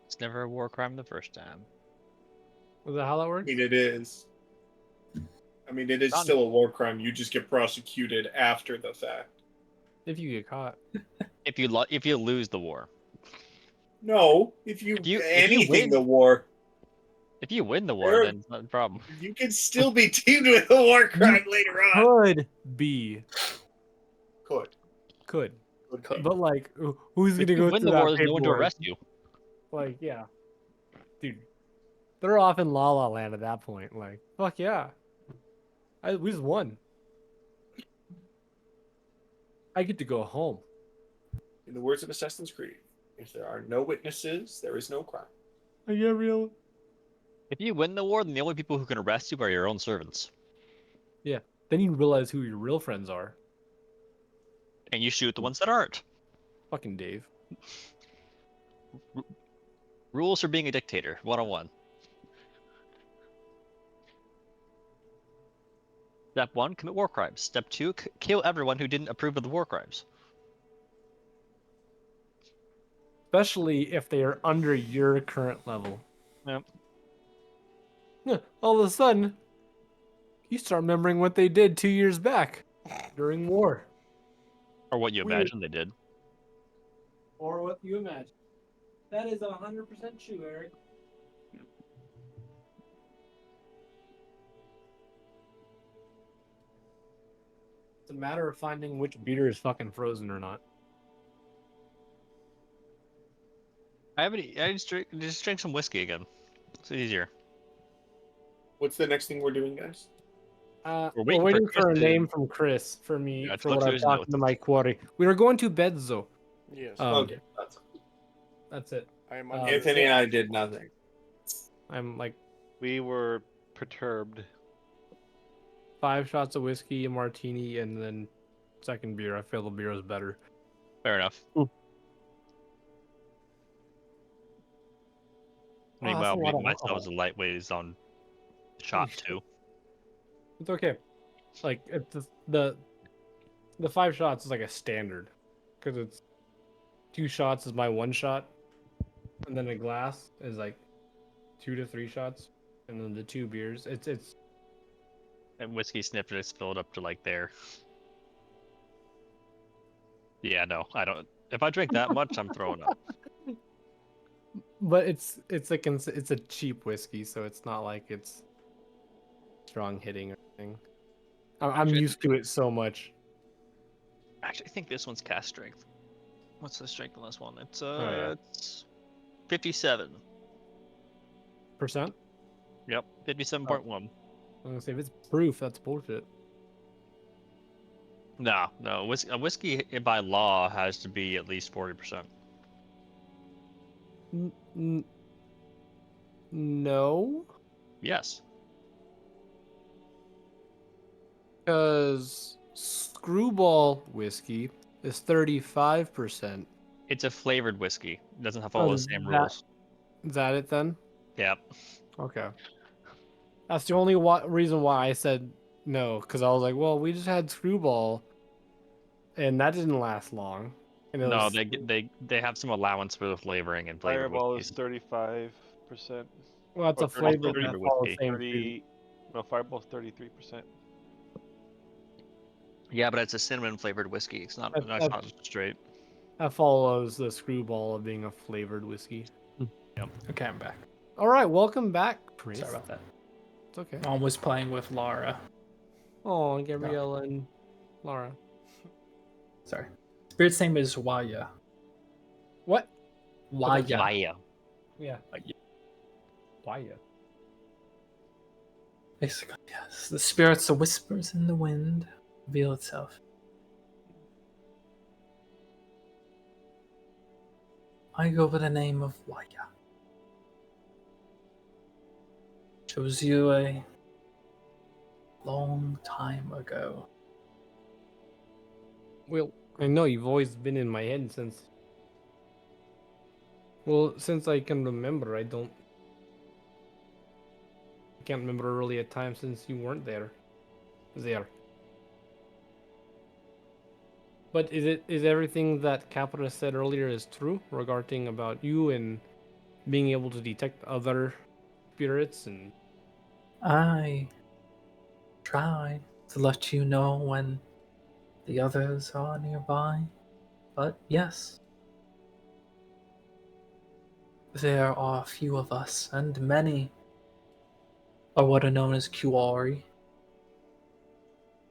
It's never a war crime the first time. Was that how that I works? mean, it is. I mean, it is Done. still a war crime. You just get prosecuted after the fact. If you get caught. If you lose the war. No, if you anything win- the war, If you win the war, Sure. then it's not a problem. you can still be deemed with a war crime later on. Could be. Could. Could. Could. But like, who's If gonna you go win through the war, that there's no one to paperwork? arrest you. Like, yeah, dude, they're off in La La Land at that point. Like, fuck yeah, we just won. I get to go home. In the words of Assassin's Creed, if there are no witnesses, there is no crime. I get real. If you win the war, then the only people who can arrest you are your own servants. Yeah. Then you realize who your real friends are. And you shoot the ones that aren't. Fucking Dave. Rules for being a dictator, 101. Step 1, commit war crimes. Step 2, kill everyone who didn't approve of the war crimes. Especially if they are under your current level. Yep. Yeah, all of a sudden, you start remembering what they did 2 years back during war. Or what you Weird. imagine they did. Or what you imagine. That is 100% true, Eric. It's a matter of finding which beater is fucking frozen or not. I just drink some whiskey again. It's easier. What's the next thing we're doing, guys? We're waiting for a Chris to- name from Chris for me Yeah, to for look what through I've his talked notes. to my quarry. We are going to bed, though. Yes. Okay. That's it. I am Anthony and I did nothing. I'm like We were perturbed. 5 shots of whiskey, a martini, and then second beer. I feel the beer is better. Fair enough. Ooh. Meanwhile, that's a lot of myself alcohol. as a lightweight is on shot shit. 2. It's okay. Like it's the 5 shots is like a standard because it's 2 shots is my 1 shot, and then a glass is like 2 to 3 shots, and then the 2 beers. It's And whiskey snifter is filled up to like there. Yeah, no, I don't. If I drink that much, I'm throwing up. but it's a cheap whiskey, so it's not like it's strong hitting or anything. I'm Actually, used to it so much. I actually think this one's cast strength. What's the strength on this one? It's yeah. it's 57. Percent? Yep, 57.1. I'm gonna say if it's proof, that's bullshit. No, a whiskey by law has to be at least 40%. No, Yes. because Screwball whiskey is 35%. It's a flavored whiskey. It doesn't have all the same that rules. is that it then? Yep. Okay. That's the only reason why I said no, because I was like, well, we just had Screwball, and that didn't last long. And it No, was, they have some allowance for the flavoring and flavored Fireball is whiskeys. 35%. well, it's or a flavor that 30 follows whiskey. same food. 30. No, Fireball's 33%. Yeah, but it's a cinnamon flavored whiskey. It's not straight. That follows the Screwball of being a flavored whiskey. Yep. Okay, I'm back. All right, welcome back, Chris. Sorry about that. It's okay. Mom was playing with Lara. Oh, Gabriella and Laura. Sorry. Spirit's name is Waya. What? Waya. Vaya. Yeah. Waya. Basically, yes. The spirits of whispers in the wind reveal itself. I go by the name of Waya. Chose you a long time ago. Well, I know you've always been in my head since. Well, since I can remember, I can't remember really a time since you weren't there. But is everything that Capra said earlier is true regarding about you and being able to detect other spirits and I try to let you know when the others are nearby, but yes, there are a few of us, and many are what are known as Kuari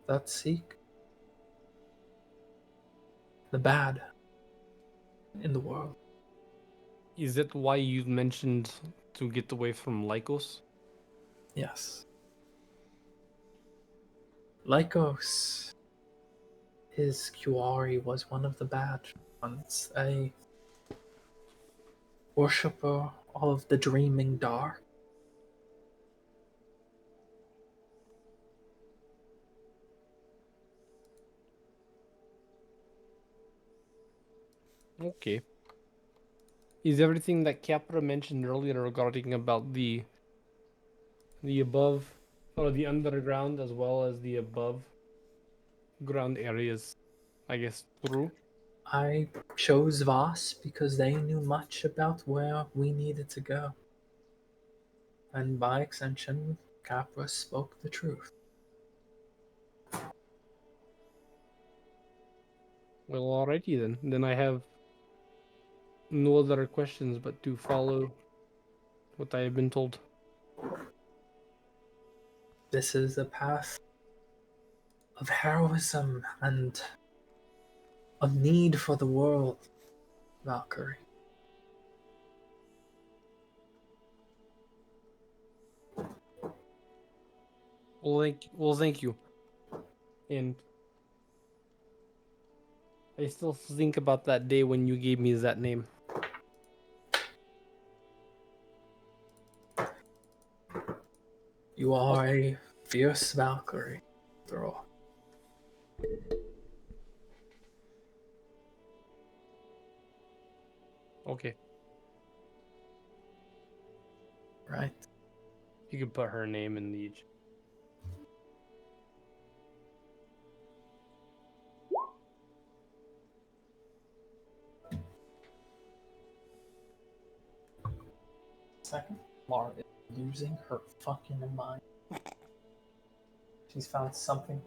that seek the bad in the world. is it why you've mentioned to get away from Lycos? Yes. Lycos, his Kuari was one of the bad ones, a worshipper of the dreaming dark. Okay. Is everything that Capra mentioned earlier regarding about the above or the underground as well as the above ground areas, I guess, true? I chose Voss because they knew much about where we needed to go. And by extension, Capra spoke the truth. Well, alrighty then. Then I have no other questions but to follow what I have been told. This is a path of heroism and a need for the world, Valkyrie. Well, thank you. And I still think about that day when you gave me that name. You are a fierce Valkyrie, after all. Okay, Right? you can put her name in the. Second, Laura is losing her fucking mind. She's found something.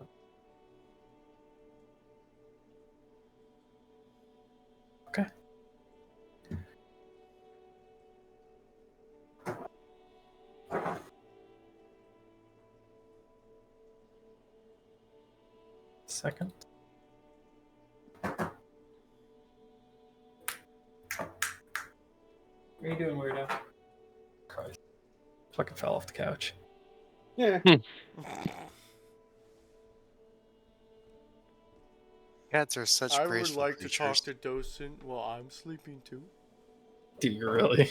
Okay. Second. What are you doing? Fucking fell off the couch. Yeah. Cats are such I would graceful like to creatures. talk to Docent while I'm sleeping too. Do you really?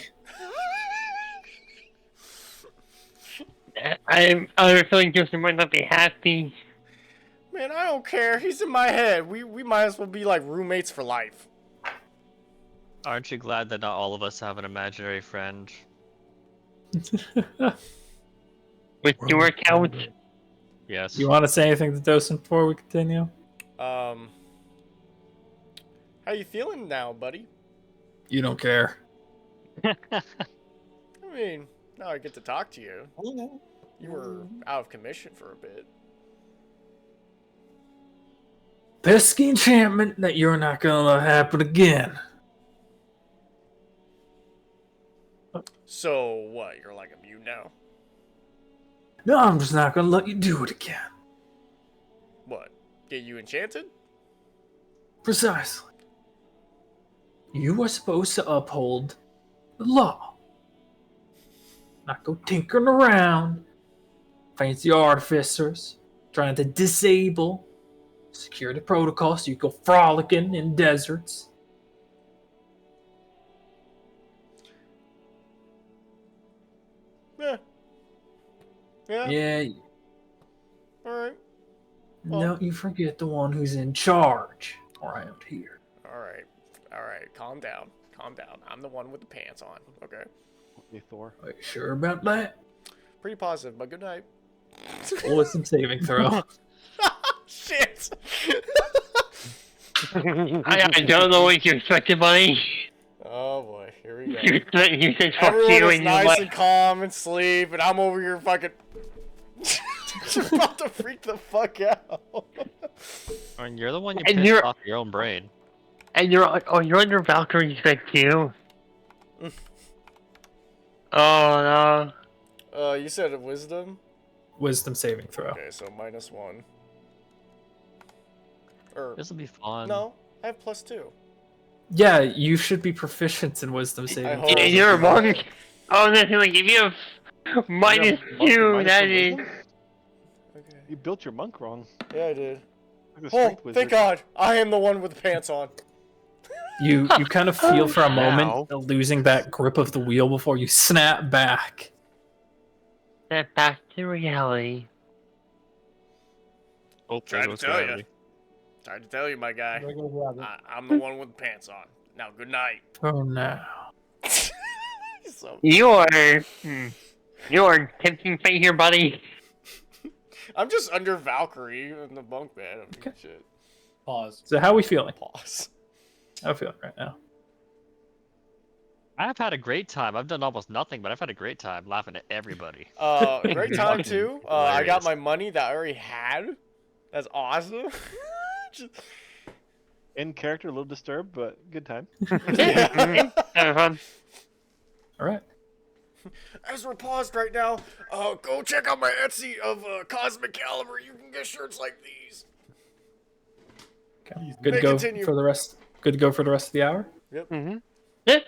I have a feeling Joseph might not be happy. Man, I don't care. He's in my head. We might as well be like roommates for life. Aren't you glad that not all of us have an imaginary friend? With your account. Yes. You want to say anything to Docent before we continue? How you feeling now, buddy? You don't care. I mean, now I get to talk to you. You were out of commission for a bit. Pesky enchantment that you're not gonna let happen again. So what? You're like immune now? No, I'm just not gonna let you do it again. What? Get you enchanted? Precisely. You are supposed to uphold the law. Not go tinkering around. Fancy artificers trying to disable security protocols so you go frolicking in deserts. Yeah. Yeah. Yeah, Alright. don't you forget the one who's in charge around here. Alright. Alright. Calm down. Calm down. I'm the one with the pants on. Okay. Hey, Thor. Are you sure about that? Pretty positive, but good night. Roll with some saving throw. Shit! I don't know what you expected, buddy. Oh boy, here we go. You said fuck Everyone you is and nice you and calm and sleep, and I'm over here fucking about to freak the fuck out. I mean, you're the one you And pissed you're- off your own brain. And you're under Valkyrie spec too. Oh no. You said a wisdom? Wisdom saving throw. Okay, so -1. Or, This will be fun. no, I have +2. Yeah, you should be proficient in wisdom saving hope- throw. Yeah, you're a monk. Oh, nothing like if you have -2, minus that one is. wisdom? Okay. You built your monk wrong. Yeah, I did. Like a Oh, strength wizard. thank God! I am the one with the pants on. You kind of feel for a moment Ow. losing that grip of the wheel before you snap back. Step back to reality. Oh, Tried there to goes tell ya. gravity. Tried to tell you, my guy. I'm the one with the pants on. Now, good night. Oh no. So, You are tempting fate here, buddy. I'm just under Valkyrie in the bunk bed. I mean, Okay. shit. Pause. So how are we feeling? Pause. How are we feeling right now? I've had a great time. I've done almost nothing, but I've had a great time laughing at everybody. Great time Fucking too. I got hilarious. my money that I already had. That's awesome. Just- In character, a little disturbed, but good time. Yeah. Have fun. All right. As we're paused right now, go check out my Etsy of Cosmic Caliber. You can get shirts like these. Okay. Good to May go continue. for the rest. Good to go for the rest of the hour. Mm-hmm. Yeah.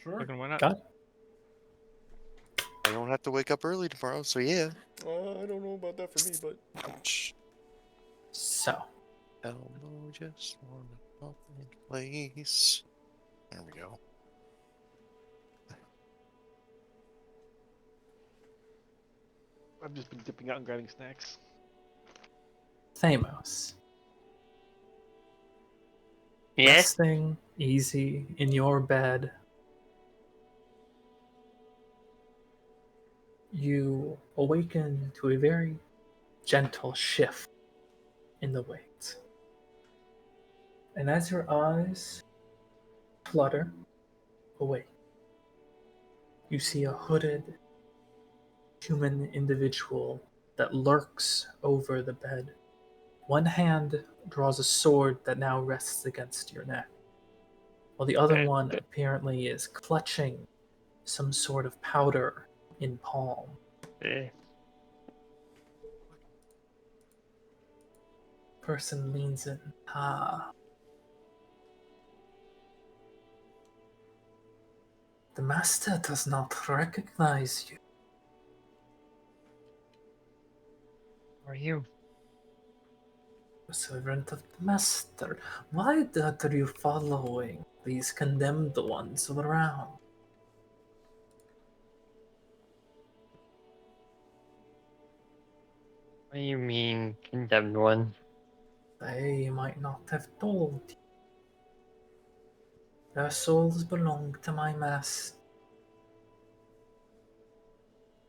Fucking why not? Got it. I don't have to wake up early tomorrow, so yeah. I don't know about that for me, but Ouch. So Elmo just wanna pop in place. There we go. I've just been dipping out and grabbing snacks. Thamos, Yes. resting easy in your bed. You awaken to a very gentle shift in the weight. And as your eyes flutter away, you see a hooded human individual that lurks over the bed. One hand draws a sword that now rests against your neck, while the other one apparently is clutching some sort of powder in palm. Eh. Person leans in. Ah. The master does not recognize you. are you? The servant of the Master. Why are you following these condemned ones around? What do you mean, condemned one? They might not have told you. Their souls belong to my master.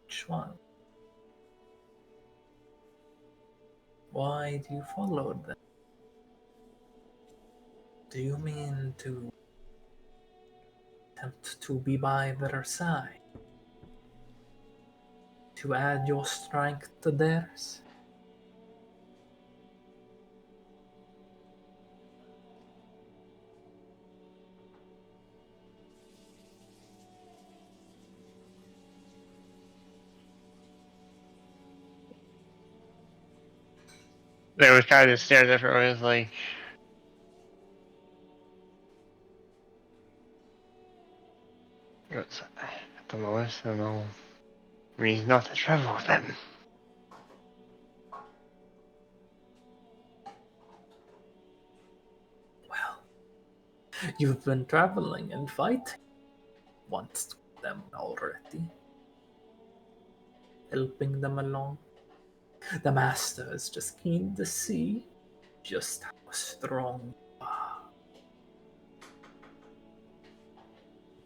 Which one? Why do you follow them? Do you mean to attempt to be by their side? To add your strength to theirs? They was kind of stared at her. I was like, "It's- at the lowest, I don't know. Reason not to travel with them. Well, you've been traveling and fighting once with them already. Helping them along. The Master is just keen to see just how strong you are.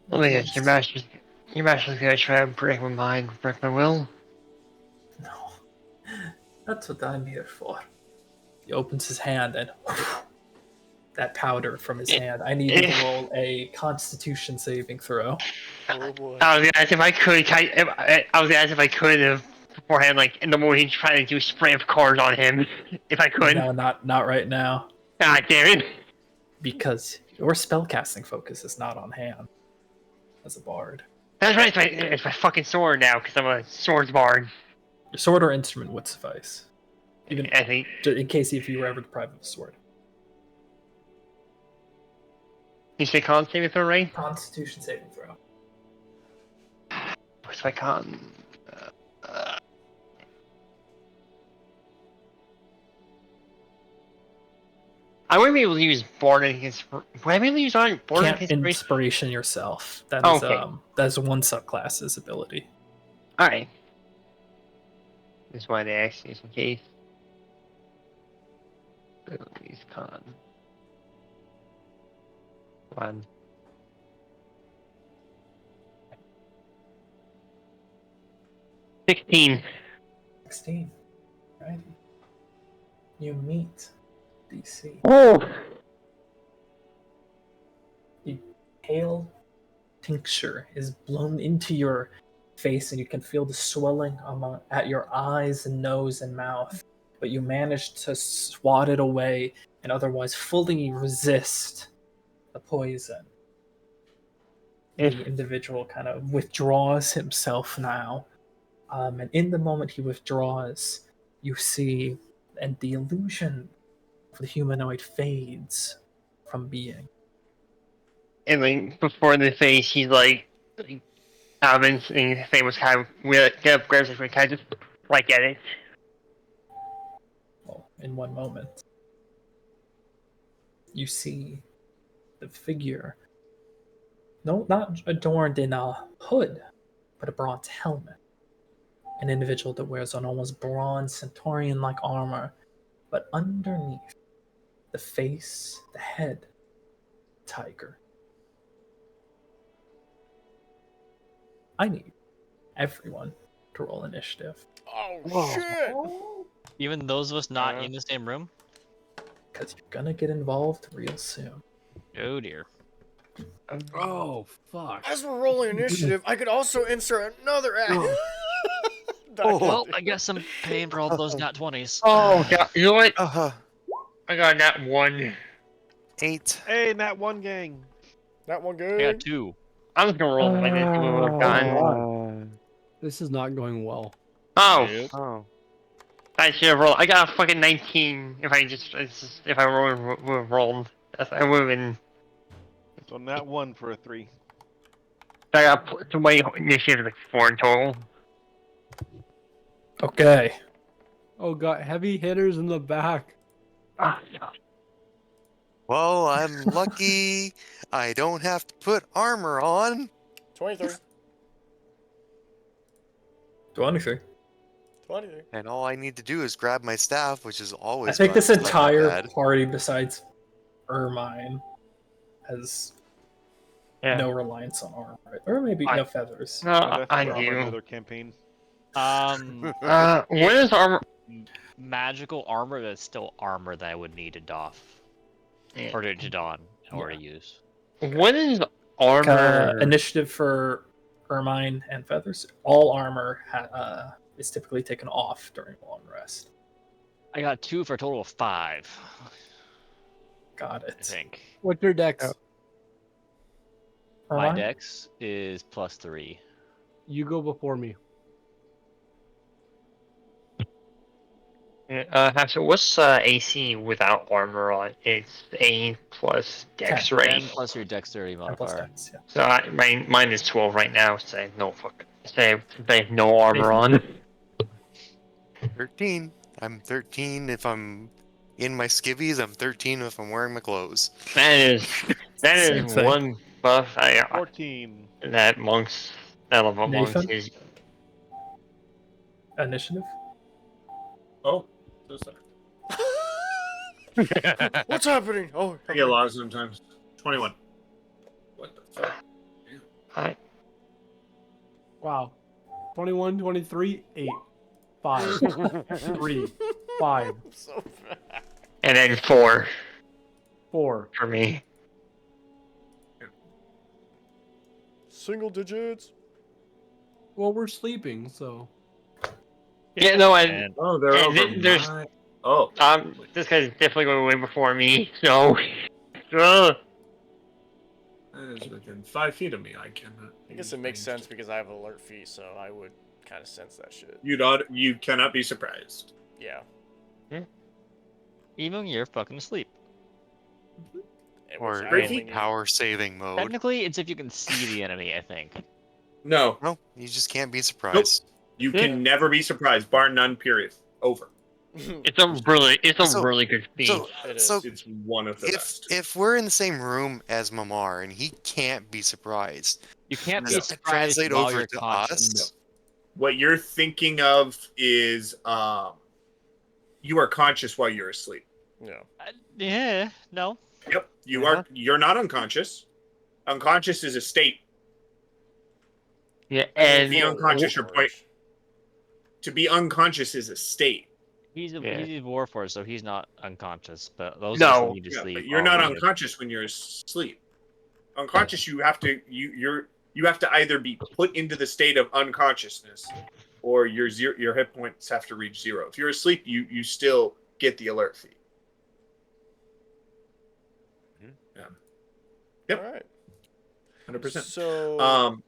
Well, yes, your master's gonna try and break my mind, break my will. No, that's what I'm here for. He opens his hand and that powder from his hand. I need you to roll a Constitution saving throw. Oh boy. I was gonna ask if I could. I was gonna ask if I could have beforehand, like in the morning, try to do spray of cards on him, if I could. No, not right now, God damn it! because your spellcasting focus is not on hand as a bard. That's right. It's my fucking sword now, because I'm a swords bard. Your sword or instrument would suffice, even I think. in case if you were ever deprived of a sword. You say con saving throw, right? Constitution saving throw. What's my con? I wouldn't be able to use Bardic Inspiration. Would I be able to use Bardic Can't Inspiration? inspiration yourself. That is Okay. that's one subclass's ability. Alright. Just wanted to ask just in case. Abilities con. 1. $16. 16. Right. You meet DC. Oh! Pale tincture is blown into your face, and you can feel the swelling at your eyes and nose and mouth. But you manage to swat it away and otherwise fully resist the poison. The individual kind of withdraws himself now. And in the moment he withdraws, you see, and the illusion of the humanoid fades from being. And like, before the face, he's like Alvin's and his face was kind of weird. Get up, grabs it, kind of just like at it. Well, in one moment, you see the figure, no, not adorned in a hood, but a bronze helmet. An individual that wears an almost bronze centaurian-like armor, but underneath the face, the head, tiger. I need everyone to roll initiative, Oh shit! Even those of us not in the same room? because you're gonna get involved real soon. Oh dear. Oh fuck. As we're rolling initiative, I could also insert another act. Well, I guess I'm paying for all those nat 20s. Oh, God, you know what? Uh-huh. I got that one. 8. Hey, Nat one gang. That one I good. got 2. I'm just gonna roll like this. See what we've done. This is not going well. Oh, Nope. Oh. I should have rolled. I got a fucking 19. If I if I would have rolled, I would have been. So Nat 1 for a 3. I got to my initiative like 4 in total. Okay. Oh, got heavy hitters in the back. Ah, Well, I'm lucky I don't have to put armor on. 23. 23. 23. And all I need to do is grab my staff, which is I always think fun. this It's not that entire bad. party, besides Ermine, has yeah. no reliance on armor, right? Or maybe I- no feathers. No, I I for armor do. another campaign. What is armor? Magical armor that's still armor that I would need to doff. Yeah. Or to don or to use. What is armor? Initiative for Ermine and feathers. All armor is typically taken off during a long rest. I got 2 for a total of 5. Got I it. think. What's your dex? My Ermine? dex is +3. You go before me. So what's AC without armor on? It's A plus Dex, 10. right? 10 plus your dexterity 10 plus modifier. dex, yeah. So mine is 12 right now. Say no fuck. Say no armor on. 13. I'm 13 if I'm in my skivvies. I'm 13 if I'm wearing my clothes. That Same is thing. one buff 14. that monks. I love what monks Nathan? is. Initiative? Oh, so sorry. What's happening? Oh, I get lost sometimes. 21. What the fuck? I, Wow. 21, 23, 8, 5, 3, 5, I'm so bad. and then 4 4. for me. Single digits. Well, we're sleeping, so. Yeah, no, And Oh, they're And over then there's- my... Oh. This guy's definitely going way before me. So, Ugh. That is within 5 feet of me. I cannot. I guess it makes sense because I have alert feet, so I would kind of sense that shit. You cannot be surprised. Yeah. even when you're fucking asleep. It Or was Great only feat. me. power saving mode. Technically, it's if you can see the enemy, I think. No, No, you just can't be surprised. you Yeah. can never be surprised, bar none. Period. Over. It's a So- really good feat. So, It is. so It's one of the if best. if we're in the same room as Mamar and he can't be surprised, You can't does be that surprised translate while over you're to conscious. us? What you're thinking of is you are conscious while you're asleep. Yeah. Yeah, no. Yep, you are. You're not unconscious. Unconscious is a state. Yeah, To and be unconscious, you're Warforged. to be unconscious is a state. He's a Yeah. he's a Warforged, so he's not unconscious. But those No. of us that need to Yeah, sleep. but you're are not really- unconscious when you're asleep. Unconscious, you have to you have to either be put into the state of unconsciousness, or your hit points have to reach 0. If you're asleep, you still get the alert fee. Yep. All right. 100%. So.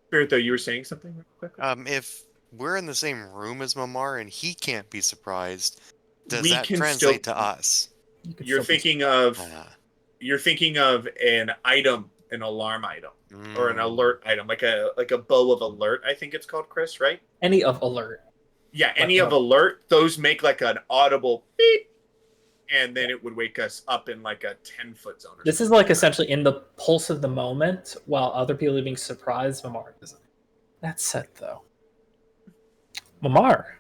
Spirit, though, you were saying something real quick. If we're in the same room as Mamar and he can't be surprised, does We that can translate still- to us? You could You're still be- thinking of an item, an alarm item, or an Mm. alert item, like a bow of alert. I think it's called, Chris, right? any of alert. Yeah, any Like of alert, those make like an audible beep, and then it would wake us up in like a 10-foot zone. This is like essentially in the pulse of the moment, while other people are being surprised. Mamar isn't. That said, though, Mamar,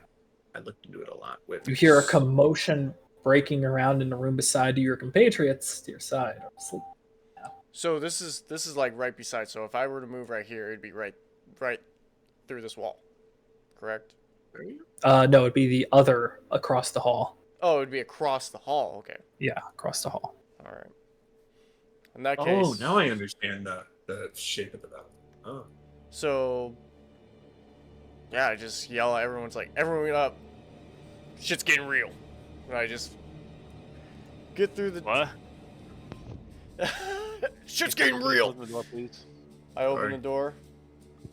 I looked into it a lot. With you hear a commotion breaking around in the room beside you. Your compatriots to your side are asleep. So this is like right beside. So if I were to move right here, it'd be right through this wall. Correct? No, it'd be the other across the hall. Oh, it'd be across the hall. Okay. Yeah, across the hall. All right. In that case. Oh, now I understand the shape of the battle. Oh. So. Yeah, I just yell at everyone's like, everyone get up. Shit's getting real. And I just get through the. What? Shit's getting real. Open the door, please. I open Sorry. the door.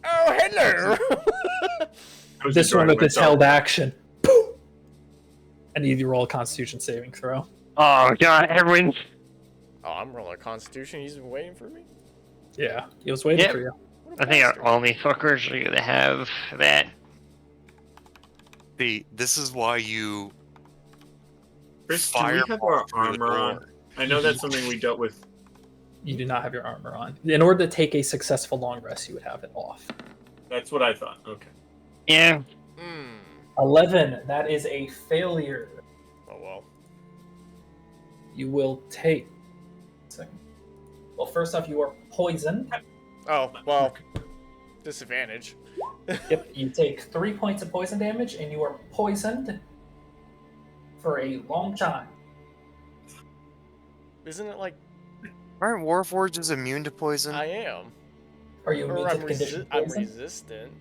Oh, hello. I was This one enjoying with its myself. held action. Boom! I need you to roll a Constitution saving throw. oh god, everyone. Oh, I'm rolling a Constitution. He's been waiting for me. Yeah, he was waiting Yep. for you. What a I think bastard. all these fuckers are gonna have that. See, this is why you Chris, do we have fireball our through the armor on? door. I know that's something we dealt with. You do not have your armor on. In order to take a successful long rest, you would have it off. That's what I thought. Okay. Yeah. 11. That is a failure. Oh well. You will take. Second. Well, first off, you are poisoned. Oh well. Disadvantage. Yep. You take 3 points of poison damage, and you are poisoned for a long time. Isn't it like Aren't Warforges immune to poison? I am? Are you Or immune to I'm, the condition I'm poison? resistant.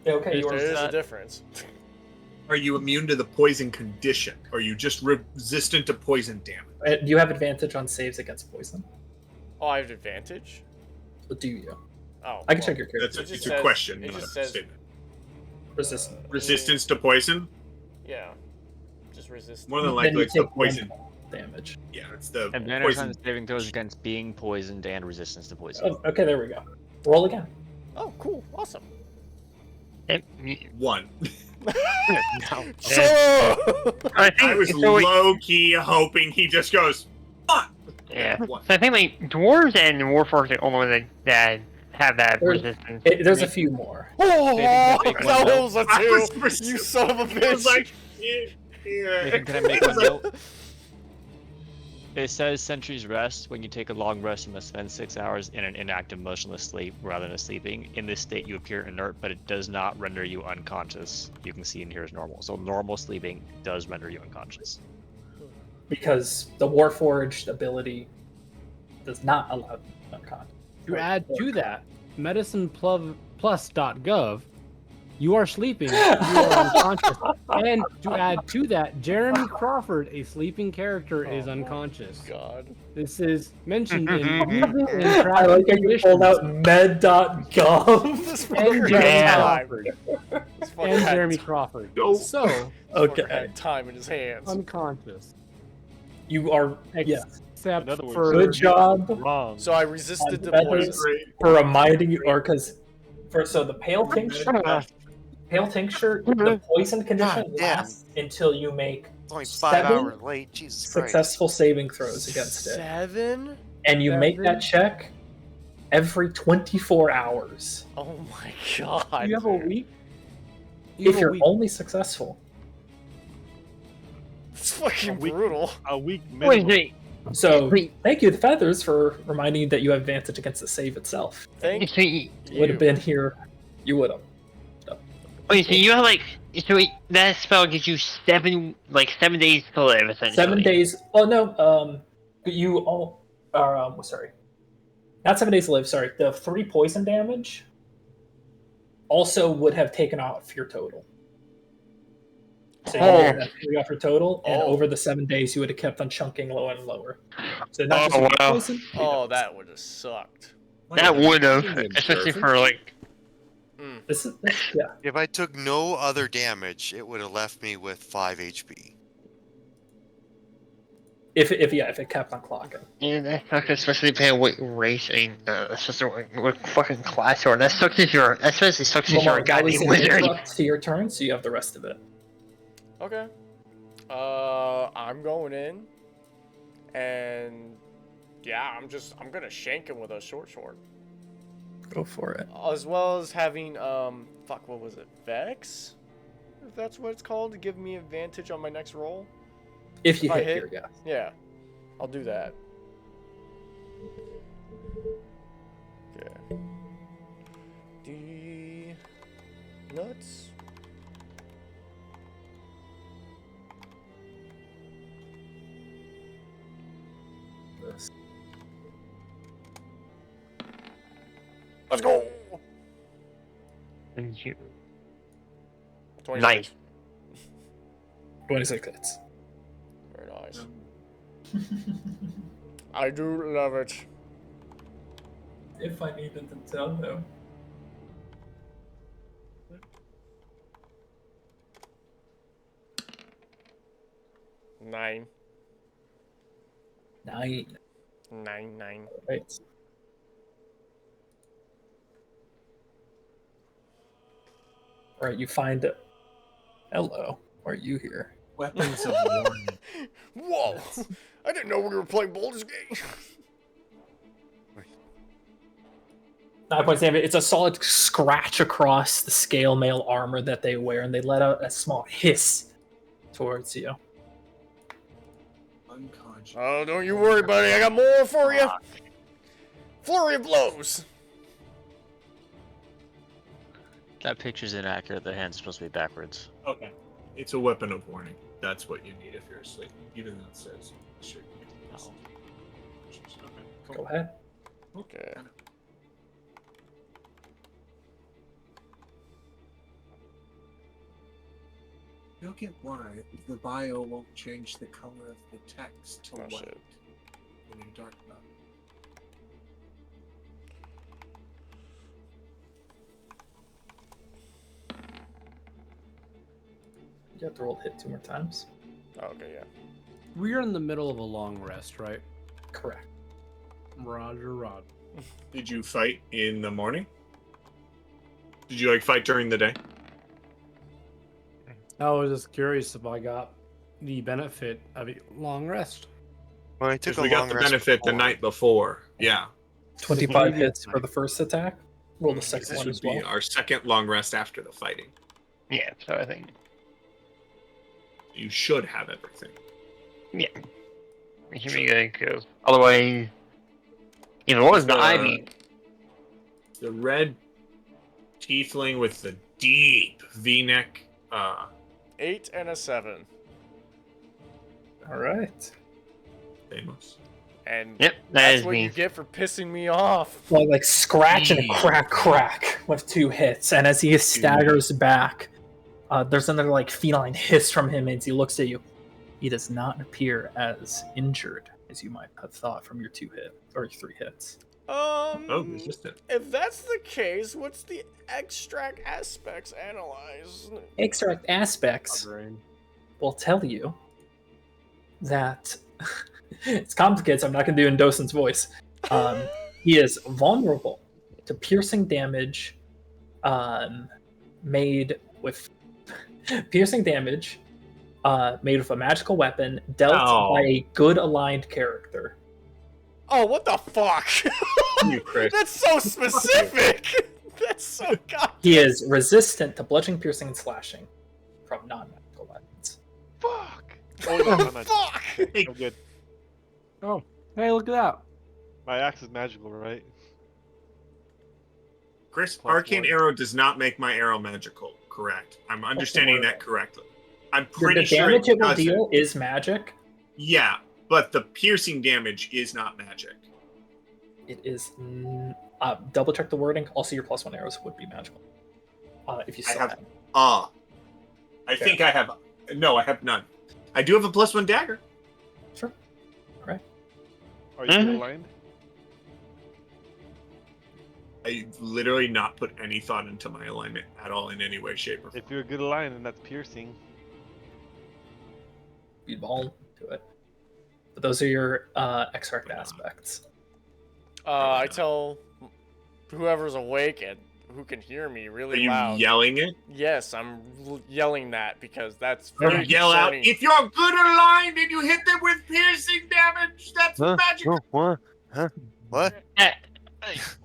Okay, you There are is a resistant. difference. Are you immune to the poison condition? Or are you just resistant to poison damage? Do you have advantage on saves against poison? Oh, I have advantage? Or do you? Oh. I can well, check your character. That's It a, just it's a says- question, it not just a says- statement. Resistant. Resistance to poison? Yeah. Just resistant. More than Then likely you it's the take poison. 1 damage. Yeah, it's the Advantage on poison. saving throws against being poisoned and resistance to poison. Oh, okay, there we go. Roll again. Oh, cool. Awesome. One. So I think I was so, like, low key hoping he just goes, fuck! yeah. One. So I think like dwarves and warforged are the only ones that have that There's- resistance. There's a few more. Oh, Maybe that one was a I was two. pers- You son of a I bitch. was like, yeah. Nathan, can I make one note? It says Sentry's Rest when you take a long rest and must spend 6 hours in an inactive, motionless sleep rather than sleeping. In this state, you appear inert, but it does not render you unconscious. You can see in here as normal. So normal sleeping does render you unconscious. Because the Warforged ability does not allow unconscious. To add to that, medicineplus.gov, you are sleeping, you are unconscious. And to add to that, Jeremy Crawford, a sleeping character, is Oh, unconscious. God. This is mentioned in I traffic like how you pulled out conditions. med.gov. This And fucker Jeremy had Yeah. time. Crawford. This fucker And had Jeremy time. Crawford. Go. So, This fucker Okay. had time in his hands. unconscious. You are, yeah. Except In other words, for Good job Wrong. So I resisted the Feathers. poison. for reminding you, or because, so the pale tincture, the poison condition God damn. lasts until you make It's only 5 7 hours late. Jesus Christ. successful saving throws against it. 7? And you make that 7? check every 24 hours. Oh my God. you have a week. You If have a you're week. only successful. It's fucking A week. brutal. A week Wait, minimum. wait, So wait. thank you, the Feathers, for reminding you that you have advantage against the save itself. Thank So you, Would have you. been here, you would have. wait, so you have like, so wait, that spell gives you 7 days to live, essentially. 7 days. Oh no, you all are. Sorry, not 7 days to live. Sorry, the 3 poison damage also would have taken off your total. So you Oh. would have 3 off your total, and Oh. over the 7 days, you would have kept on chunking lower and lower. So not Oh, just wow. poison. Oh, that would have sucked. That would have, Fucking especially observant. for like, This is yeah. If I took no other damage, it would have left me with 5 HP. If it kept on clocking. yeah, that sucks, especially depending on what race and what fucking class you are. That sucks if you're, especially sucks if you're Lamar, a at least goddamn it wizard. interrupts to your turn, so you have the rest of it. Okay. I'm going in. And yeah, I'm gonna shank him with a short sword. Go for it. As well as having fuck, what was it? Vex? If that's what it's called, to give me advantage on my next roll. If you If I hit hit- here, yeah. Yeah. I'll do that. Okay. D nuts. Let's go. And you, 26. Nice. 26 hits. Very nice. I do love it. If I needed to tell him. Nine. 9. 9. Right. Right, you find. Hello, why are you here? Weapons of warning. Whoa! I didn't know we were playing Baldur's Gate. 9 points damage. It's a solid scratch across the scale mail armor that they wear, and they let out a small hiss towards you. Unconscious. Oh, don't you worry, buddy. I got more for you. Flurry of blows. That picture's inaccurate. The hand's supposed to be backwards. Okay. It's a weapon of warning. That's what you need if you're asleep. Even though it says sure. Oh. Okay, cool. Go ahead. Okay. You'll get why the bio won't change the color of the text to Oh, white shit. when you darken up. You have to roll hit 2 more times. Okay, yeah. We're in the middle of a long rest, right? Correct. Roger, Rod. Did you fight in the morning? Did you fight during the day? I was just curious if I got the benefit of a long rest. Well, I took Because a we got long the rest benefit the before. night before. Yeah. 25 hits for the first attack. Roll the second This one would as be well. our second long rest after the fighting. Yeah, so I think. You should have everything. Yeah. We should be good, because otherwise. If it was the Ivy. The red tiefling with the deep V-neck. 8 and a 7. All right. Famous. And Yep, that that's is what me. you get for pissing me off. Well, like scratch and Jeez. crack with 2 hits, and as he staggers back, there's another like feline hiss from him as he looks at you. He does not appear as injured as you might have thought from your 2 hit or 3 hits. Oh, resistant. If that's the case, what's the extract aspects analyze? Extract aspects will tell you that it's complicated, so I'm not going to do in Dosen's voice. He is vulnerable to piercing damage made with made with a magical weapon dealt by a good aligned character. Oh, what the fuck? You, Chris. That's so specific. That's so god. He is resistant to bludgeoning, piercing, and slashing from non-magical weapons. Fuck! Oh, yeah, my magic. Fuck. I'm good. Oh, hey, look at that. My axe is magical, right? Chris, Plus arcane 1. arrow does not make my arrow magical. Correct. I'm understanding that correctly. I'm The pretty sure damage it will doesn't. deal is magic. Yeah, but the piercing damage is not magic. It is. Double check the wording. Also, your +1 arrows would be magical. If you I still have- have. I think I have. No, I have none. I do have a +1 dagger. Sure. Are you good aligned? I literally not put any thought into my alignment at all in any way, shape, or form. If you're good aligned, then that's piercing. You'd ball to it. But those are your extract aspects. I tell whoever's awake and who can hear me Are really you loud. yelling it? Yes, I'm yelling that because that's You very yell out, concerning. if you're good aligned and you hit them with piercing damage, that's Huh? magic. Oh, what? Huh? What?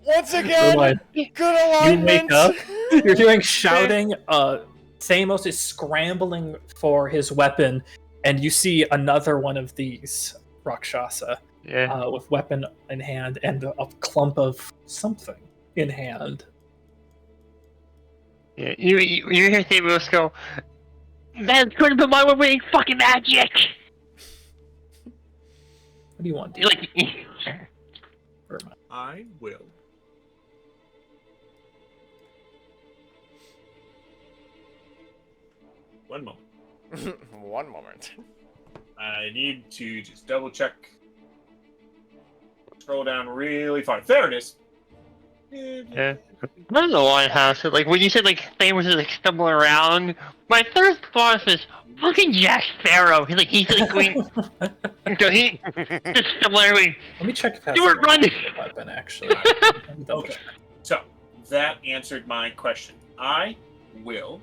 Once again, Like, good you alignment. wake up, you're hearing shouting. Samos is scrambling for his weapon, and you see another one of these Rakshasa Yeah. with weapon in hand and a clump of something in hand. Yeah. You hear Samus go, that's going to be my way fucking magic! What do you want, You're dude? like, I will. One moment. One moment. I need to just double check. Scroll down really far. There it is. yeah. I don't know why I have like when you said like Samus is like stumbling around, my first thought was fucking Jack Sparrow. He's like going, so he just stumbling. Let me check if that's You were running. weapon actually. Double Okay. check. So that answered my question. I will.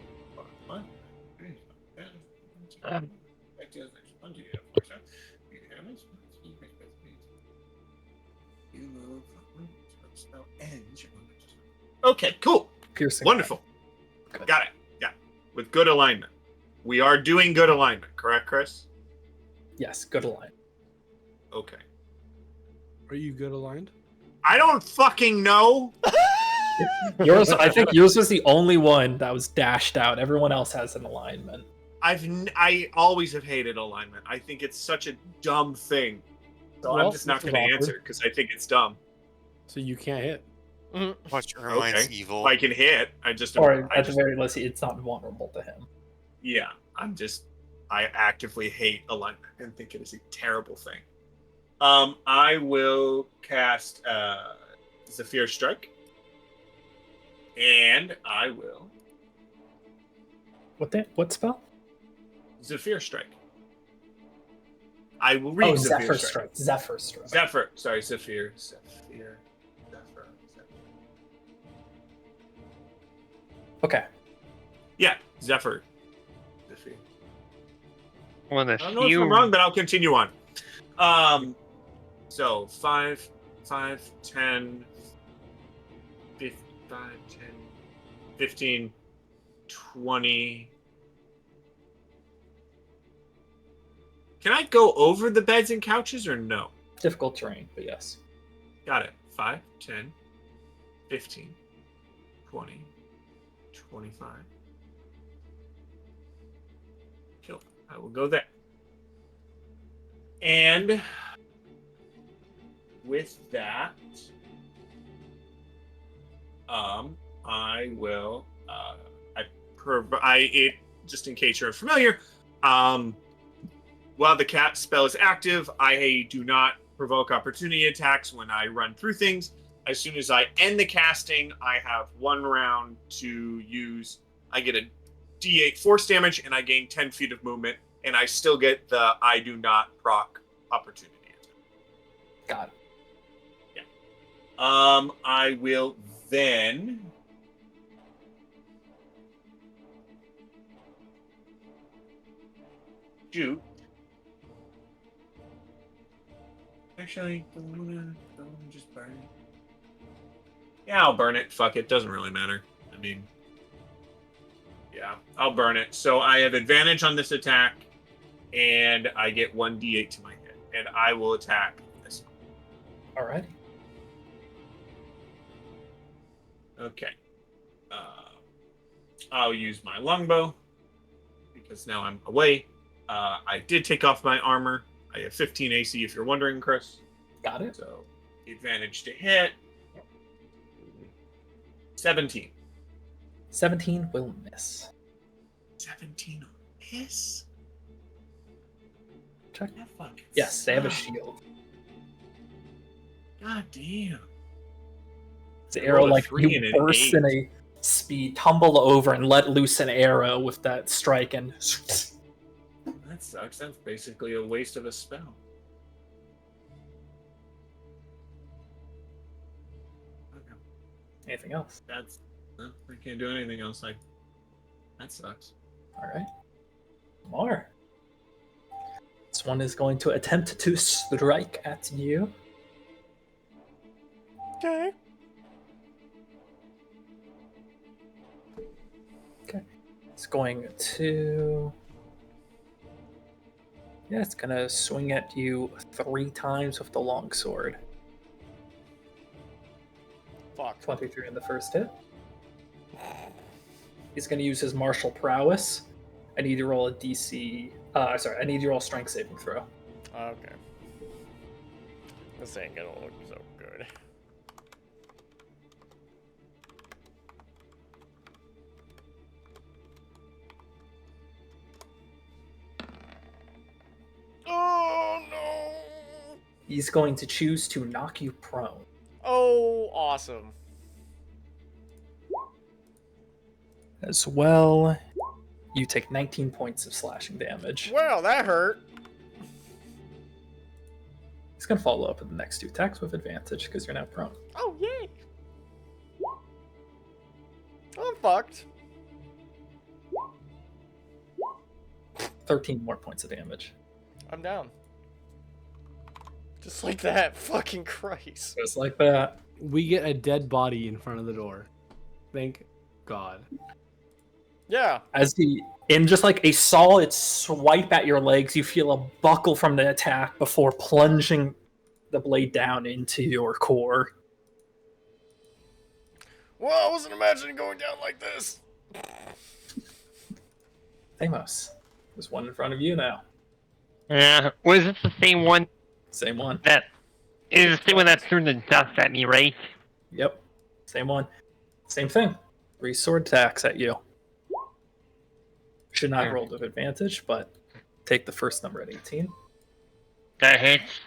Okay, cool. Piercing. Wonderful. Good. Got it. Yeah. With good alignment. We are doing good alignment, correct, Chris? Yes, good alignment. Okay. Are you good aligned? I don't fucking know. Yours, I think yours was the only one that was dashed out. Everyone else has an alignment. I always have hated alignment. I think it's such a dumb thing. So Well, I'm just not this is going to awkward. answer because I think it's dumb. So you can't hit. Watch Ermine's Okay. evil. If I can hit, I just Or I at the just, very least, it's not vulnerable to him. yeah. I actively hate alignment and think it is a terrible thing. I will cast Zephyr Strike, and I will What spell? Zephyr Strike. I will read Zephyr Strike. Strike. Zephyr Strike. Zephyr. Sorry, Zephyr. Okay. Yeah, Zephyr. Zephyr. One of I the don't know if few. I'm wrong, but I'll continue on. So 5, 10, 15, 20. Can I go over the beds and couches or no? Difficult terrain, but yes. Got it. 5, 10, 15, 20, 25. Kill. I will go there. And with that, I will it just in case you're familiar, while the cat spell is active, I do not provoke opportunity attacks when I run through things. As soon as I end the casting, I have 1 round to use. I get a D8 force damage, and I gain 10 feet of movement, and I still get the I do not proc opportunity attack. Got it. I will then shoot. Actually, don't just burn it. Yeah, I'll burn it. Fuck it. Doesn't really matter. I mean, yeah, I'll burn it. So I have advantage on this attack, and I get 1d8 to my hit, and I will attack this one. Alrighty. Okay. I'll use my longbow because now I'm away. I did take off my armor. I have 15 AC if you're wondering, Chris. Got it. So advantage to hit. 17. 17 will miss. 17 will miss? Check. That fucking Yes, they have a sucks. shield. God damn. The I arrow, rolled a like, 3 you and an burst 8. in a speed, tumble over, and let loose an arrow with that strike, and That sucks. That's basically a waste of a spell. Okay. anything else. That's. I can't do anything else. That sucks. Alright. More. This one is going to attempt to strike at you. Okay. It's going to... Yeah, it's going to swing at you 3 times with the longsword. Fuck. 23 in the first hit. He's going to use his martial prowess. I need to roll a DC... I need to roll a strength saving throw. Okay. This ain't gonna look so good. Oh no! He's going to choose to knock you prone. Oh, awesome. As well, you take 19 points of slashing damage. Well, that hurt. He's going to follow up with the next 2 attacks with advantage because you're now prone. Oh, yay! I'm fucked. 13 more points of damage. I'm down. Just like that. Fucking Christ. Just like that. We get a dead body in front of the door. Thank God. Yeah. As he, in just like a solid swipe at your legs, you feel a buckle from the attack before plunging the blade down into your core. Well, I wasn't imagining going down like this. Thamos, there's one in front of you now. Yeah. Was this the same one Same one. that is the same one that threw the dust at me, right? Yep. Same one. Same thing. 3 sword attacks at you. Should not have rolled with advantage, but take the first number at 18. That hits.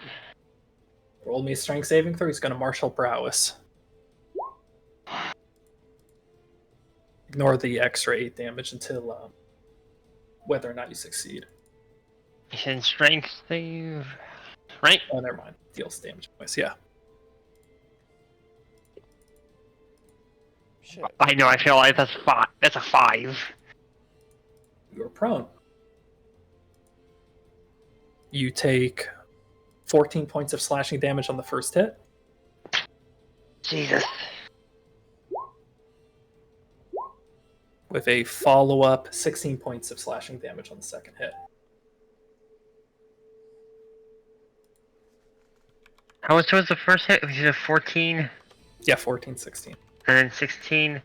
Roll me a strength saving throw. He's going to martial prowess. Ignore the extra 8 damage until whether or not you succeed. And strength save. Right? Oh, never mind. Deals damage twice. Yeah. Shit. I know, I feel like that's a 5. You're prone. You take 14 points of slashing damage on the first hit. Jesus. With a follow-up 16 points of slashing damage on the second hit. How much was the first hit? Was it 14? Yeah, 14, 16. And then 16?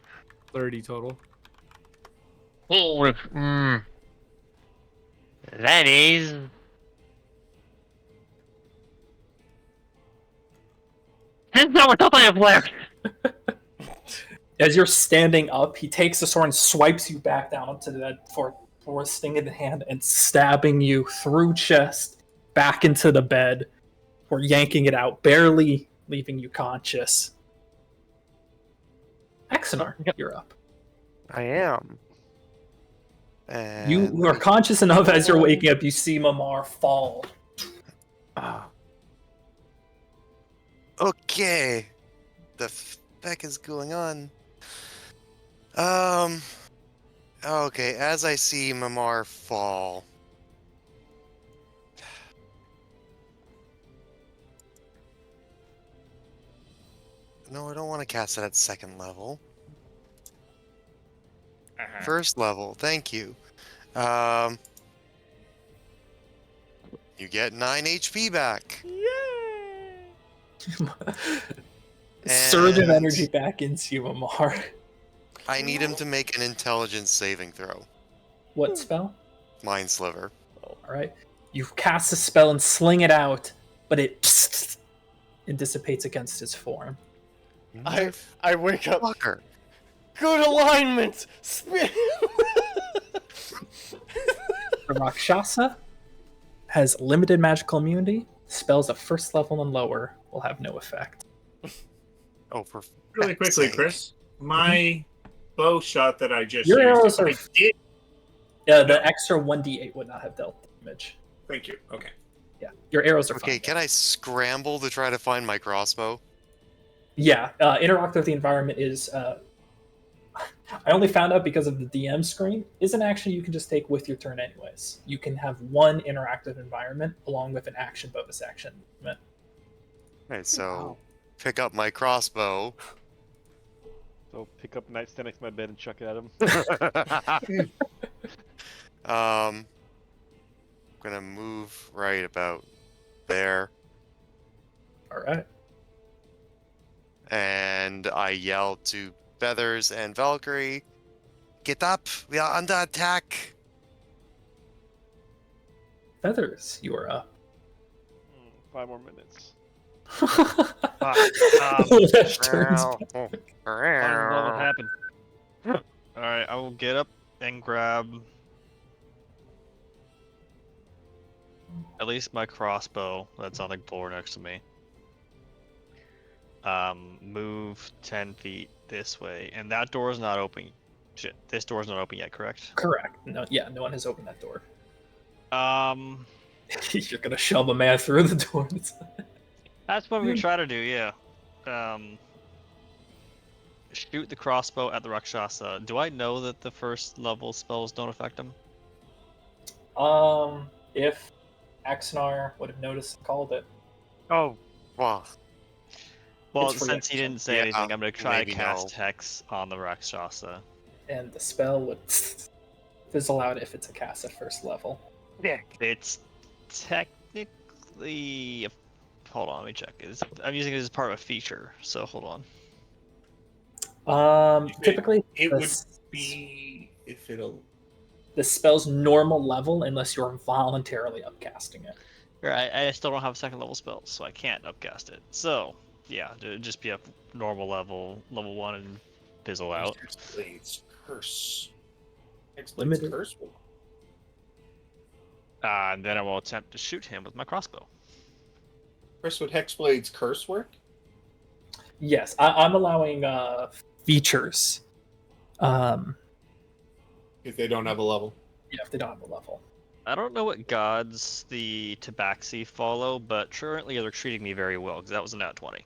30 total. Oh, that is... That's not what I have left! As you're standing up, he takes the sword and swipes you back down onto the bed for a sting in the hand and stabbing you through chest back into the bed, or yanking it out, barely leaving you conscious. Exonar, you're up. I am. And You are conscious enough as you're waking up, you see Mamar fall. Okay. The fuck is going on? Okay, as I see Mamar fall. No, I don't want to cast it at second level. First level, thank you. You get 9 HP back. Surge of And energy back into you, Mamar. I need him to make an intelligence saving throw. What spell? Mind Sliver. Alright. You cast a spell and sling it out, but it dissipates against his form. I wake up. Fucker. Good alignment. Spin. The Rakshasa has limited magical immunity. Spells of first level and lower will have no effect. Oh, for Really heck's quickly, sake. Chris. My bow shot that I just Your used. arrows are- I did. The extra 1d8 would not have dealt damage. Thank you. Okay. Yeah, your arrows are Okay, fine. can I scramble to try to find my crossbow? Yeah, interact with the environment is. I only found out because of the DM screen. Is an action you can just take with your turn, anyways. You can have one interactive environment along with an action bonus action movement. Alright, so pick up my crossbow. So pick up a nightstand next to my bed and chuck it at him. I'm gonna move right about there, All right. and I yell to Feathers and Valkyrie, "Get up! We are under attack!" Feathers, you are up. 5 more minutes. That turns I don't know what happened. Alright, I will get up and grab at least my crossbow that's on the floor next to me. Move 10 feet this way, and that door is not open. Shit, this door is not open yet, correct? Correct. No, yeah, no one has opened that door. Um, You're gonna shove a man through the door. that's what we try to do, yeah. Shoot the crossbow at the Rakshasa. Do I know that the first level spells don't affect him? If Axnar would have noticed and called it. Oh, wow. Well, It's free since he action. didn't say Yeah, anything, I'm gonna try to maybe cast no. Hex on the Rakshasa. And the spell would fizzle out if it's a cast at first level. It's technically. Hold on, let me check. I'm using it as part of a feature, so hold on. Typically, It the would be if it'll. the spell's normal level unless you're voluntarily upcasting it. Right, I still don't have second level spells, so I can't upcast it. So, yeah, it'd just be a normal level 1, and fizzle out. Hexblade's curse. Hexblade's Limited. curse. And then I will attempt to shoot him with my crossbow. Chris, would Hexblade's curse work? Yes, I'm allowing features. If they don't have a level. Yeah, if they don't have a level. I don't know what gods the Tabaxi follow, but currently they're treating me very well, because that was a nat 20.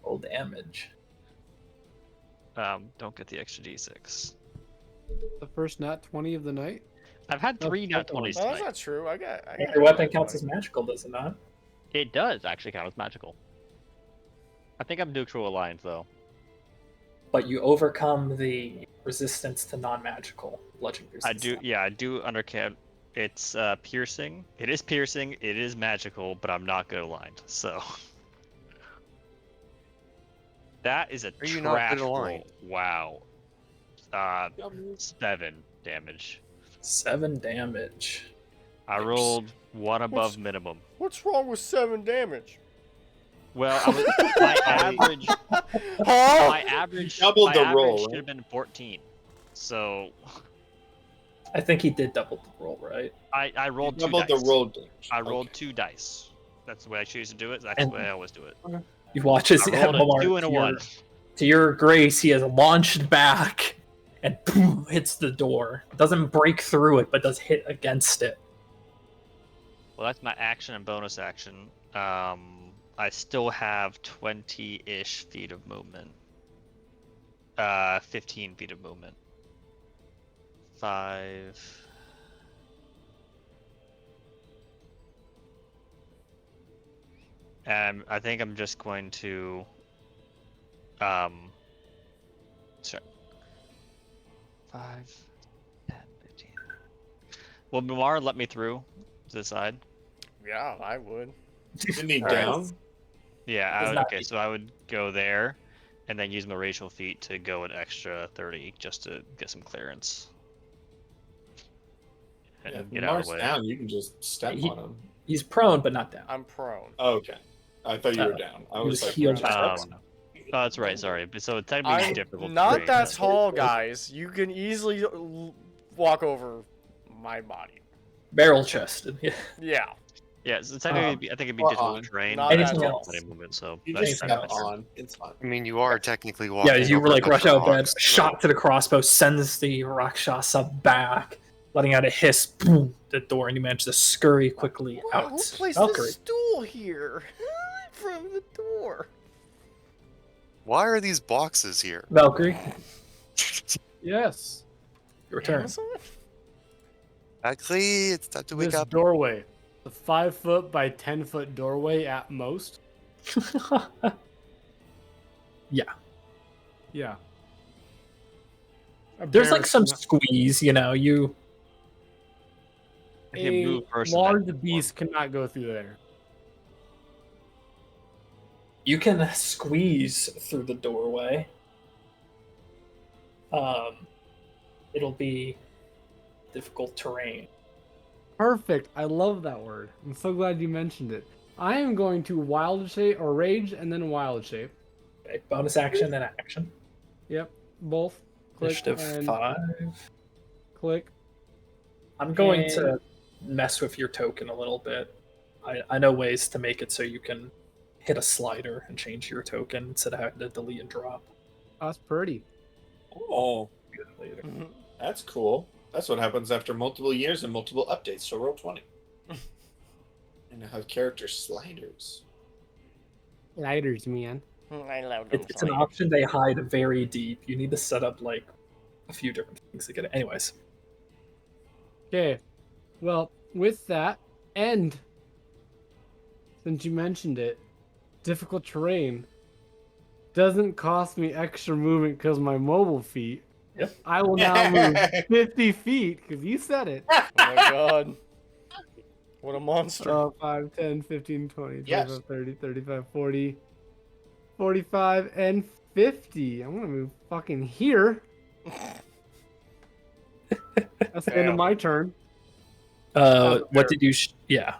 Full damage. Don't get the extra d6. The first nat 20 of the night. I've had 3 nat 20s Well, that's tonight. not true. I got Your weapon counts as magical, does it not? It does actually count as magical. I think I'm neutral aligned though. But you overcome the resistance to non-magical bludgeoning resistance. I do undercount. It's piercing. It is piercing. It is magical, but I'm not good aligned. So that is a Are you not trash good aligned? roll. Wow. 7 damage. 7 damage. I rolled 1 above minimum. What's wrong with 7 damage? Well, my average. My average. Doubled my the average roll, should right? have been 14. So I think he did double the roll, right? I rolled 2 Doubled dice. the roll damage. I rolled Okay. 2 dice. That's the way I choose to do it. That's And- the way I always do it. You watch as I rolled a Momar, 2 and a 1. to your grace, he has launched back and boom, hits the door. Doesn't break through it, but does hit against it. Well, that's my action and bonus action. I still have 20-ish feet of movement. 15 feet of movement. 5. And I think I'm just going to. Sorry. 5, 10, 15. Will Mimar let me through to the side? Yeah, I would. Isn't he All right. down? Yeah, Does I would, not okay, so I would go there and then use my racial feat to go an extra 30 just to get some clearance. And Yeah, if get out of Mars the way. down, you can just step He- on him. He's prone, but not down. I'm prone. Oh, okay. I thought you were Oh, down. I he was was like, healed where by the steps. Oh, that's right, sorry. But so technically it's I'm difficult. not terrain, that but- tall, guys. You can easily walk over my body. Barrel chested. Yeah. Yeah. Yeah, so technically I think it'd be or difficult on. terrain. Not but Anything it's else? body movement, so You that's just not step bad. on. It's fine. I mean, you are technically walking. Yeah, you were over like the rush out bed, rocks, so- shot to the crossbow, sends the Rakshasa back, letting out a hiss, boom, the door, and you manage to scurry quickly out. Who placed Valkyrie. this stool here? From the door. Why are these boxes here? Valkyrie, Yes. your turn. Amazon? Actually, it's time to wake This up. doorway. The 5-foot by 10-foot doorway at most. Yeah. A There's bear like some cannot- squeeze, you know, you I can a move first and then large perform. beast cannot go through there. you can squeeze through the doorway. It'll be difficult terrain. Perfect. I love that word. I'm so glad you mentioned it. I am going to wild shape or rage and then wild shape. Okay, bonus action and action. Yep, both. Click Initiative and 5. click. I'm going And- to mess with your token a little bit. I know ways to make it so you can hit a slider and change your token instead of having to delete and drop. That's pretty. Oh, Later. that's cool. That's what happens after multiple years and multiple updates. So roll 20. And I have character sliders. Lighters, man. I love It's an option they hide very deep. You need to set up like a few different things to get it. Anyways, Okay. Well, with that, and since you mentioned it, difficult terrain doesn't cost me extra movement because my mobile feet. Yep. I will now move 50 feet because you said it. Oh my god. What a monster. 5, 10, 15, 20, Yes. 25, 30, 35, 40, 45, and 50. I'm gonna move fucking here. That's the end of Damn. my turn. Bear. What did you? Yeah,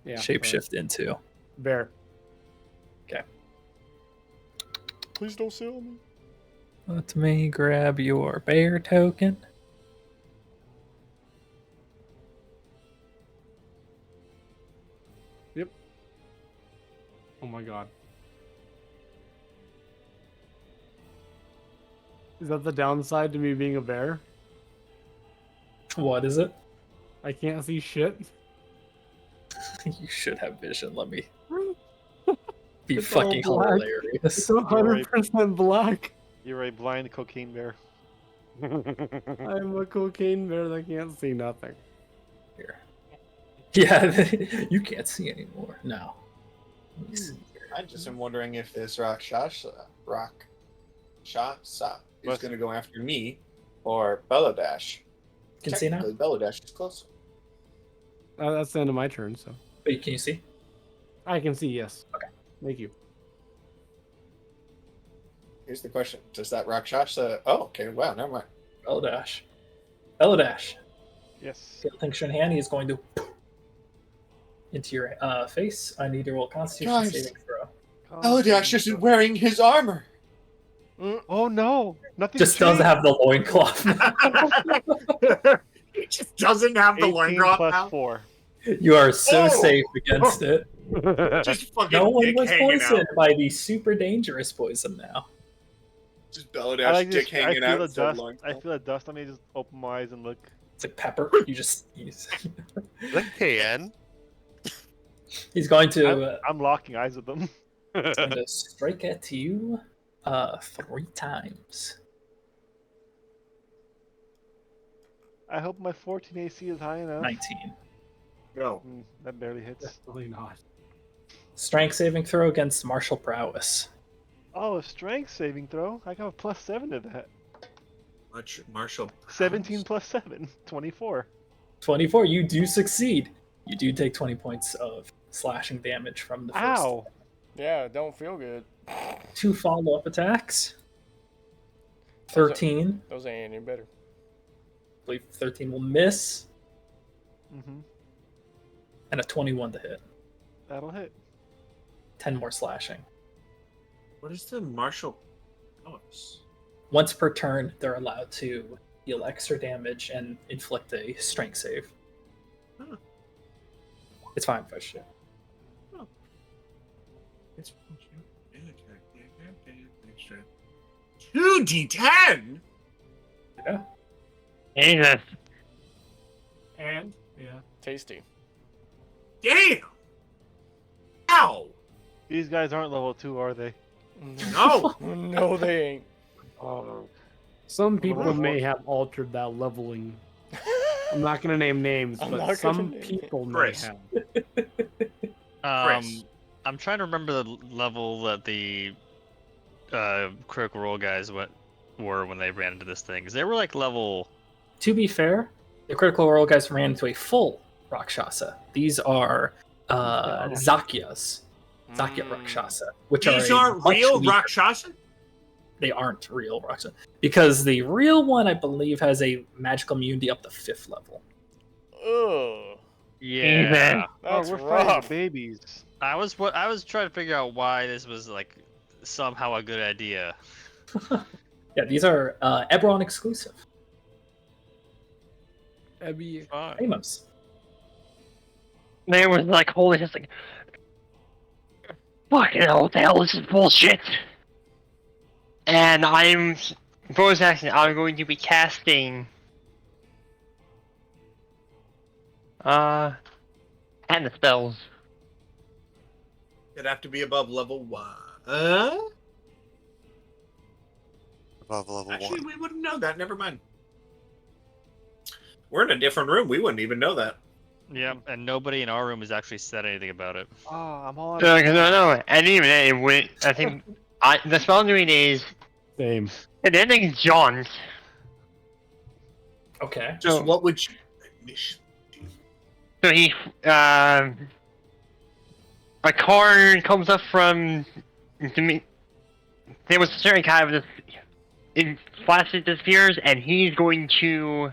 Yeah. shapeshift into. Bear. Please don't sell me. Let me grab your bear token. Yep. Oh my god. Is that the downside to me being a bear? What is it? I can't see shit. You should have vision. Let me be It's all fucking black. hilarious. It's 100% black. You're a blind cocaine bear. I'm a cocaine bear that can't see nothing. Here. Yeah, you can't see anymore. No. Let me see here. I just am wondering if this Rakshasa is going to go after me or Belodash. Can you see now? Technically, Belodash is close. That's the end of my turn, so. Wait, can you see? I can see, yes. Okay. Thank you. Here's the question: does that Rakshasa? Oh, okay. Wow, never mind. Belodash. Belodash. Yes. Get thing in hand. He is going to into your face. I need to roll Constitution Guys. saving throw. Belodash isn't wearing his armor. Oh no! Nothing. Just doesn't have the loincloth. He just doesn't have the 18 loincloth plus now. 4. You are so Oh! safe against it. Just fucking No one dick was hanging poisoned out. by the super dangerous poison now. Just I Belodash like dick this. I hanging feel out. the instead of dust. I loincloth. feel the dust on me. Just open my eyes and look. It's like pepper. You just Like KN? he's going to I'm locking eyes with them. he's going to strike at you 3 times. I hope my 14 AC is high enough. 19. Go. That barely hits. Definitely not. Strength saving throw against martial prowess. Oh, a strength saving throw. I got a +7 to that. Much Marshall. 17 plus 7. 24. 24. You do succeed. You do take 20 points of slashing damage from the first. Ow! Yeah, it don't feel good. 2 follow-up attacks. 13. Those ain't any better. I believe 13 will miss. Mm-hmm. And a 21 to hit. That'll hit. 10 more slashing. What is the Marshall powers? Once per turn, they're allowed to deal extra damage and inflict a strength save. Huh. It's fine if I shoot. It's 2d10. Yeah. Jesus. And? Yeah. Tasty. Damn. Ow. These guys aren't level 2, are they? No. No, they ain't. Some people may have altered that leveling. I'm not gonna name names, I'm but not gonna some name people may Chris. have. Chris. I'm trying to remember the level that the Critical Role guys were when they ran into this thing. 'Cause they were like level. To be fair, the Critical Role guys ran into a full Rakshasa. These are Zakyas. Zakya Rakshasa. Which These are aren't much real weaker. Rakshasa? They aren't real Rakshasa. Because the real one, I believe, has a magical immunity up to 5th level. Ugh. Yeah. That's oh, we're fighting rough. the babies. I was trying to figure out why this was like somehow a good idea. Yeah, these are Eberron exclusive. Ebby. Fine. Amos. They was like, holy, just like, fucking hell, what the hell, this is bullshit. And I'm, bonus action, I'm going to be casting, and the spells. It'd have to be above level 1. Above level Actually, 1. we wouldn't know that. Never mind. We're in a different room. We wouldn't even know that. Yeah, and nobody in our room has actually said anything about it. Oh, I'm all No, no. And even then, it went, I think the spell doing is Same. and then it's John's. Okay. Just So- what would you? So he a car comes up from to me. There was a certain kind of it flashes disappears, and he's going to.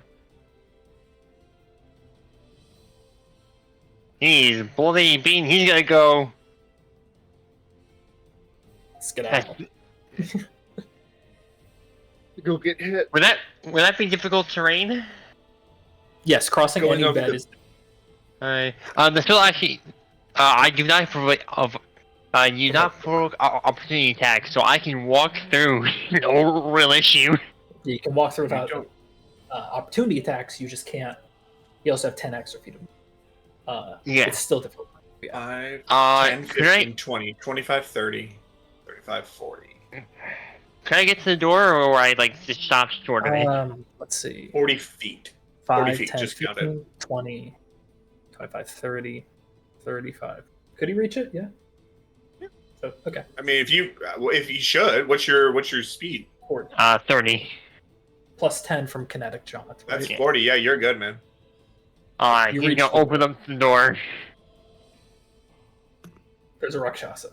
He's bloody bean. He's gonna go. Skedaddle. Go get hit. Would that be difficult terrain? Yes, crossing Going any over bed the- is. The still actually, I do not provide you not provoke opportunity attacks, so I can walk through no real issue. You can walk through You without don't- opportunity attacks. You just can't. You also have 10 extra feet of. Yeah. It's still difficult. 5, 10, Can I 15, 20, 25, 30, 35, 40. can I get to the door, or I like just stop short of it? Let's see. 40 feet. 5, feet, 10, just count 15, 20, 25, 30, 35. Could he reach it? Yeah. So, okay. I mean, if you should, what's your speed? 40. 30. Plus 10 from kinetic jaunt. That's Right? 40. Yeah, you're good, man. You He's reach gonna the open up the door. There's a Rakshasa.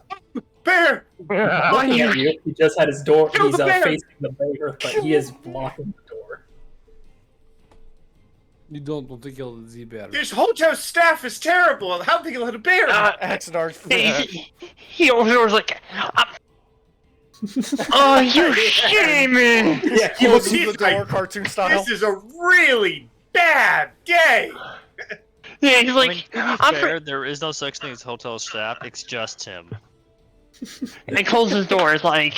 Bear! Looking at you, he just had his door. Kill He's the bear! facing the bear, but he is blocking the door. You don't want to kill the Z-Bear. This hotel staff is terrible. How can they let a bear? Axenar. He over there was like, "Oh, you shaman!" Yeah, He looks- closes the he's door, like, cartoon style. This is a really bad day. Yeah, he's I like, mean, to be "I'm fair, there is no such thing as hotel staff. It's just him. and he closes his door. It's like,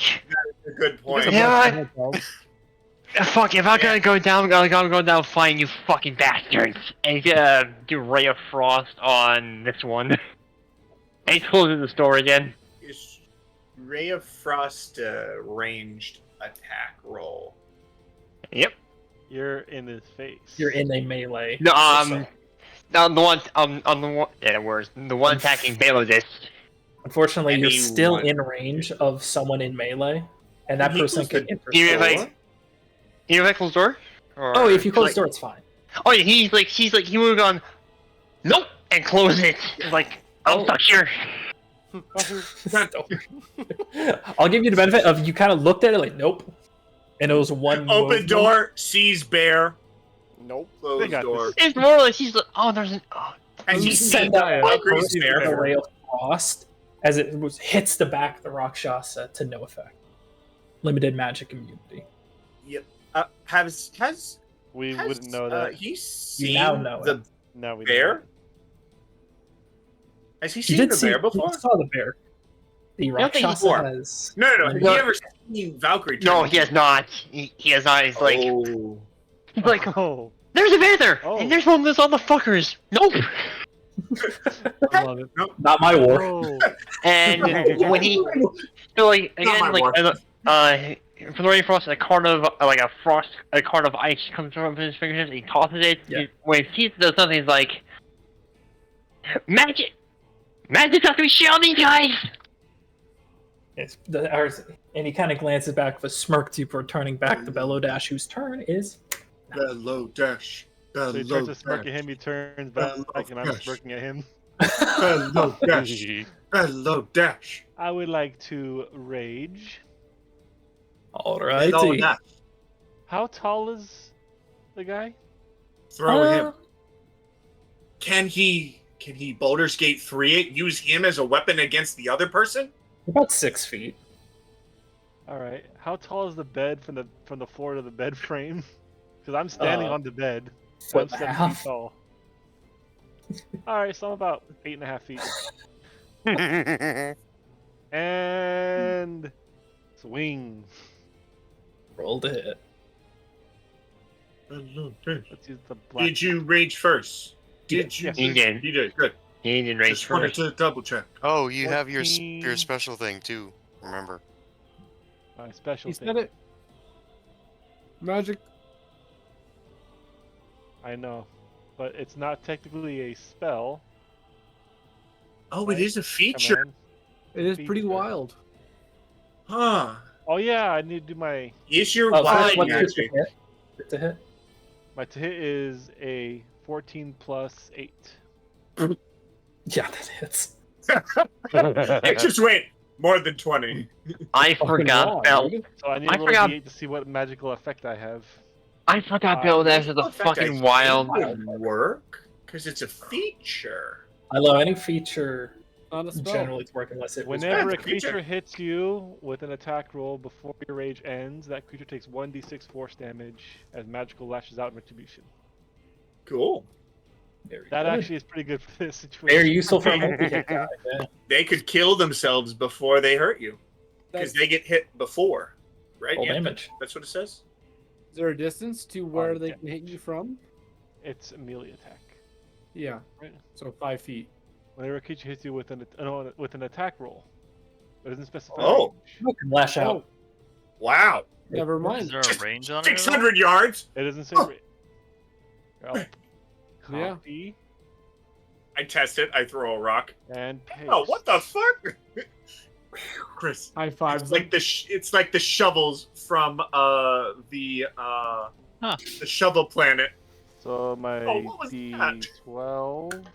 Good point. yeah, fuck. If I'm gonna go down, I'm gonna go down fighting you fucking bastards. And he's gonna do Ray of Frost on this one. And he closes the door again. Is Ray of Frost ranged attack roll? Yep. You're in his face. You're in a melee. No, on the one, on the one, yeah, words. The one attacking Balodist. Unfortunately, you're still Anyone. in range of someone in melee, and that He person closed can the Even if interfere. I close the door? Or, Oh, if you close like, the door, it's fine. Oh yeah, he would have gone, nope, and close it. Like, I'm stuck here. I'll give you the benefit of you kind of looked at it like, nope, and it was one Open movement. door, sees bear. Nope. They Closed got door. this. It's more like he's like, oh, there's an. Oh. And You you send out a Valkyrie's burst bear. of the ray of frost as it hits the back of the Rakshasa to no effect. Limited magic immunity. Yep. Has We wouldn't know that. He's You seen now know the Now we bear? know. Has he You seen did the see. bear before? You saw the bear. The don't think Rakshasa before. has. No. Have No. you ever seen Valkyrie? No, turn he has not. He has not. He's like, Oh. he's like, Oh, there's a bear there, Oh. and there's one of those other fuckers. Nope. I love it. Not my war. oh. And when he, so like again, my like for the Ray of Frost, a card of a card of ice comes from his fingertips. He tosses it. Yeah. When he does something, he's like, magic. Magic's not gonna be shit on these guys. And he kind of glances back with a smirk to you for turning back to Bellodash, whose turn is. Bellow dash. So he turns Bellow to smirk at dash. him, he turns back, and I'm Yes. smirking at him. Bellow dash. Bellow dash. I would like to rage. Bellow Alrighty. dash. How tall is the guy? Throw him. Can he Baldur's Gate 3 it? Use him as a weapon against the other person? About 6 feet. All right. How tall is the bed from the floor to the bed frame? Because I'm standing on the bed. So I'm Foot 7 half. feet tall. All right, so I'm about 8.5 feet. And swing. Roll to hit. Bellow dash. Let's use the black. Did you rage first? Did you? Yes. He did. You did. Good. He didn't raise Just wanted first. to double check. Oh, you have your 14. special thing too. Remember. My special He thing. said it. Magic. I know, but it's not technically a spell. Oh, Right. it is a feature. Command. It is pretty Feature. wild. Huh. Oh yeah, I need to do my Is your Oh, wild what's magic? your hit? It's a hit. my to hit is a 14 plus 8. Yeah, that hits. It just went more than 20. I Fucking forgot raw, about. dude. So I need I a little forgot- D8 to see what magical effect I have. I forgot Bill. That is a Well, in fact, I fucking think wild. would work because it's a feature. I love any feature Not a spell. generally to work unless it was Whenever a That's a feature. creature hits you with an attack roll before your rage ends, that creature takes 1d6 force damage as magical lashes out in retribution. Cool. very That good. actually is pretty good for this situation. Very useful for a multi-hit guy. Yeah. They could kill themselves before they hurt you because That's- they get hit before, right? Full Yeah, damage. that's what it says. Is there a distance to where they yeah. can hit you from? It's a melee attack. Yeah. Right. So 5 feet. Whenever a creature hits you with an attack roll, it doesn't specify. Oh. range. You can lash out. Oh, Wow. never Is mind. there a range on it? at all? 600 yards. It doesn't say. Oh. Well, Yeah. copy I test it. I throw a rock. and paste. Oh, what the fuck? Chris, High fives. it's like it's like the shovels from the shovel planet. So my Oh, what was that? D12.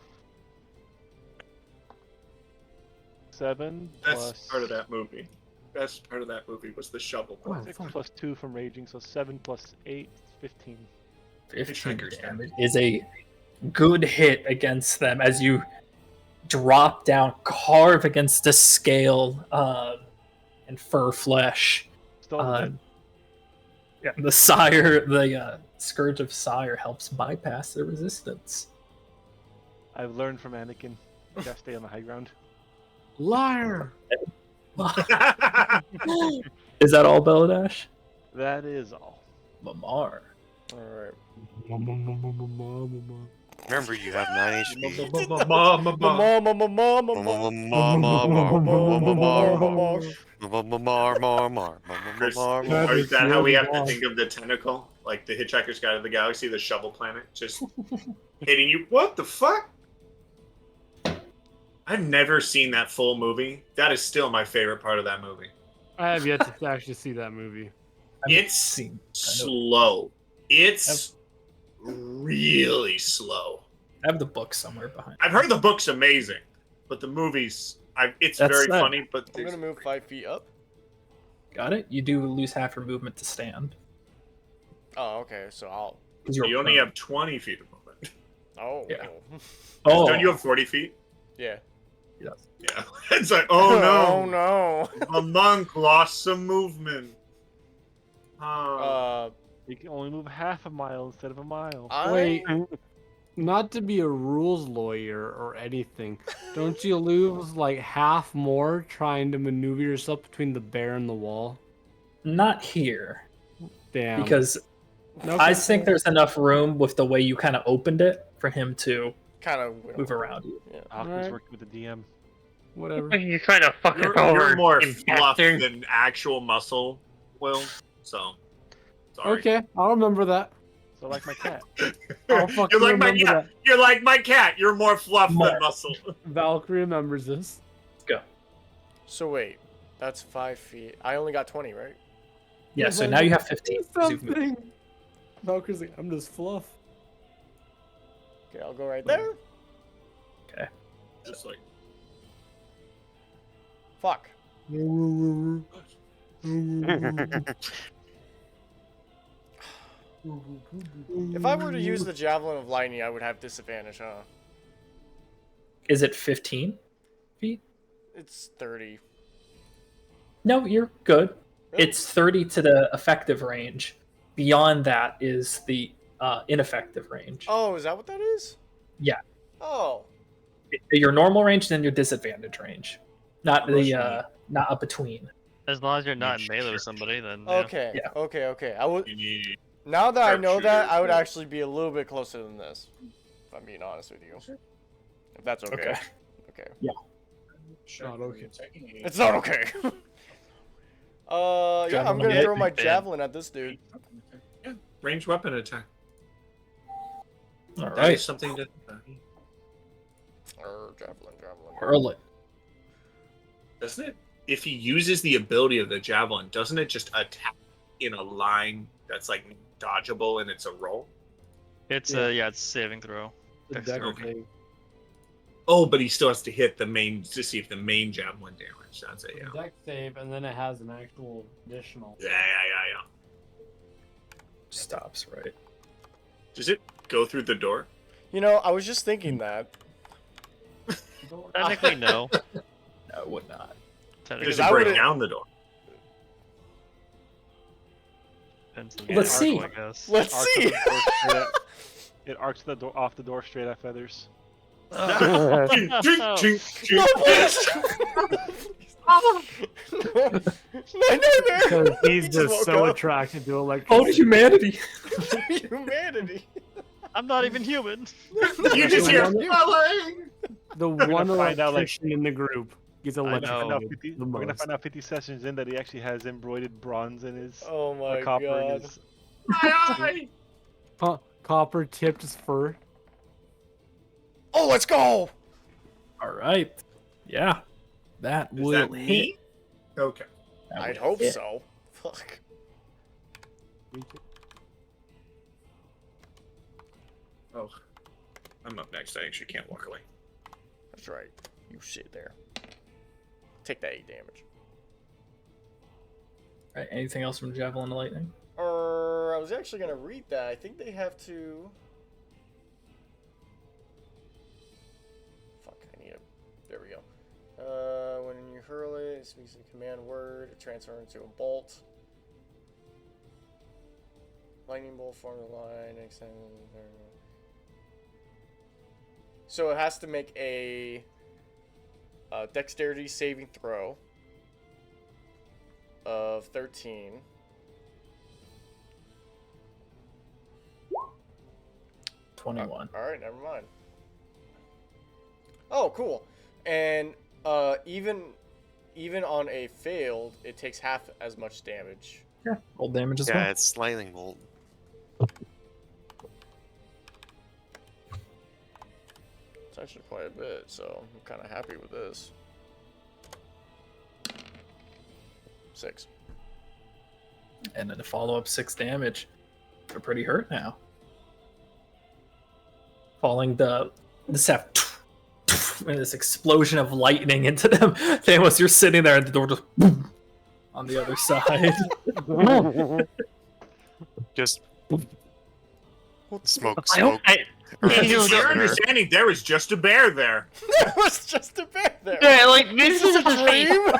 7 Best plus part of that movie. Best part of that movie was the shovel planet. 6 plus 2 from raging, so 7 plus 8, 15. 15 damage is a good hit against them as you drop down, carve against the scale and fur flesh. Still dead. Yeah, the sire, the scourge of sire helps bypass the resistance. I've learned from Anakin. You gotta stay on the high ground. Liar. Is that all, Beladash? That is all. Lamar. Alright. Remember, you have 9 HP. Chris, or is that how we have to think of the tentacle? Like the Hitchhiker's Guide to the Galaxy, the shovel planet, just hitting you. What the fuck? I've never seen that full movie. That is still my favorite part of that movie. I have yet to actually see that movie. It's seen- slow. It's really slow. I have the book somewhere behind. I've heard the book's amazing, but the movie's it's That's very sad. funny. But I'm there's- gonna move 5 feet up. Got it? You do lose half your movement to stand. Oh, okay. So I'll. 'Cause you're you only prone. have 20 feet of movement. Oh. Yeah. Oh, Oh, don't you have 40 feet? Yeah. Yeah. It's like, oh no, Oh no. a monk lost some movement. You can only move half a mile instead of a mile. Wait, not to be a rules lawyer or anything, don't you lose like half more trying to maneuver yourself between the bear and the wall? not here. Damn. Because Nope. I think there's enough room with the way you kind of opened it for him to Kind of move around you. Yeah. Alchemist Alright. working with the DM. whatever. You're trying to fuck You're, us over. you're more you fluff bastard. than actual muscle, Will. So, sorry. Okay, I'll remember that. So like my cat. I'll fucking You're like my remember cat. that. You're like my cat. You're more fluff More. than muscle. Valkyrie remembers this. So wait, that's 5 feet. I only got 20, right? Yeah, so now you have 15. 'cause you've moved. Something. Valkyrie's like, I'm just fluff. Okay, I'll go right there. Just like Fuck. If I were to use the javelin of lightning, I would have disadvantage, huh? Is it 15 feet? It's 30. No, you're good. It's 30 to the effective range. Beyond that is the ineffective range. Oh, is that what that is? Yeah. Oh. Your normal range, then your disadvantage range. Not the not up between. As long as you're not in melee with somebody, then yeah. Okay. Yeah. Okay. I would. you need. Now that I know that, Sharpshooter. I would actually be a little bit closer than this. If I'm being honest with you. If that's okay. Okay. Okay. Not okay. It's not okay. Yeah, I'm gonna Javelin throw my bad. javelin at this dude. Yeah, ranged weapon attack. All That right. is something to. Javelin. Hurl it. Doesn't it? If he uses the ability of the javelin, doesn't it just attack in a line that's like dodgeable and it's a roll? It's it's saving throw. The Dexterity. deck save. Oh, but he still has to hit the main to see if the main javelin damage. That's it. Yeah. Deck save, and then it has an actual additional. Yeah. Stops right. Does it go through the door? You know, I was just thinking that. Technically, no. No, it would not. Technically, Does I it break would've- down the door? depends on the Let's see. arc, I guess. Let's Arcs see. the door straight at- It arcs the door off the door straight at Feathers. Chink, chink, chink, No, chink. please. No. My nightmare. Because he's He just woke so up. attracted to Oh, electricity. humanity! Humanity. I'm not even human. You just hear We're yelling. The gonna one find out, like- electrician in the group gets know. electrocuted the We're gonna most. find out 50 sessions in that he actually has embroidered bronze in his Oh my copper in god. his. Copper tipped his fur. Oh, let's go. All right. Yeah. That Is will that hit. me? Okay. That I'd will hope hit. so. Fuck. Oh, I'm up next. I actually can't walk away. That's right. You sit there. Take that 8 damage. Right, anything else from Javelin and Lightning? I was actually gonna read that. I think they have to. Fuck, I need a. There we go. When you hurl it, it speaks a command word. It transfers into a bolt. Lightning bolt form the line. Extend. So it has to make a dexterity saving throw of 13. $21. All right, never mind. Oh, cool. And even on a failed, it takes half as much damage. Yeah, roll damage as Yeah, well. it's lightning bolt. It's actually quite a bit, so I'm kind of happy with this. 6. And then to follow up 6 damage. They're pretty hurt now. Falling the staff and this explosion of lightning into them. Thamos, you're sitting there and the door just boom on the other side. Just smoke, I hope smoke. I. Your understanding, there was just a bear there. There was just a bear there. Yeah, like this is a the same. dream. Of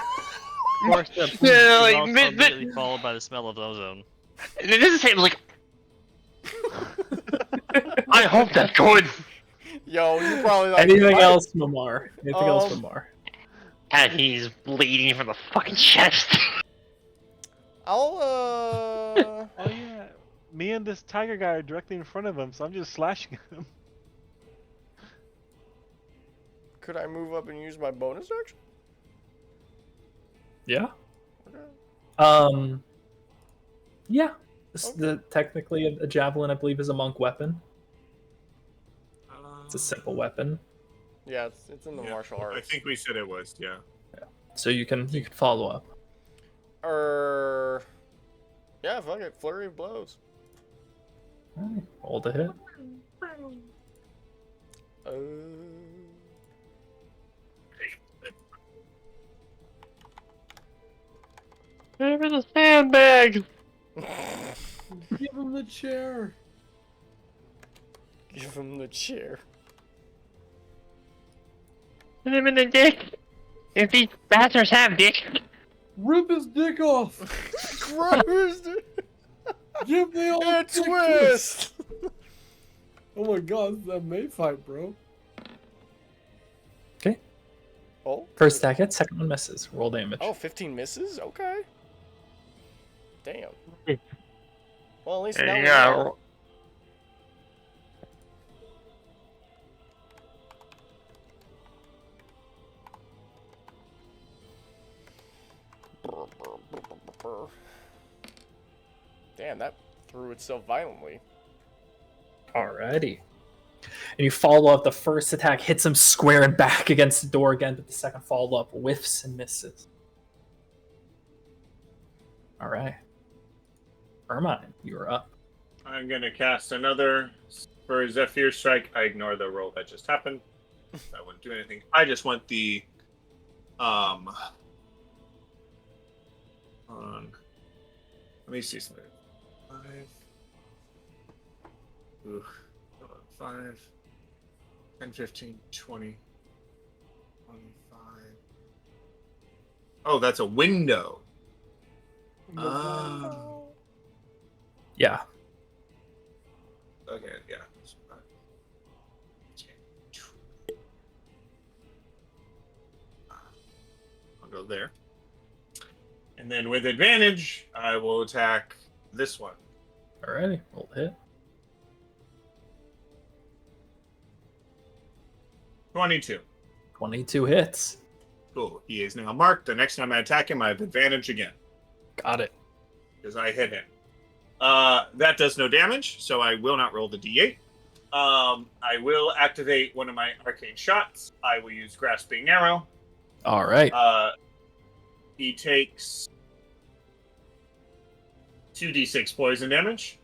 course, the poop Yeah, is like, also but- immediately followed by the smell of ozone. This is the same. Like, I hope that's good. Yo, you probably like Anything what? else, Mamar? Anything else, Mamar? And he's bleeding from the fucking chest. I'll Oh yeah, me and this tiger guy are directly in front of him, so I'm just slashing him. Could I move up and use my bonus action? Yeah. Okay. Yeah. Okay. Technically, a javelin, I believe, is a monk weapon. It's a simple weapon, Yeah, it's in the martial arts. I think we said it was. Yeah. so you can follow up. Yeah, fuck it. Flurry of blows. Alright, roll to hit. Uh, Give me the sandbag. Give him the chair. give him the chair. Hit him in the dick. If these bastards have dicks. Rip his dick off. Gross. Give me all And the twist. Oh my god, it's that May fight, bro. Okay. Oh. First attack hits, second one misses. Roll damage. Oh, 15 misses? Okay. Damn. Well, at least now we Yeah. know. Damn, that threw itself violently. Alrighty. and you follow up. The first attack hits him square and back against the door again, but the second follow-up whiffs and misses. All right. Ermine, you're up. I'm gonna cast another for Zephyr Strike. I ignore the roll that just happened. That wouldn't do anything. I just want the on. Let me see something. 5. Ooh. 5. 10, 15, 20. 25. Oh, that's a window. Yeah. Okay, yeah. I'll go there. And then with advantage, I will attack this one. Alrighty, roll the hit. 22. 22 hits. Cool. He is now marked. The next time I attack him, I have advantage again. Got it. Because I hit him. That does no damage, so I will not roll the d8. I will activate one of my arcane shots. I will use Grasping Arrow. All right. He takes 2d6 poison damage.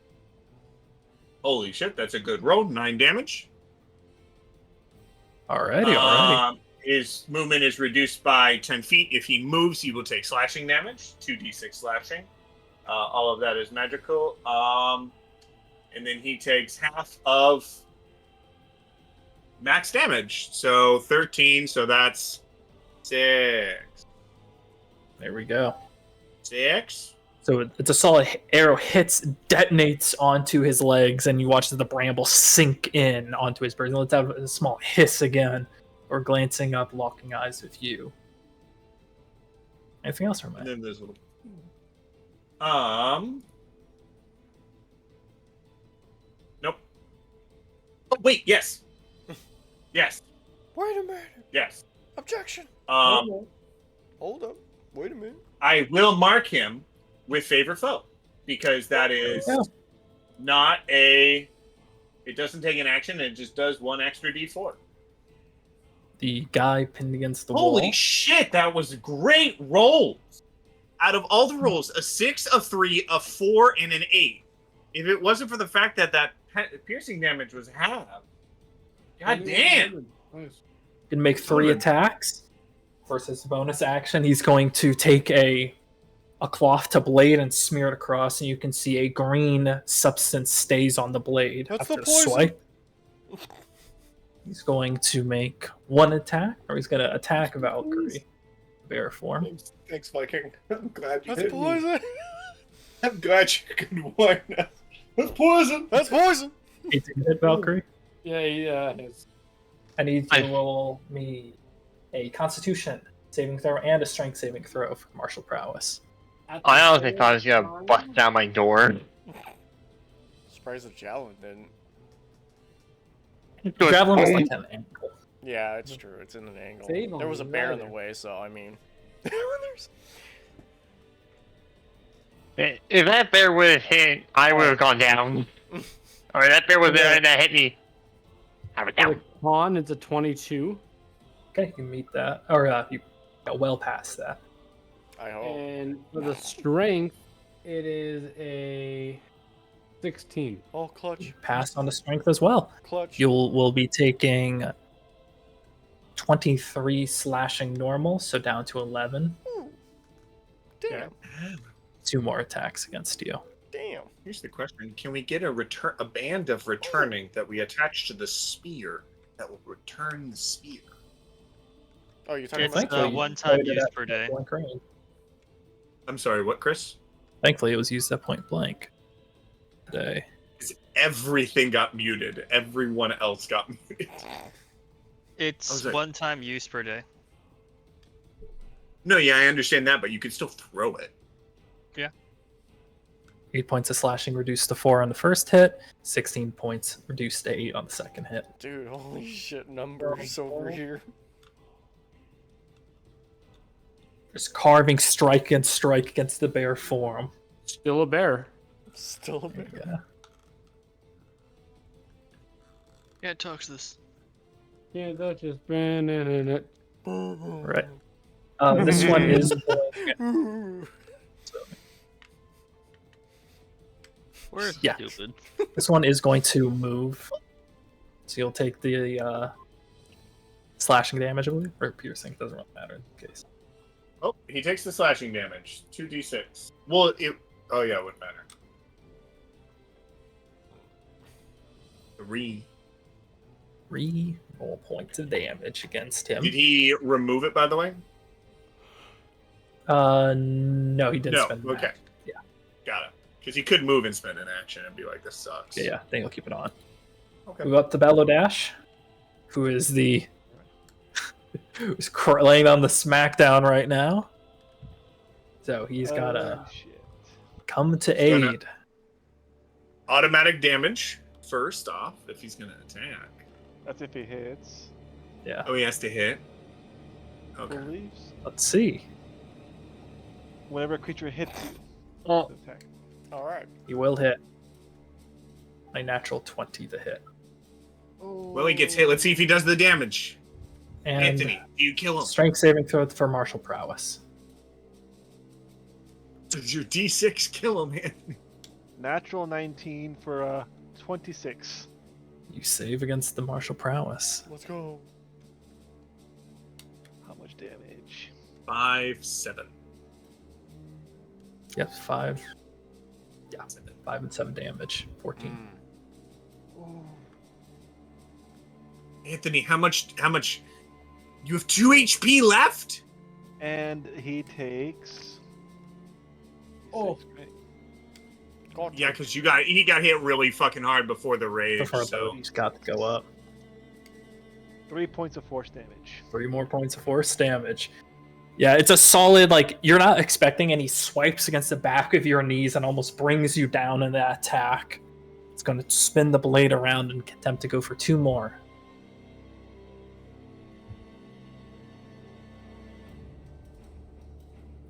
Holy shit, that's a good roll. 9 damage. Alrighty. His movement is reduced by 10 feet. If he moves, he will take slashing damage. 2d6 slashing. All of that is magical. And then he takes half of max damage. So 13, so that's 6. There we go. 6. So it's a solid arrow hits, detonates onto his legs, and you watch the bramble sink in onto his person. Let's have a small hiss again, or glancing up, locking eyes with you. Anything else, Hermione? And then there's a little. Nope. Oh wait, yes. Yes. Wait a minute. Yes. Objection. Hold up. Wait a minute. I will mark him with favorite foe because that is not a. It doesn't take an action. It just does 1 extra d4. The guy pinned against the wall. Holy shit! That was great rolls. Out of all the rolls, a 6, a 3, a 4, and an 8. If it wasn't for the fact that piercing damage was half, god damn. You can make 3 attacks. Versus bonus action, he's going to take a cloth to blade and smear it across, and you can see a green substance stays on the blade That's after the the poison. swipe. He's going to make 1 attack, or he's going to attack Valkyrie. Bear form. Thanks, Viking. I'm glad you That's hit poison. me. I'm glad you could warn us. That's poison. That's poison. He did hit Valkyrie. Yeah. I need you to roll me a Constitution saving throw and a Strength saving throw for martial prowess. I honestly thought I was gonna bust down my door. Surprised the javelin didn't. The javelin was like an angle. Yeah, it's true. It's in an angle. Save There was a him, bear in the rather. way, so I mean. If that bear would have hit, I would have gone down. Or that bear was there and that hit me. I was For down. the con, it's a 22. Okay, you meet that, or you got well past that. I hope. And for the strength, it is a 16. Oh, clutch. Pass on the strength as well. Clutch. Will be taking 23 slashing normal, so down to 11. Ooh. Damn. 2 more attacks against you. Damn. Here's the question: can we get a band of returning that we attach to the spear that will return the spear? Oh, you're talking It's about Thankfully, you one time played it use at per day. point blank. I'm sorry, what, Chris? Thankfully, it was used at point blank today. Everything got muted. Everyone else got muted. It's sorry. 1 time use per day. No, yeah, I understand that, but you can still throw it. 8 points of slashing reduced to 4 on the first hit. 16 points reduced to 8 on the second hit. Dude, holy shit, numbers over here. Just carving strike against the bear form. Still a bear. Still a bit. Yeah. Can't touch this. Yeah, that's just banana. Right. This one is going, We're Yeah. stupid. this one is going to move. So you'll take the slashing damage, I believe, or piercing. Doesn't really matter in this case. Oh, he takes the slashing damage. 2d6. Well, it. Oh yeah, it wouldn't matter. 3. 3 roll points of damage against him. Did he remove it, by the way? No, he didn't No. spend an Okay. action. Yeah. Got it. Because he could move and spend an action and be like, "This sucks." Yeah, then he'll keep it on. Okay. Move up to Ballodash, who is the who's laying on the smackdown right now. So he's got to Shit. come to He's gonna- aid. Automatic damage first off if he's gonna attack. That's if he hits. Yeah. Oh, he has to hit. Okay. Believes. Let's see. Whenever a creature hits you, Oh, attack. All right. He will hit. A natural 20 to hit. Well, he gets hit. Let's see if he does the damage. And Anthony, do you kill him? strength saving throw for martial prowess. Does your D6 kill him, Anthony? Natural 19 for 26. You save against the martial prowess. Let's go. How much damage? 5, 7. Yep, 5. Yeah, 5 and 7 damage. 14. Anthony, how much? You have 2 HP left? And he takes. Oh. God. Yeah, because he got hit really fucking hard before the rage. Before So he's got to go up. 3 points of force damage. 3 more points of force damage. Yeah, it's a solid, like, you're not expecting any swipes against the back of your knees and almost brings you down in that attack. It's going to spin the blade around and attempt to go for 2 more.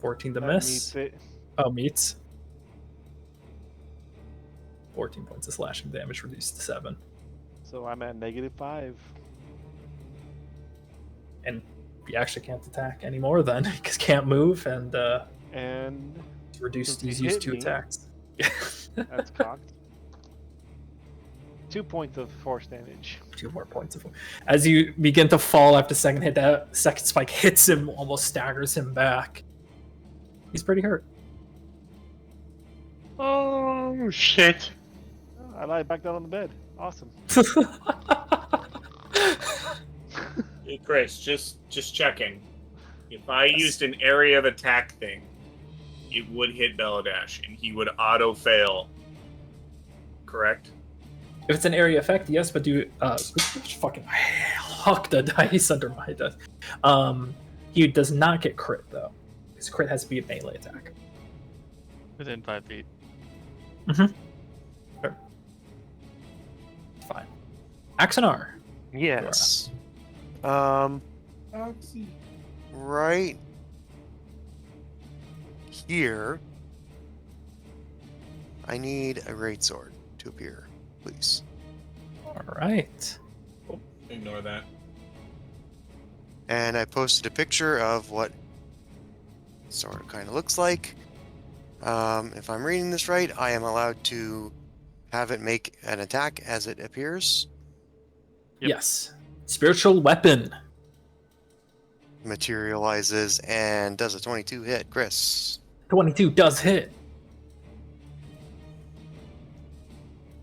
14 to That miss. meets it. Oh, meets. 14 points of slashing damage reduced to 7. So I'm at -5. And you actually can't attack anymore then, because can't move, and And reduced. since He's he used hit 2 me- attacks. that's cocked. 2 points of force damage. 2 more points of. As you begin to fall after the second hit, that second spike hits him, almost staggers him back. He's pretty hurt. oh shit. Oh, I lied back down on the bed. Awesome. hey, Chris, just checking. If I used an area of attack thing, it would hit Ballodash, and he would auto fail. Correct? If it's an area effect, yes, but do fucking huck the dice under my desk. He does not get crit though. His crit has to be a melee attack. Within 5 feet. Sure. Fine. Axonar. Yes. Right here, I need a greatsword to appear, please. All right. Ignore that. And I posted a picture of what sort of kind of looks like. If I'm reading this right, I am allowed to have it make an attack as it appears. Yep. Yes. Spiritual weapon. Materializes and does a 22 hit. Chris. 22 does hit.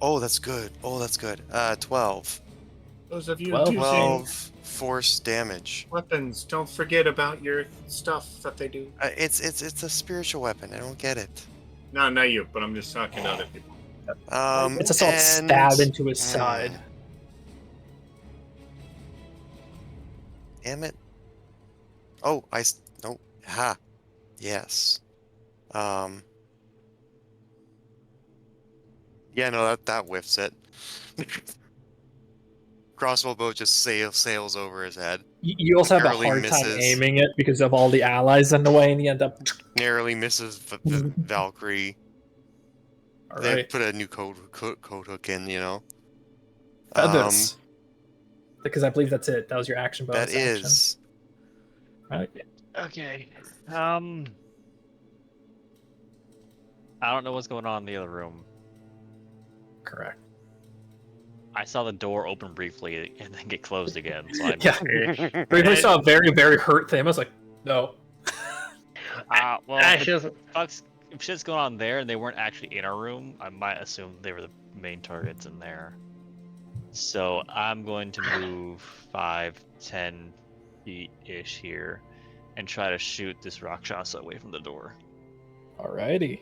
Oh, that's good. 12. Those of you 12. using 12 force damage. weapons, don't forget about your stuff that they do. It's a spiritual weapon. I don't get it. No, not you, but I'm just talking to other people. It's a sort of And- stab into his side. Damn it. Oh, no. Ha. Yes. Yeah, no, that whiffs it. Crossbow bow just sails over his head. You also have a Barely hard time misses. aiming it because of all the allies in the way, and you end up. Narrowly misses the Valkyrie. All They right. put a new code hook in, you know. Feathers. Because I believe that's it. That was your action bonus. That is. Right. Okay. I don't know what's going on in the other room. Correct. I saw the door open briefly and then get closed again. So I Yeah. Briefly saw a very, very hurt thing. I was like, no. well, if shit's going on there and they weren't actually in our room, I might assume they were the main targets in there. So I'm going to move 5, 10 feet-ish here and try to shoot this Rakshasa away from the door. Alrighty.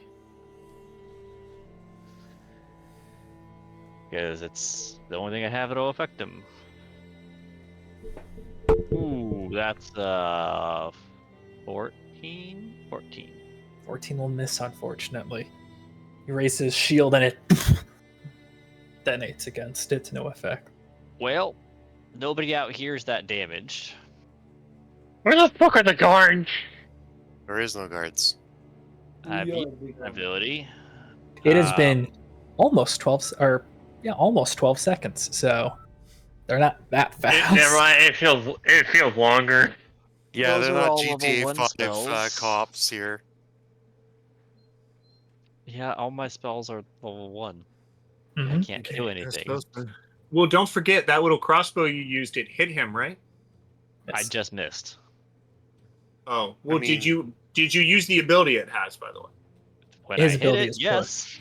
Because it's the only thing I have that'll affect him. Ooh, that's 14? 14. 14 will miss, unfortunately. He raises his shield and it detonates against it to no effect. Well, nobody out here is that damaged. Where the fuck are the guards? There is no guards. I have ability. It has been almost 12 seconds, so they're not that fast. Never mind, it feels longer. Yeah, Those they're are not all level GTA 1 5 spells. cops here. Yeah, all my spells are level 1. I Mhm. can't do anything. Well, don't forget that little crossbow you used. It hit him, right? I just missed. Oh, well, I mean- did you use the ability it has, by the way? When His I hit ability it, is yes.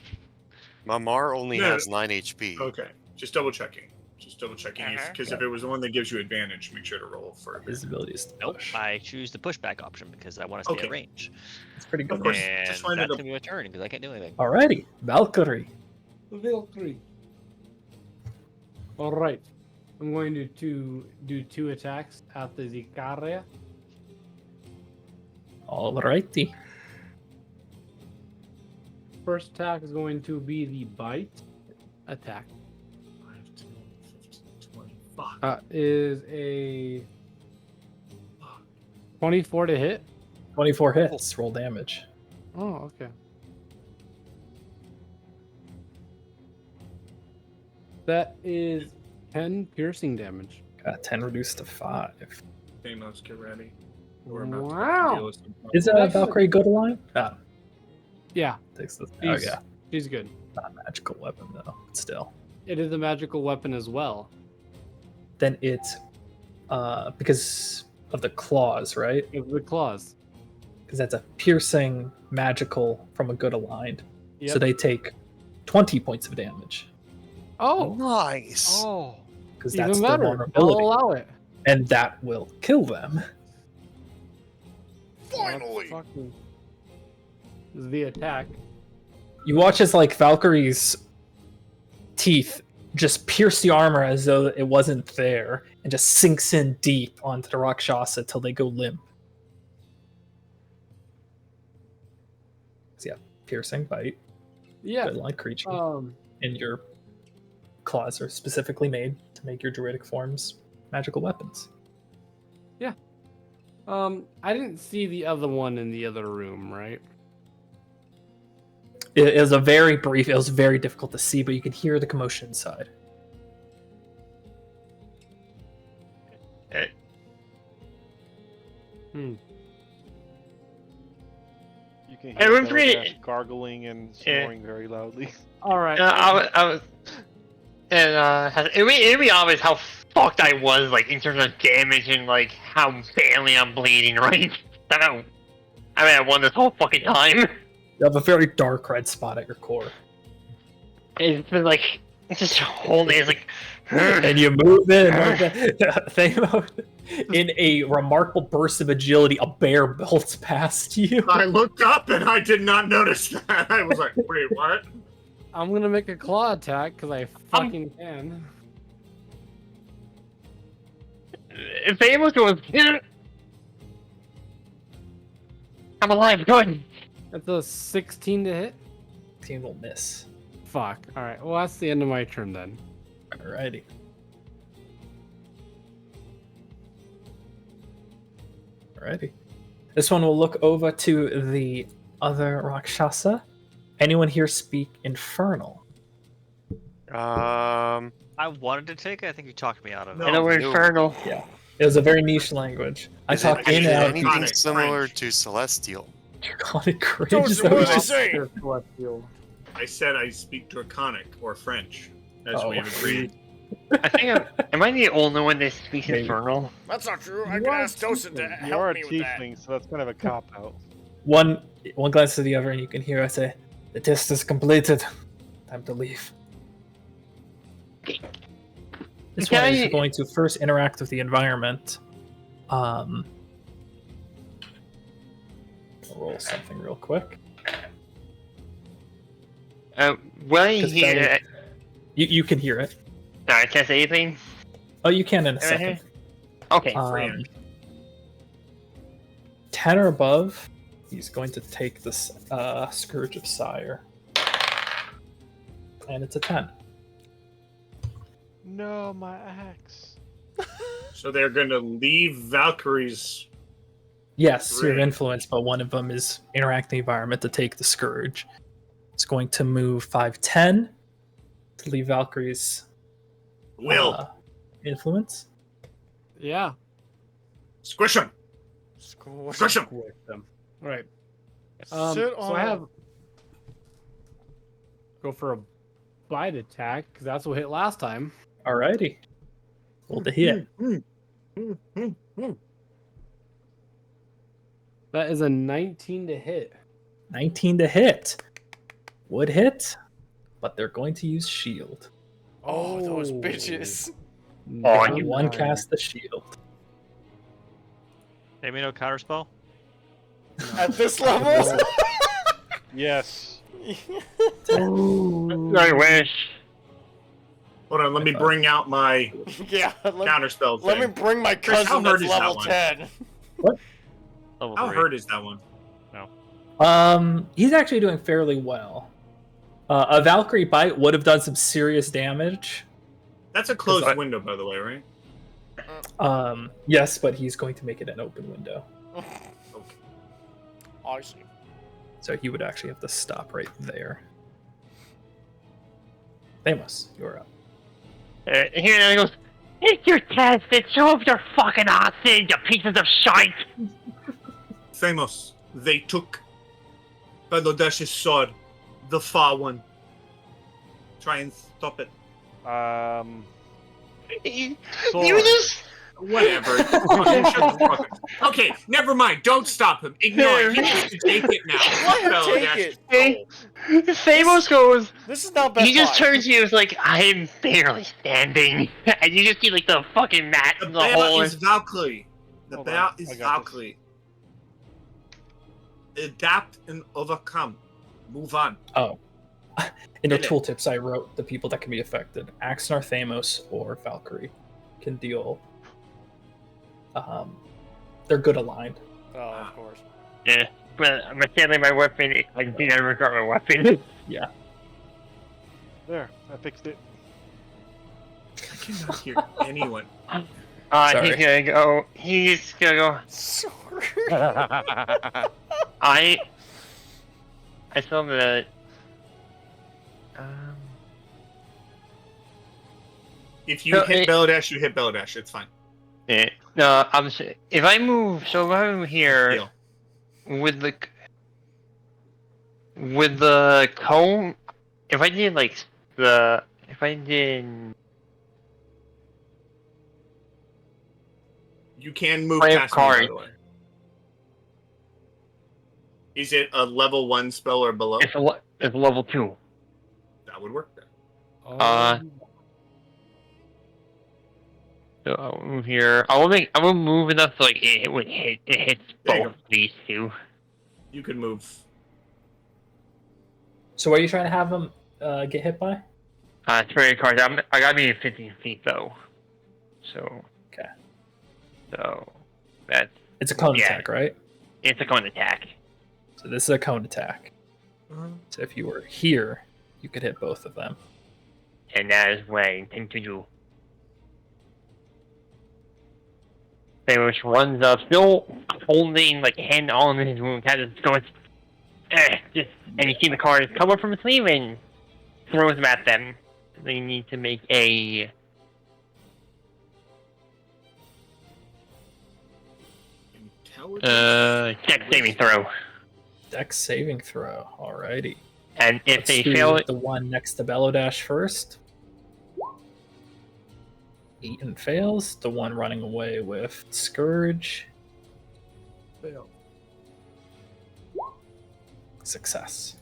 Mamar only No. has 9 HP. Okay, just double checking. Because if it was the one that gives you advantage, make sure to roll for His ability is to Nope, push. I choose the pushback option because I want to stay Okay. at range. It's pretty Of good. course. And just that's wanted going to- to be my turn because I can't do anything. Alrighty, Valkyrie. Valkyrie. All right. I'm going to do 2 attacks at the Zikaria. Alrighty. First attack is going to be the bite attack. 5, 10, 15, 20. Fuck. Is a 24 to hit. 24 hits. Roll damage. Oh, okay. That is 10 piercing damage. Got 10 reduced to 5. Okay, let's get ready. We're about to Wow. deal with some- Is That's Valkyrie good line? Oh, Yeah, takes the. she's, Okay. she's good. Not a magical weapon though. But still. It is a magical weapon as well. Then it's because of the claws, right? With the claws. Because that's a piercing magical from a good aligned. Yep. So they take 20 points of damage. Oh, Nice. Oh, Because that's even their better. I'll vulnerability. allow it. And that will kill them. Finally. Fucking is the attack. You watch as like Valkyrie's teeth just pierce the armor as though it wasn't there and just sinks in deep onto the Rakshasa till they go limp. So yeah, piercing, bite, Yeah. good line creature. Um. And your claws are specifically made to make your druidic forms magical weapons. I didn't see the other one in the other room, right? It was a very brief, it was very difficult to see, but you could hear the commotion inside. You can Hey, hear we're pretty- Belash gargling and snoring very loudly. All right. I was, and it'd be obvious how fucked I was, like in terms of damage and like how badly I'm bleeding, right? I won this whole fucking time. You have a very dark red spot at your core. It's been like it's just holding. It's like, And you move in. Think about in a remarkable burst of agility, a bear bolts past you. I looked up and I did not notice that. I was like, wait, what? I'm gonna make a claw attack because I fucking can. if they was going, I'm alive. Good. That's a 16 to hit. Team will miss. Fuck. All right. Well, that's the end of my turn then. Alrighty. Alrighty. This one will look over to the other Rakshasa. Anyone here speak Infernal? I I wanted to take it. I think you talked me out of it. I know we're infernal. Yeah. It was a very niche language. I Is talk it in and out anything anything similar to Celestial? Draconic Cringe. Those Is are that what what I you say. I said I speak Draconic or French, as Oh. we have agreed. I think am I the only one that speaks Maybe. infernal? That's not true. I You can are ask Dosen to You are help a me with that. tiefling, so that's kind of a cop out. One glance to the other, and you can hear I say, "The test is completed. Time to leave." This one is going to first interact with the environment. I'll roll something real quick. Will I 'Cause hear that it? You can hear it. Sorry, can I say anything? Oh, you can in a Can I hear second. Okay. 10 or above, he's going to take this Scourge of Sire. And it's a 10. No, my axe. So they're going to leave Valkyrie's. Yes, you're Great. influenced, but one of them is interacting the environment to take the Scourge. It's going to move 5'10 to leave Valkyrie's influence. Yeah. Squish him! Squish him! Right. Sit So on I have go for a bite attack because that's what hit last time. Alrighty. Roll the hit. That is a 19 to hit. 19 to hit. Would hit, but they're going to use shield. Oh, those bitches. Oh, You one cast the shield. Maybe no counterspell? At this level? Yes. I wish. Hold on, let me bring out my Yeah. counterspell Let me thing. bring my Chris, how cousin hard that's is that level one? 10. Level How 3. hurt is that one? He's actually doing fairly well. A Valkyrie bite would have done some serious damage. That's a closed window, by the way, right? Yes, but he's going to make it an open window. Okay. I see. So he would actually have to stop right there. Amos, you're up. Here and goes. Take your test and show up your fucking asses, you pieces of shite. Famous. They took Balodesh's sword, the far one. Try and stop it. You Sword. just. Whatever. Okay, never mind. Don't stop him. Ignore it. He needs to take it now. Let him take it. Samos goes. This is not best. He just time. turns to you and is like, I'm barely standing. And you just see like the fucking mat The in the bear hole. is Valkyrie. The Hold bear on, is I got this. Valkyrie. Adapt and overcome. Move on. Oh. In the Hit it. tooltips, I wrote the people that can be affected. Axnar, Thamos, or Valkyrie can deal. They're good aligned. Oh, of course. Yeah, but sadly my weapon, I do not regret my weapon. Yeah. There, I fixed it. I cannot hear anyone. Sorry. He's gonna go. He's gonna go. Sorry. I saw the. If you No, hit it- Beladesh, you hit Beladesh. It's fine. Yeah. No, if I move, so if I move here Deal. with the cone, if I did You can move Play a past me, by card. the way. Is it a level 1 spell or below? it's level 2. That would work then. So I'll move here. I will move enough so like it would hit. It hits There you both these two. You can move. So, what are you trying to have him get hit by? Trade cards. I gotta be in 15 feet though. So. Okay. So that's It's a cone Yeah. attack, right? it's a cone attack. So this is a cone attack. So if you were here, you could hit both of them. And that is what I intend to do. Which runs up, still holding like a hand on his wound, kind of going, and you see the cards come up from his sleeve and throws them at them. they need to make a check saving throw. Dex saving throw. Alrighty. And if Let's they do fail it, the one next to Bellodash first. Eaton fails. The one running away with Scourge. Fail. Success.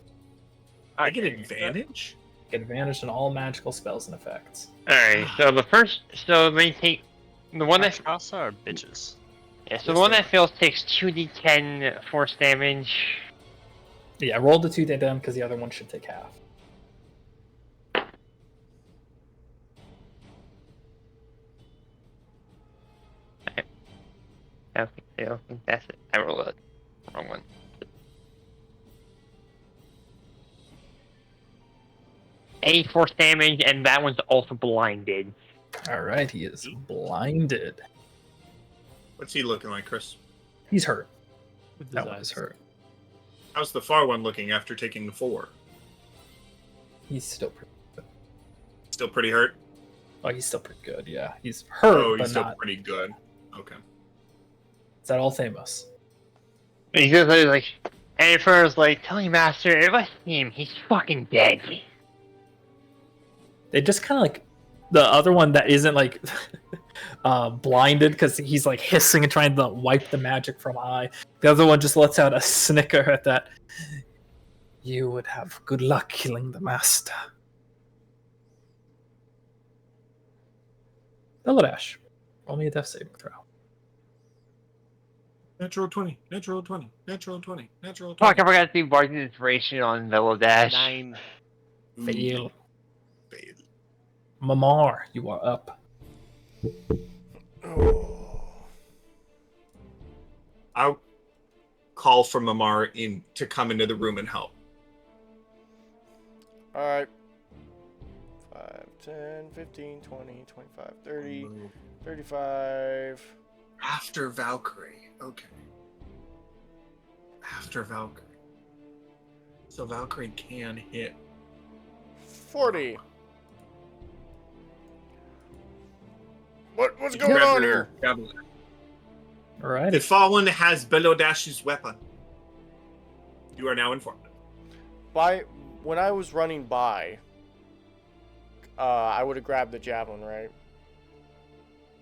I get advantage? Get advantage on all magical spells and effects. alright, so they take the one that Casa are bitches. yeah, so the one that fails takes 2d10 force damage. Yeah, roll the 2 down because the other one should take half. I don't think that's it. I rolled a wrong one. A force damage, and that one's also blinded. Alright, he is blinded. What's he looking like, Chris? He's hurt. With That his one is eyes. hurt. How's the far one looking after taking the 4? He's still pretty good. Still pretty hurt? Oh, he's still pretty good, yeah. He's hurt, Oh, but he's still not. pretty good. Okay. Is that all Thamos? He's just like, and first like, tell you, Master, if I see him, he's fucking dead. They just kind of like the other one that isn't like blinded because he's like hissing and trying to wipe the magic from eye. The other one just lets out a snicker at that. You would have good luck killing the master. Bellodash, roll me a death saving throw. Natural 20. Natural 20. Natural 20. Natural 20. Fuck, I forgot to do Bardic Inspiration on Velodash. 9. Fail. Fail. Mamar, you are up. I'll call for Mamar in to come into the room and help. Alright. 5, 10, 15, 20, 25, 30, 35. After Valkyrie. Okay. After Valkyrie. So Valkyrie can hit. 40. What's You going grab on your here? javelin. Alright. The Fallen has Belodash's weapon. You are now informed. When I was running by, I would have grabbed the javelin, right?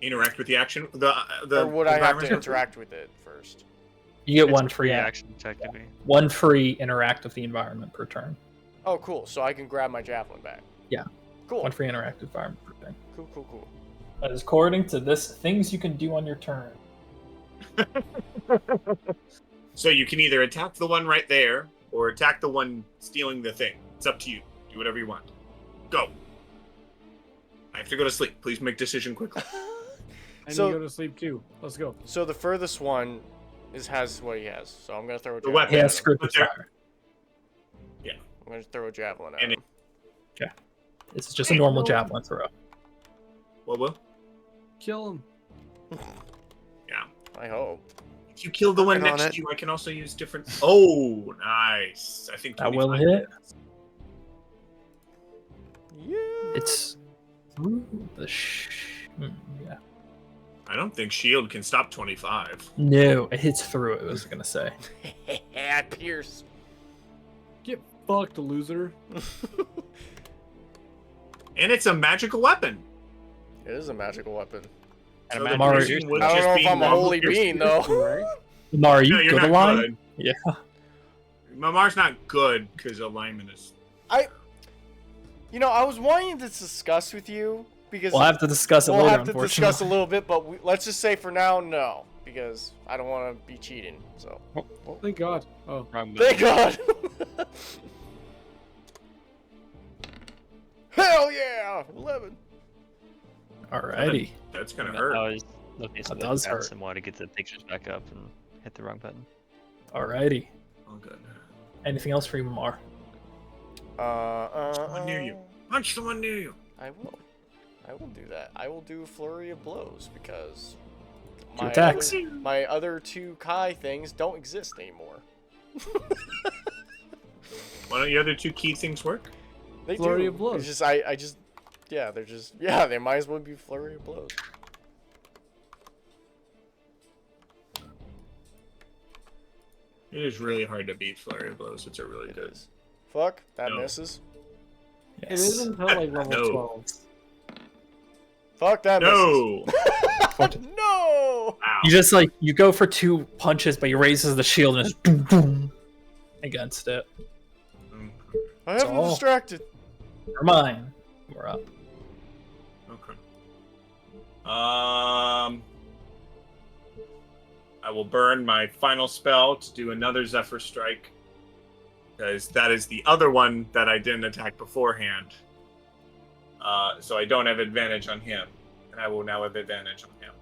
Interact with the action. Or would I have to environment? interact with it first? You get It's one a free action technically. one free interact with the environment per turn. Oh, cool. So I can grab my javelin back. Yeah. Cool. One free interactive environment per turn. Cool, cool, cool. That is according to this things you can do on your turn. So you can either attack the one right there, or attack the one stealing the thing. It's up to you. Do whatever you want. Go. I have to go to sleep. Please make decision quickly. I So- need to go to sleep too. Let's go. So the furthest one has what he has. So I'm gonna throw a The javelin. weapon. He at has him. script But there- fire. I'm gonna throw a javelin at And him. It's just a normal javelin throw. Well, well. Kill him. Yeah. I hope. If you kill the one Working on next it. to you, I can also use different. Oh, nice. I think That will 25 hit. Yeah. It's through the yeah. I don't think shield can stop 25. No, it hits through it. I was gonna say. Yeah, Pierce. Get fucked, loser. And it's a magical weapon. It is a magical weapon. So And the Mario- piercing would I don't just know be if I'm a normal holy piercing. being though. Right? Mar, are you No, you're good not aligned? good. Yeah. Mamar's not good because alignment is. You know, I was wanting to discuss with you because We'll have to discuss it we'll later, have to unfortunately. discuss a little bit, but let's just say for now, no, because I don't want to be cheating. So Thank God. Oh, Wrong thank God. Hell yeah, 11. Alrighty. That's gonna I hurt. was looking at That some does does hurt. and wanted to get the pictures back up and hit the wrong button. Alrighty. Oh, good. Anything else for you, Mar? Someone near you. Punch someone near you. I will. I will do that. I will do a flurry of blows because Two attacks. my other two Kai things don't exist anymore. Why don't the other two key things work? They Flurry do. of blows. It's just I just Yeah, they're just... Yeah, they might as well be flurry of blows. It is really hard to beat flurry of blows. It's a really It good. is. Fuck, that No. misses. It is until like level No. 12. Fuck, that No. misses. No! Wow. You just like you go for 2 punches, but he raises the shield and just boom boom against it. I have him all. distracted. Never mind. We're up. Okay. I will burn my final spell to do another Zephyr Strike. Because that is the other one that I didn't attack beforehand. So I don't have advantage on him. And I will now have advantage on him.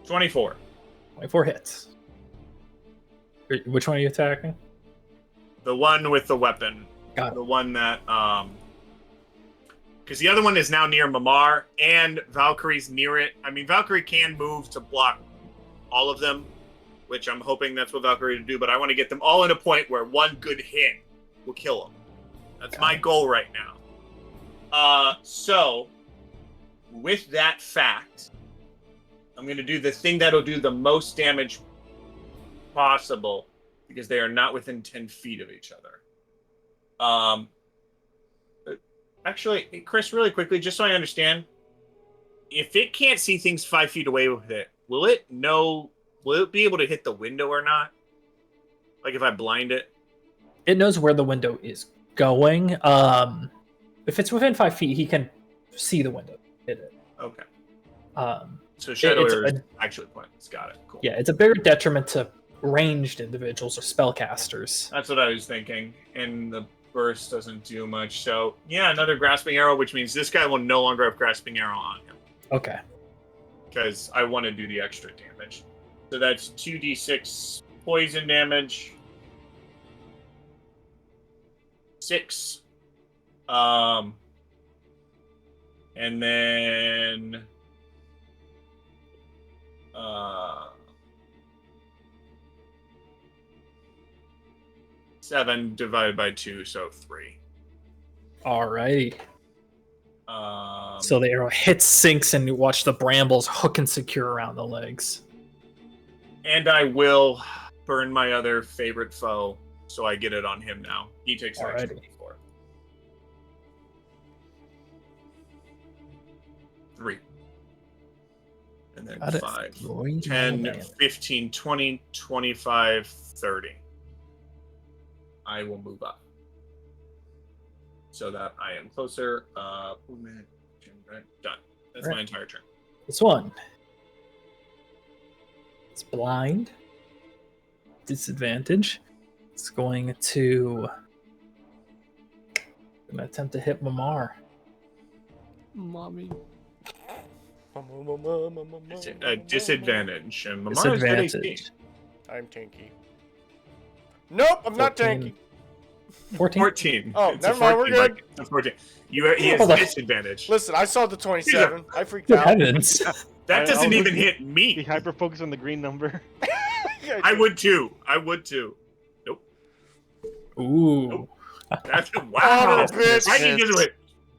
$24. 24 hits. Which one are you attacking? The one with the weapon. Got it. The one that because the other one is now near Mamar and Valkyrie's near it. I mean, Valkyrie can move to block all of them, which I'm hoping that's what Valkyrie will do, but I want to get them all in a point where one good hit will kill them. That's my goal right now. So with that fact, I'm going to do the thing that'll do the most damage possible because they are not within 10 feet of each other. Actually, Chris, really quickly, just so I understand, if it can't see things 5 feet away with it, will it be able to hit the window or not? Like if I blind it? It knows where the window is going. If it's within 5 feet, he can see the window. Hit it. Okay. So it's Shadow Air is actually pointless. Got it. Cool. Yeah, it's a bigger detriment to ranged individuals or spellcasters. That's what I was thinking. And the burst doesn't do much. So, yeah, another Grasping Arrow, which means this guy will no longer have Grasping Arrow on him. Okay. Because I want to do the extra damage. So that's 2d6 poison damage. 6. And then 7 divided by 2, so 3. Alrighty. So the arrow hits, sinks, and you watch the brambles hook and secure around the legs. And I will burn my other favorite foe, so I get it on him now. He takes an extra Alrighty. 4. 3. And then Got it. 5. Roy 10, Mann. 15, 20, 25, 30. I will move up. So that I am closer. Done. That's my Right. entire turn. This one. It's blind. Disadvantage. It's going to attempt to hit Mamar. Mommy. It's a disadvantage. And Mamar is good AC. Disadvantage. I'm tanky. Nope, I'm not 14. tanky. 14? 14. Oh, It's a never mind, we're 14, good. Mike. It's a 14. He has Hold on. disadvantage. Listen, I saw the 27. I freaked Good out. heavens. That I doesn't was even looking- hit Be me. hyper focused on the green number. I would too. I would too. Nope. Ooh. That's wow. Oh, bitch. I can get it.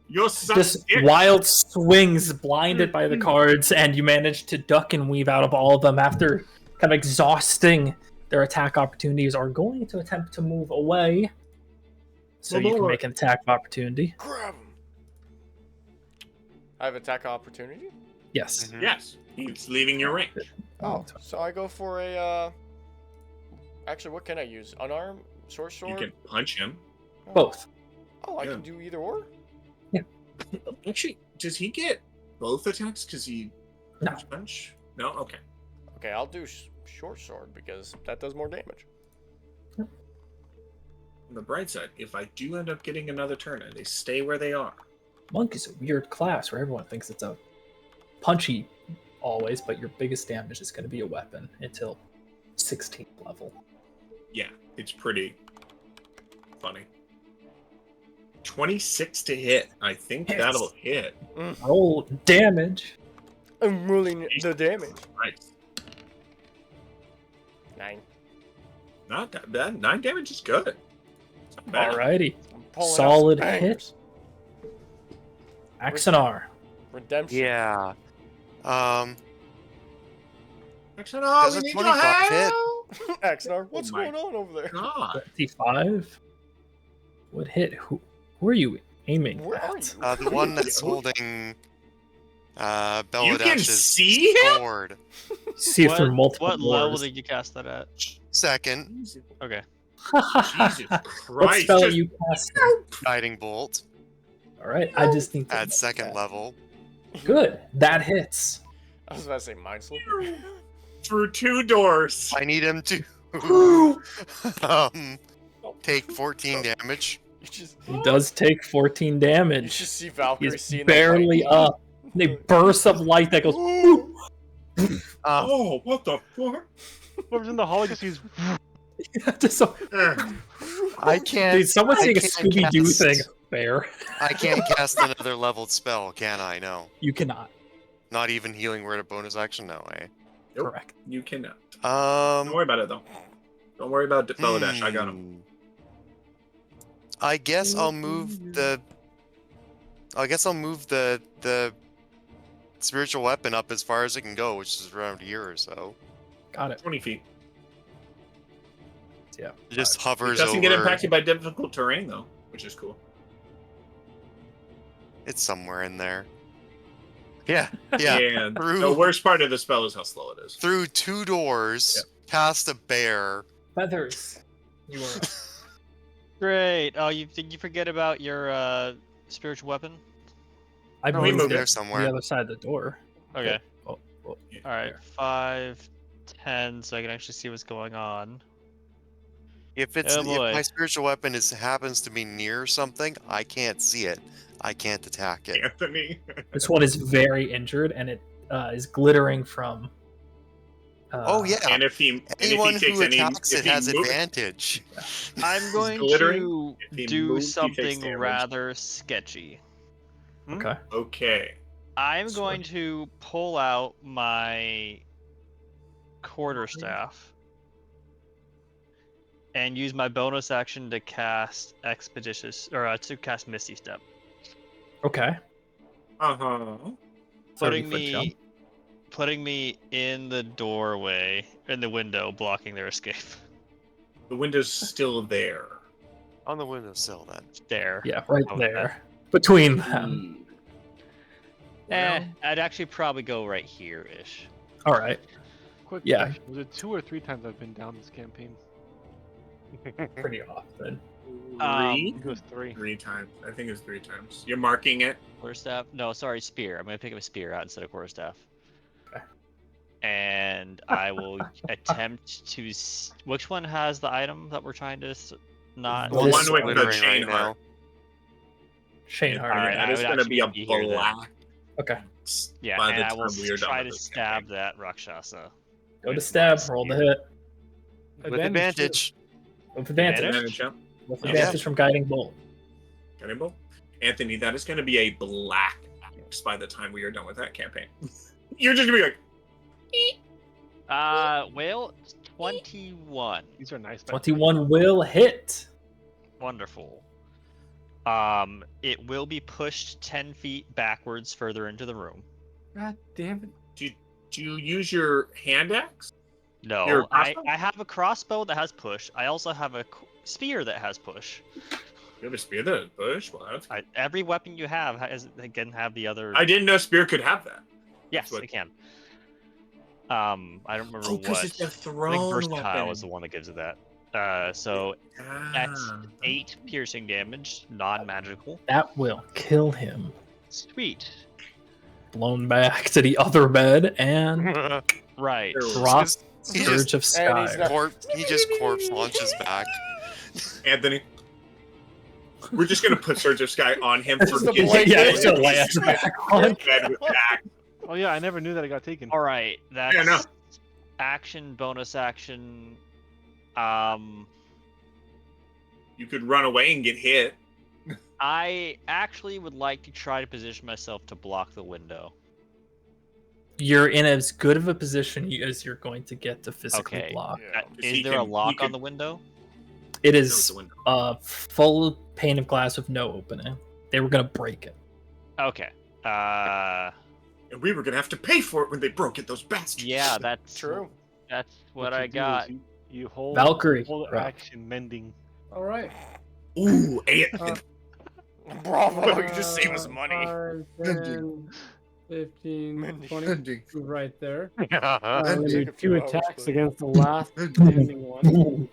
You're such Just dick. wild swings, blinded by the cards, and you manage to duck and weave out of all of them after kind of exhausting their attack opportunities, are going to attempt to move away. So you can make an attack of opportunity. Grab him. I have attack opportunity? Yes. Yes. He's leaving your range. Oh, so I go for a, Actually, what can I use? Unarmed? Short You sword? can punch him. Both. Oh, I Yeah. can do either or? Actually, does he get both attacks? Because he No. punch? No. Okay. Okay, I'll do short sword because that does more damage. On the bright side, if I do end up getting another turn and they stay where they are, Monk is a weird class where everyone thinks it's a punchy always, but your biggest damage is going to be a weapon until 16th level. yeah, it's pretty funny. 26 to hit. I think Hits. that'll hit. Roll damage. I'm rolling the damage. Right. 9. Not that bad. 9 damage is good. It's Alrighty. I'm pulling out Solid some hit. bangers. Axanar. Redemption. Yeah. Action, Does we a need 25 your hit? help! Axnar, what's Oh my going on over there? God. 25 would hit. Who are you aiming Where at? are you? The one that's holding You can Belladash's see him? sword. See it through multiple What level doors. did you cast that at? Second, Okay. Jesus What Christ. spell are just- you casting? guiding bolt Alright, I just need to at second level. Good. That hits. I was about to say mind slip. Through 2 doors. I need him to take 14 damage. You just, He does take 14 you damage. just see Valkyrie He's seeing barely the light. up. They burst of light that goes. Ooh. Oh, what the fuck? Whoever's in the hall just sees. Just so, I can't. dude, someone's I saying a can't Scooby Doo cast- thing. Fair. I can't cast another leveled spell, can I? No. You cannot. Not even healing word of bonus action? No way. Nope. Correct. You cannot. Don't Um. worry about it, though. Don't worry about Beladash. I got him. I guess I'll move the. I guess I'll move the spiritual weapon up as far as it can go, which is around here or so. Got it. 20 feet. Yeah. It just It hovers doesn't over. get impacted by difficult terrain, though, which is cool. It's somewhere in there. Yeah. Yeah. And Through- the worst part of the spell is how slow it is. Through 2 doors, past a bear. Feathers. You are. Great. Oh, did you forget about your spiritual weapon? I No, we moved moved it there to somewhere. the other side of the door. Okay. Oh, All right. there. 5, 10, so I can actually see what's going on. If it's Oh, if boy. my spiritual weapon happens to be near something, I can't see it. I can't attack it. Anthony. This one is very injured, and it is glittering from. Oh yeah. And if he Anyone takes who any, attacks if it he has moves- advantage. I'm going glittering. to If he do moves, he takes something damage. rather sketchy. Okay. Okay. I'm Sure. going to pull out my quarterstaff and use my bonus action to cast to cast Misty Step, Okay. Uh huh. putting 30-foot jump. me in the doorway, in the window, blocking their escape. The window's still there. On the windowsill then. There. Yeah, right Oh, there. Between them. I'd actually probably go right here-ish. All right. Quick Yeah. question. Was it 2 or 3 times I've been down this campaign? Pretty often. Um, I think it was 3. 3 times. I think it's 3 times. You're marking it. Quarterstaff? No, sorry, spear. I'm gonna pick up a spear out instead of quarterstaff. Okay. And I will attempt to. Which one has the item that we're trying to not? The This one is with the glittering chain right heart. Shane Hart. All right, That I is would going to actually be a be here then. black. Okay. Yeah, by and the I will time we are done try with to this stab campaign. that Rakshasa. Go to with stab. my Roll the spear. hit. With advantage. With advantage. Advantage, yeah. With Yeah. advantage from guiding bolt. Cannonball. Anthony, that is going to be a black axe by the time we are done with that campaign. You're just going to be like, Well, 21. These are nice. 21 will hit. Wonderful. It will be pushed 10 feet backwards further into the room. God damn it. do you use your hand axe? No, Your I crossbow? have a crossbow that has push. I also have a spear that has push. You have a spear that is bush? Well, that's... Every weapon you have can have the other. I didn't know spear could have that. Yes, what- it can. I don't remember Oh, because what. it's a I think thrown versatile weapon. is the one that gives it that. So that's Ah. 8 piercing damage, non-magical. That will kill him. Sweet. Blown back to the other bed and Right. drop He Surge of and he's Sky. not- he just corpse launches back. Anthony. We're just gonna put Surge of Sky on him for Just a getting blanket. Yeah, it still lands back on. bed with back. Oh yeah, I never knew that it got taken. All right. That's Yeah, no. action, bonus action. You could run away and get hit. I actually would like to try to position myself to block the window. You're in as good of a position as you're going to get to physically Okay. block. Yeah. Because Is he there a can- he lock can- on the window? It That was is the window. full pane of glass with no opening. They were gonna break it. Okay. And we were gonna have to pay for it when they broke it, those bastards. Yeah, that's True. That's what you I do is got. You hold, Valkyrie, hold right. action mending. All right. Ooh, Bravo, you just save us money. 5, 10, 15, Mindy. 20. Mindy. Right there. Mindy. Do Take a few 2 hours, attacks buddy. against the last standing one.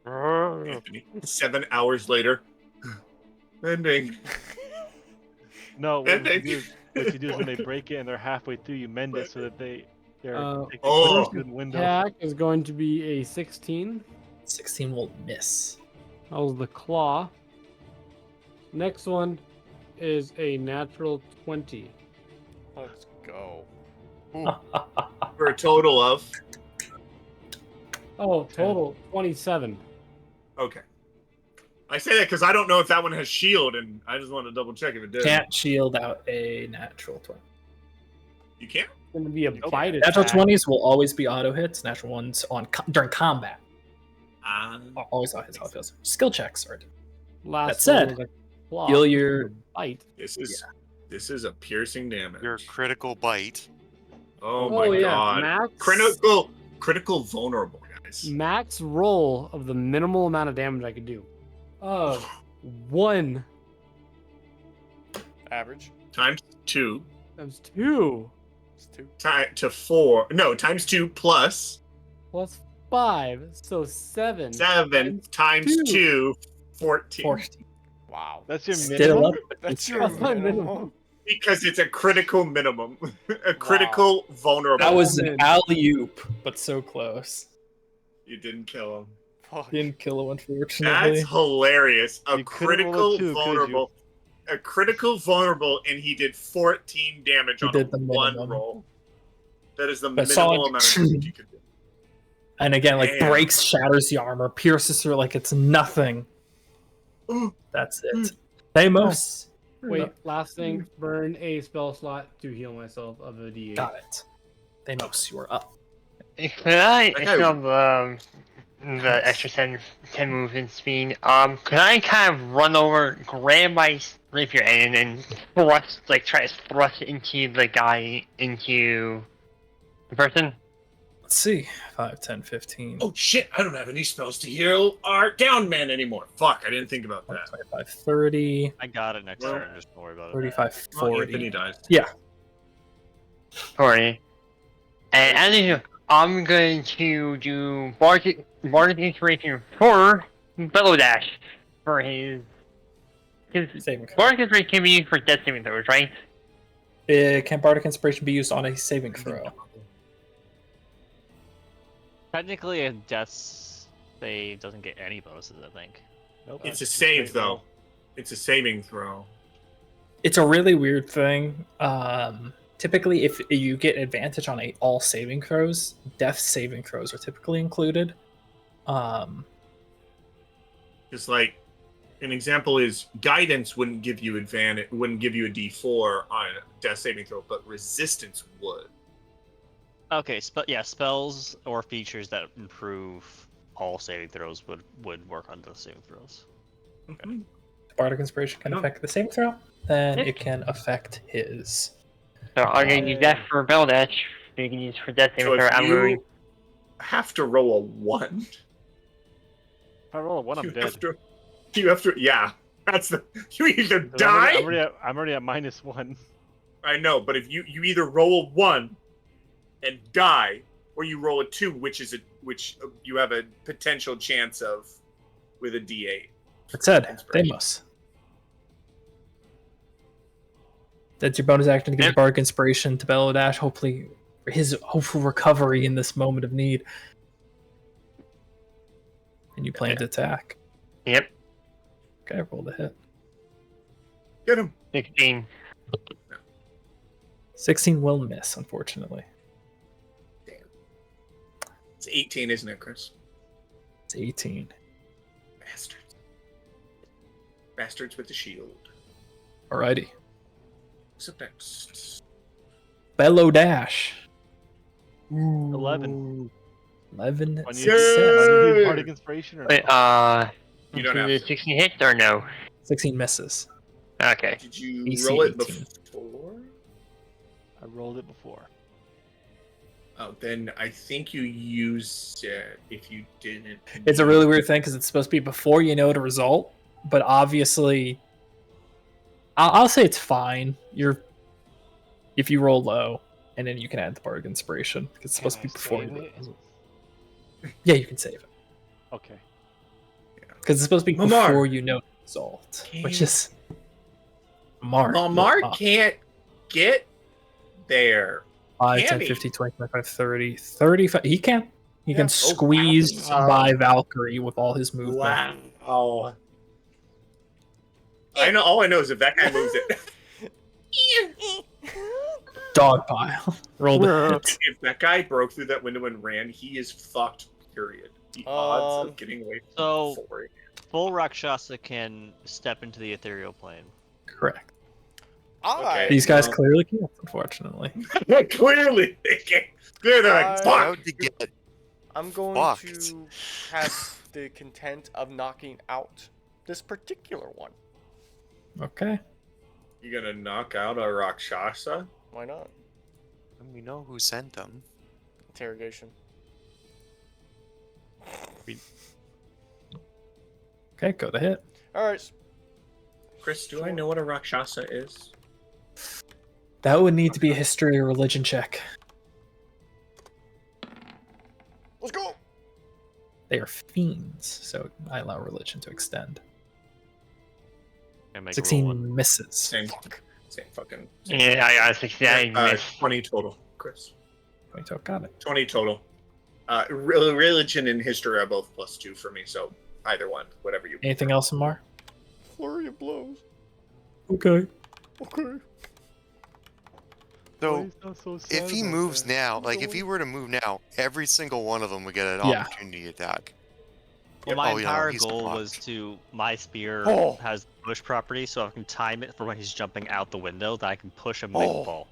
Anthony, 7 hours later. Ending. No, Ending. what you do is when they break it and they're halfway through, you mend it so that they can put Oh. it through the window. Attack is going to be a 16. 16 will miss. That was the claw. Next one is a natural 20. Let's go. For a total of. Oh, total 27. Okay. I say that because I don't know if that one has shield, and I just want to double check if it did. Can't shield out a natural 20. You can't? It's going to be a bite Natural attack. 20s will always be auto hits. Natural ones on during combat. Always auto hits. Auto hits. Skill checks are. Last That said, one was a claw. Heal your. Bite. This is a piercing damage. Your critical bite. Oh my yeah. god. Max, Critical vulnerable, guys. max roll of the minimal amount of damage I could do. 1 Average. Times 2. times 2 It's 2. To 4. No, times 2 plus plus 5. So 7. 7 times 2. 14. 14. Wow. That's your Still minimum. up. That's your That's my minimum. minimum. Because it's a critical minimum. A critical vulnerable. That was an alley oop, but so close. You didn't kill him. Fuck. Didn't kill him, unfortunately. That's hilarious. A You could've critical rolled a 2, couldn't you? vulnerable. A critical vulnerable, and he did 14 damage He on did the one minimum. roll. That is the But minimal solid- amount of damage you could do. And again, like Damn. breaks, shatters the armor, pierces through like it's nothing. Ooh. That's it. Deimos. Wait, last thing, burn a spell slot to heal myself of a D8. Got it. Deimos, you are up. Can I, Okay. instead of the extra 10 movement speed, can I kind of run over, grab my rapier and then thrust, like try to thrust into the guy, into the person? Let's see. 5, 10, 15. Oh shit, I don't have any spells to heal our down man anymore. Fuck, I didn't think about that. 25, 30, I got it next Well, turn. Just don't worry about it. 35, Well, 40. Anthony dies. Sorry. And as you, I'm going to do Bardic Inspiration for Bellow Dash for his. Saving throw. Bardic Inspiration can be used for death saving throws, right? Can Bardic Inspiration be used on a saving throw? Technically, a death save doesn't get any bonuses. I think. Nope, It's a that's save straight roll. though. It's a saving throw. It's a really weird thing. Typically, if you get advantage on all saving throws, death saving throws are typically included. Just like an example is guidance wouldn't give you advantage, wouldn't give you a D4 on a death saving throw, but resistance would. Okay, spells or features that improve all saving throws would work on those saving throws. Bardic Inspiration can affect the saving throw, then it can affect his. So I'm going to use that for Bellow Dash. So you can use for death So saving throw. if I'm going. you have to roll a 1, If I roll a 1, I'm you dead. have to. Yeah, that's the. You either 'Cause die. I'm already at -1. I know, but if you either roll a 1 and die, or you roll a 2, which you have a potential chance of with a D8. That said, Inspiration. Deimos. That's your bonus action to give Bardic Inspiration to Bellow Dash, hopefully for his hopeful recovery in this moment of need. And you plan to attack. Yep. Okay, roll the hit. Get him. 16. 16 will miss, unfortunately. It's 18, isn't it, Chris? It's 18. Bastards. Bastards with the shield. Alrighty. What's up next? Bellow Dash. 11. 11 On success. you need bardic inspiration or no? Wait, You don't have did to. 16 hit or no? 16 misses. Okay. Did you AC roll it 18. before? I rolled it before. Oh, then I think you use it if you didn't. It's a really weird thing because it's supposed to be before you know the result, but obviously, I'll say it's fine. If you roll low, and then you can add the bardic inspiration because it's supposed to be before you know the result. Yeah, you can save it Okay. because it's supposed to be Mamar. before you know the result, which is Mark. Lamar can't get there. 5, Can 10, he? 15, 20, 25, 30, 35. He can. He Yeah. can Oh, squeeze wow. by Valkyrie with all his movement. Wow. I know. All I know is if that guy moves it. Dog pile. Roll the hit. If that guy broke through that window and ran, he is fucked. Period. The odds of getting away from So- the fort. Full Rakshasa can step into the ethereal plane. Correct. Okay. These guys well- clearly can't, unfortunately. Clearly, they can't. Clearly, they're like, fuck. How'd you get I'm going Fucked. to have the content of knocking out this particular one. Okay. You gonna knock out a Rakshasa? Why not? We know who sent them. Interrogation. Okay, go to hit. All right. Chris, do I know what a Rakshasa is? That would need to be a history or religion check. Let's go. They are fiends, so I allow religion to extend. And make a roll 16 one. misses. Same fucking. Yeah, I got 16. Miss. 20 total, Chris. 22, got it. 20 total. Religion and history are both +2 for me, so either one, whatever you. Anything else, Amar? Flurry of blows. Okay. Okay. Why So you sound so sad if he about moves that? now, like if he were to move now, every single one of them would get an Yeah. opportunity attack. Well, my Oh, yeah, entire he's goal blocked. was to my spear Oh. has bush property, so I can time it for when he's jumping out the window. That I can push a big Oh. ball.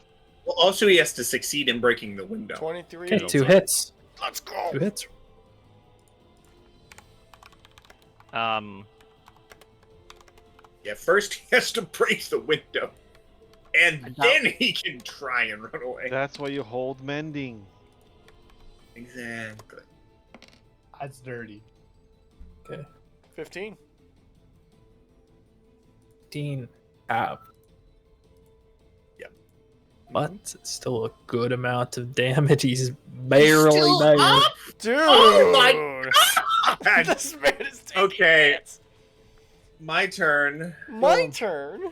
Well, also, he has to succeed in breaking the window. 23. Okay, 2 hits. Let's go. 2 hits. Yeah, first he has to break the window, and then he can try and run away. That's why you hold mending. Exactly. That's dirty. Okay. 15. 15 ab. Yep. But it's still a good amount of damage. He's barely Still there. up? Dude. Oh my God. This man is taking Okay. hits. My turn. My turn.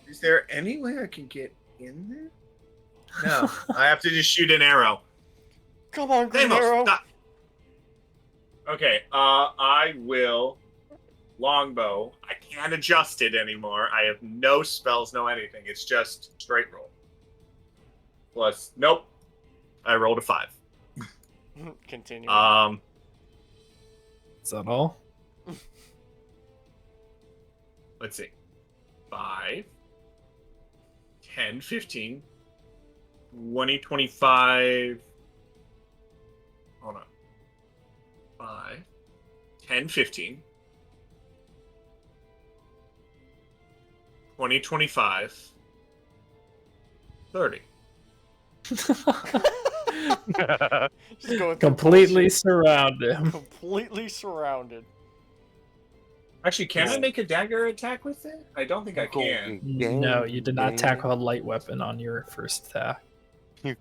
Is there any way I can get in there? No, I have to just shoot an arrow. Come on, Green Deimos, Arrow. stop. Okay, I will longbow. I can't adjust it anymore. I have no spells, no anything. It's just straight roll. Plus, nope. I rolled a 5. Continue. Is that all? Let's see. 5, 10, 15, 20, 25. Hold on. 5, 10, 15, 20, 25, 30. Just go with the Completely bullshit. surrounded him. Completely surrounded. Actually, can I make a dagger attack with it? I don't think I can. No, you did not tackle a light weapon on your first attack. You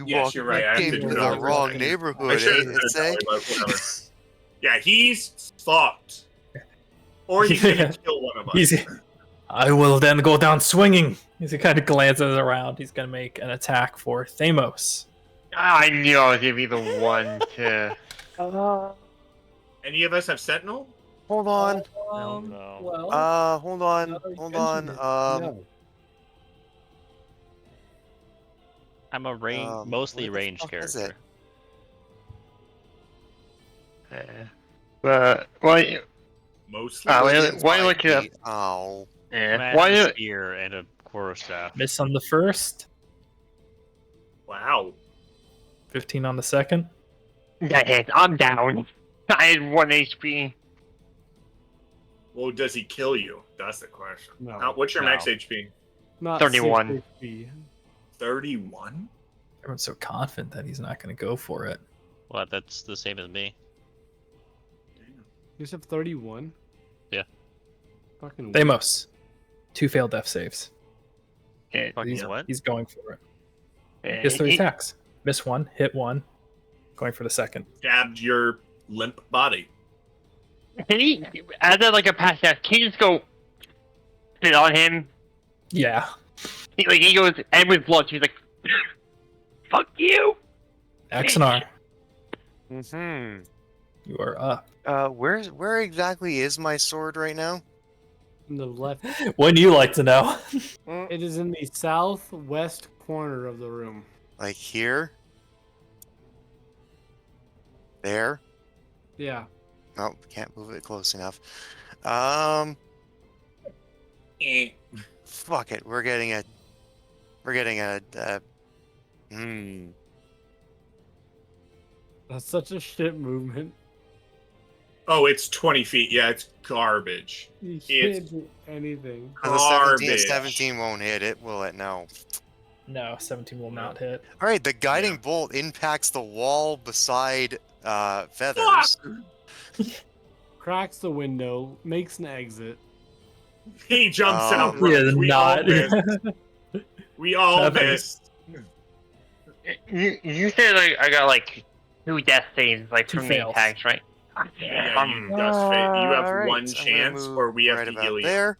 Yes, walked you're right, I have came to to do it the on the wrong first. I neighborhood, should ain't have it, say? whatever. Yeah, he's fucked. Or he's gonna kill one of us. I will then go down swinging. He kind of glances around. He's going to make an attack for Thamos. I knew I was gonna be the one to. Any of us have Sentinel? Hold on. No. Well, Hold on. now that you Hold on. mention it, no. I'm a mostly where the ranged fuck is character. Mostly. Why you look it up? Oh. I Yeah. have Why a you? spear and a quarterstaff. Miss on the first, Wow. 15 on the second. That hits. I'm down. I had 1 HP. Well, does he kill you? That's the question. No. What's your No. max HP? Not 31. 6 HP. 31? Everyone's so confident that he's not going to go for it. Well, that's the same as me. You just have 31? Yeah. Fucking weird. Deimos, 2 failed death saves. Fucking He's, what? he's going for it. He has 3 attacks. Miss 1, hit 1, going for the second. Stabbed your limp body. Can he, as a, like a pass death, can you just go sit on him? Yeah. He goes, and with blood, he's like, fuck you! Axanar, Mm-hmm. you are up. Where exactly is my sword right now? On the left. Wouldn't you like to know? It is in the southwest corner of the room. Like here? There? Yeah. No, can't move it close enough. Fuck it. We're getting a. That's such a shit movement. Oh, it's 20 feet. Yeah, it's garbage. You It's can't do anything. The garbage. 17 won't hit it, will it? No. No, 17 will not hit. All right, the guiding bolt impacts the wall beside Feathers. Cracks the window, makes an exit. He jumps Oh. out. He is We not. all missed. We all Feathers. missed. You said like I got like 2 death saves like 2 from the fails. attacks, right? Yeah, you just fit. You have Alright, one so I'm gonna chance, move or we have right to about heal you. there.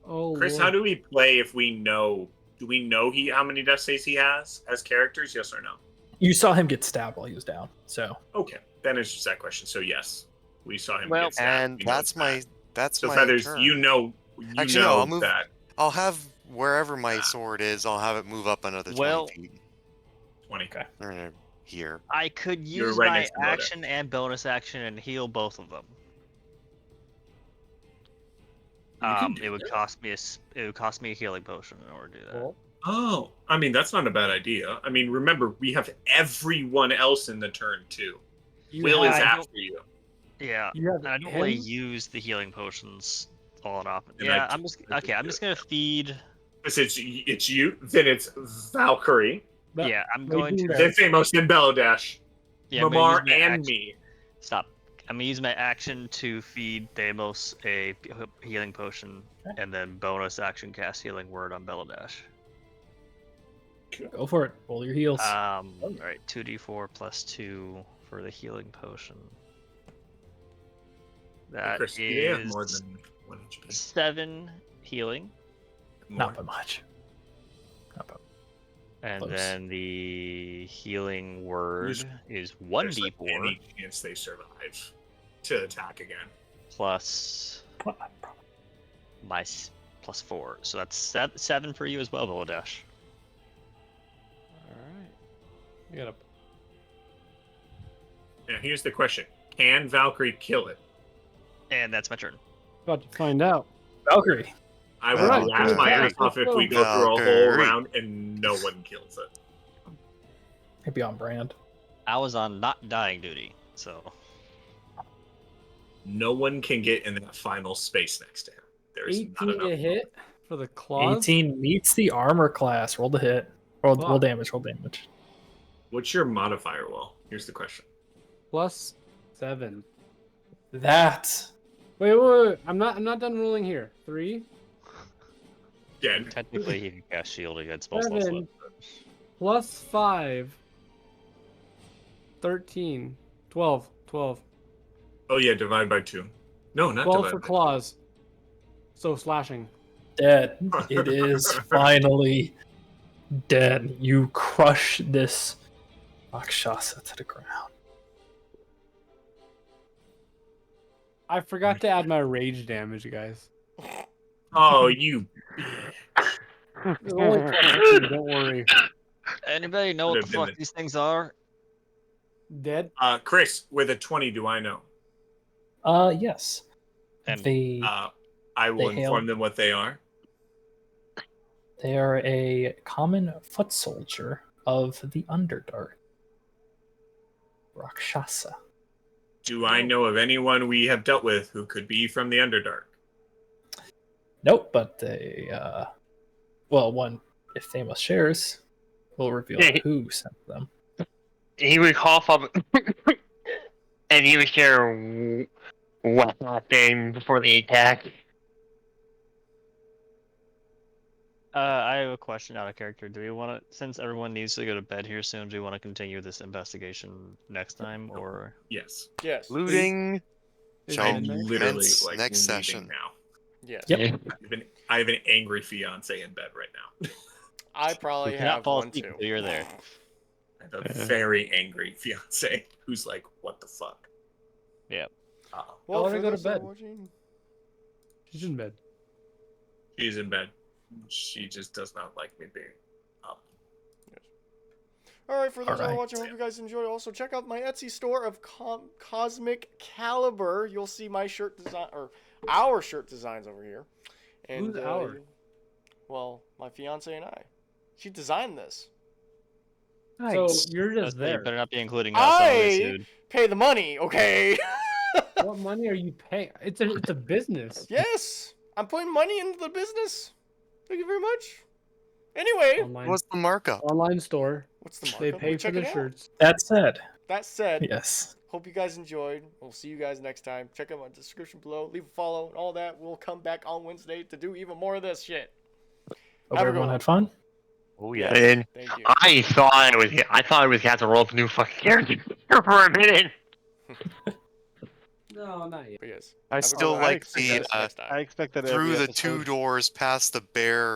Oh, Chris, Lord. how do we play if we know? Do we know how many death saves he has as characters? Yes or no? You saw him get stabbed while he was down, so. Okay, then it's just that question. So yes, we saw him Well, get stabbed. And We know that's it's my that. that's So my Feathers, turn. you know Actually, no, I'll know move- that I'll have wherever my sword is. I'll have it move up another 20 Well- feet. 20. Okay. Or here. I could You're use right my next to Moda. action and bonus action and heal both of them. can do It would that. cost me it would cost me a healing potion in order to do that. Well, Oh, I mean that's not a bad idea. I mean, remember we have everyone else in the turn too. you Will is have- after you. Yeah, You have and I don't really him? use the healing potions all that often. And Yeah, I I'm just I okay. I'm do just it. gonna feed. Because it's you, then it's Valkyrie, But Yeah, I'm going to. then Famous, then Belladash, Yeah, I'm gonna Mamar, use my and action- me. Stop. I'm gonna use my action to feed Deimos a healing potion, and then bonus action cast healing word on Belladash. Go for it. Roll your heals. All right, 2d4 plus 2 for the healing potion. That Chris, you have is more than 1 HP. 7 healing, Not by much. Not by and Close. then the healing word There's- is There's, 1d4 like, any chance they survive to attack again. plus plus 4. So that's 7 for you as well, Belladash. Alright. You gotta. Now here's the question: can Valkyrie kill it? And that's my turn. About to find out. Valkyrie. I would Right. laugh my ass off if we go through a whole Valkyrie. round and no one kills it. It'd be on brand. I was on not dying duty, so No one can get in that final space next to him. There's not 18 enough. to hit for the claws. 18 meets the armor class. Roll the hit. Roll Fuck. damage. Roll damage. What's your modifier, Will? Here's the question. Plus 7. That. Wait. I'm not done rolling here. 3, Dead. technically he can cast shield against both 7, plus 5, 13, 12. 12. Oh yeah, divide by 2. No, not 12 divide for by claws. So slashing. Dead. It is finally dead. You crush this Rakshasa to the ground. I forgot to add my rage damage, guys. Oh, you. It's only 12, don't worry. Anybody know what Could've the been fuck the- these things are? Dead? Chris, with a 20, do I know? Yes. And They I will They hail- inform them what they are. they are a common foot soldier of the Underdark. Rakshasa. Do I know of anyone we have dealt with who could be from the Underdark? Nope, but one, if Thamos shares, will reveal Yeah, who sent them. he would cough up, and he would share what happened before the attack. I have a question out of character. Do we want to, since everyone needs to go to bed here soon, do we want to continue this investigation next time, or? Yes. Yes. Looting shall I'm literally commence like next leaving session. now. Yes. Yep. I have an angry fiance in bed right now. I We probably cannot have fall one asleep too. until you're there. I have a very angry fiance who's like, "What the fuck?" Yep. Well, Tell her for to go to those that are bed. watching, She's in bed. She's in bed. She just does not like me being up. all right, for those that are Alright. watching, I hope you guys enjoy. Also, check out my Etsy store of Cosmic Caliber. You'll see my shirt design, or our shirt designs over here. And, Who's our? Well, my fiance and I. She designed this. So Nice. you're That's just why you there. better not be including us. I'm gonna get I sued. pay the money, okay? What money are you paying? It's a business. Yes, I'm putting money into the business. Thank you very much. Anyway, Online, What's the markup? online store. what's the markup? They pay for Check the it out. shirts. That said, That said, yes. hope you guys enjoyed. We'll see you guys next time. Check out my description below. Leave a follow and all that. We'll come back on Wednesday to do even more of this shit. Hope Have a good everyone one. had fun. Oh Yes. And Thank you. I thought it was going to have to roll up a new fucking character for a minute. No, not yet. But yes. I Have a good still one. like See you the guys next time. I expect that through every the episode. 2 doors past the bear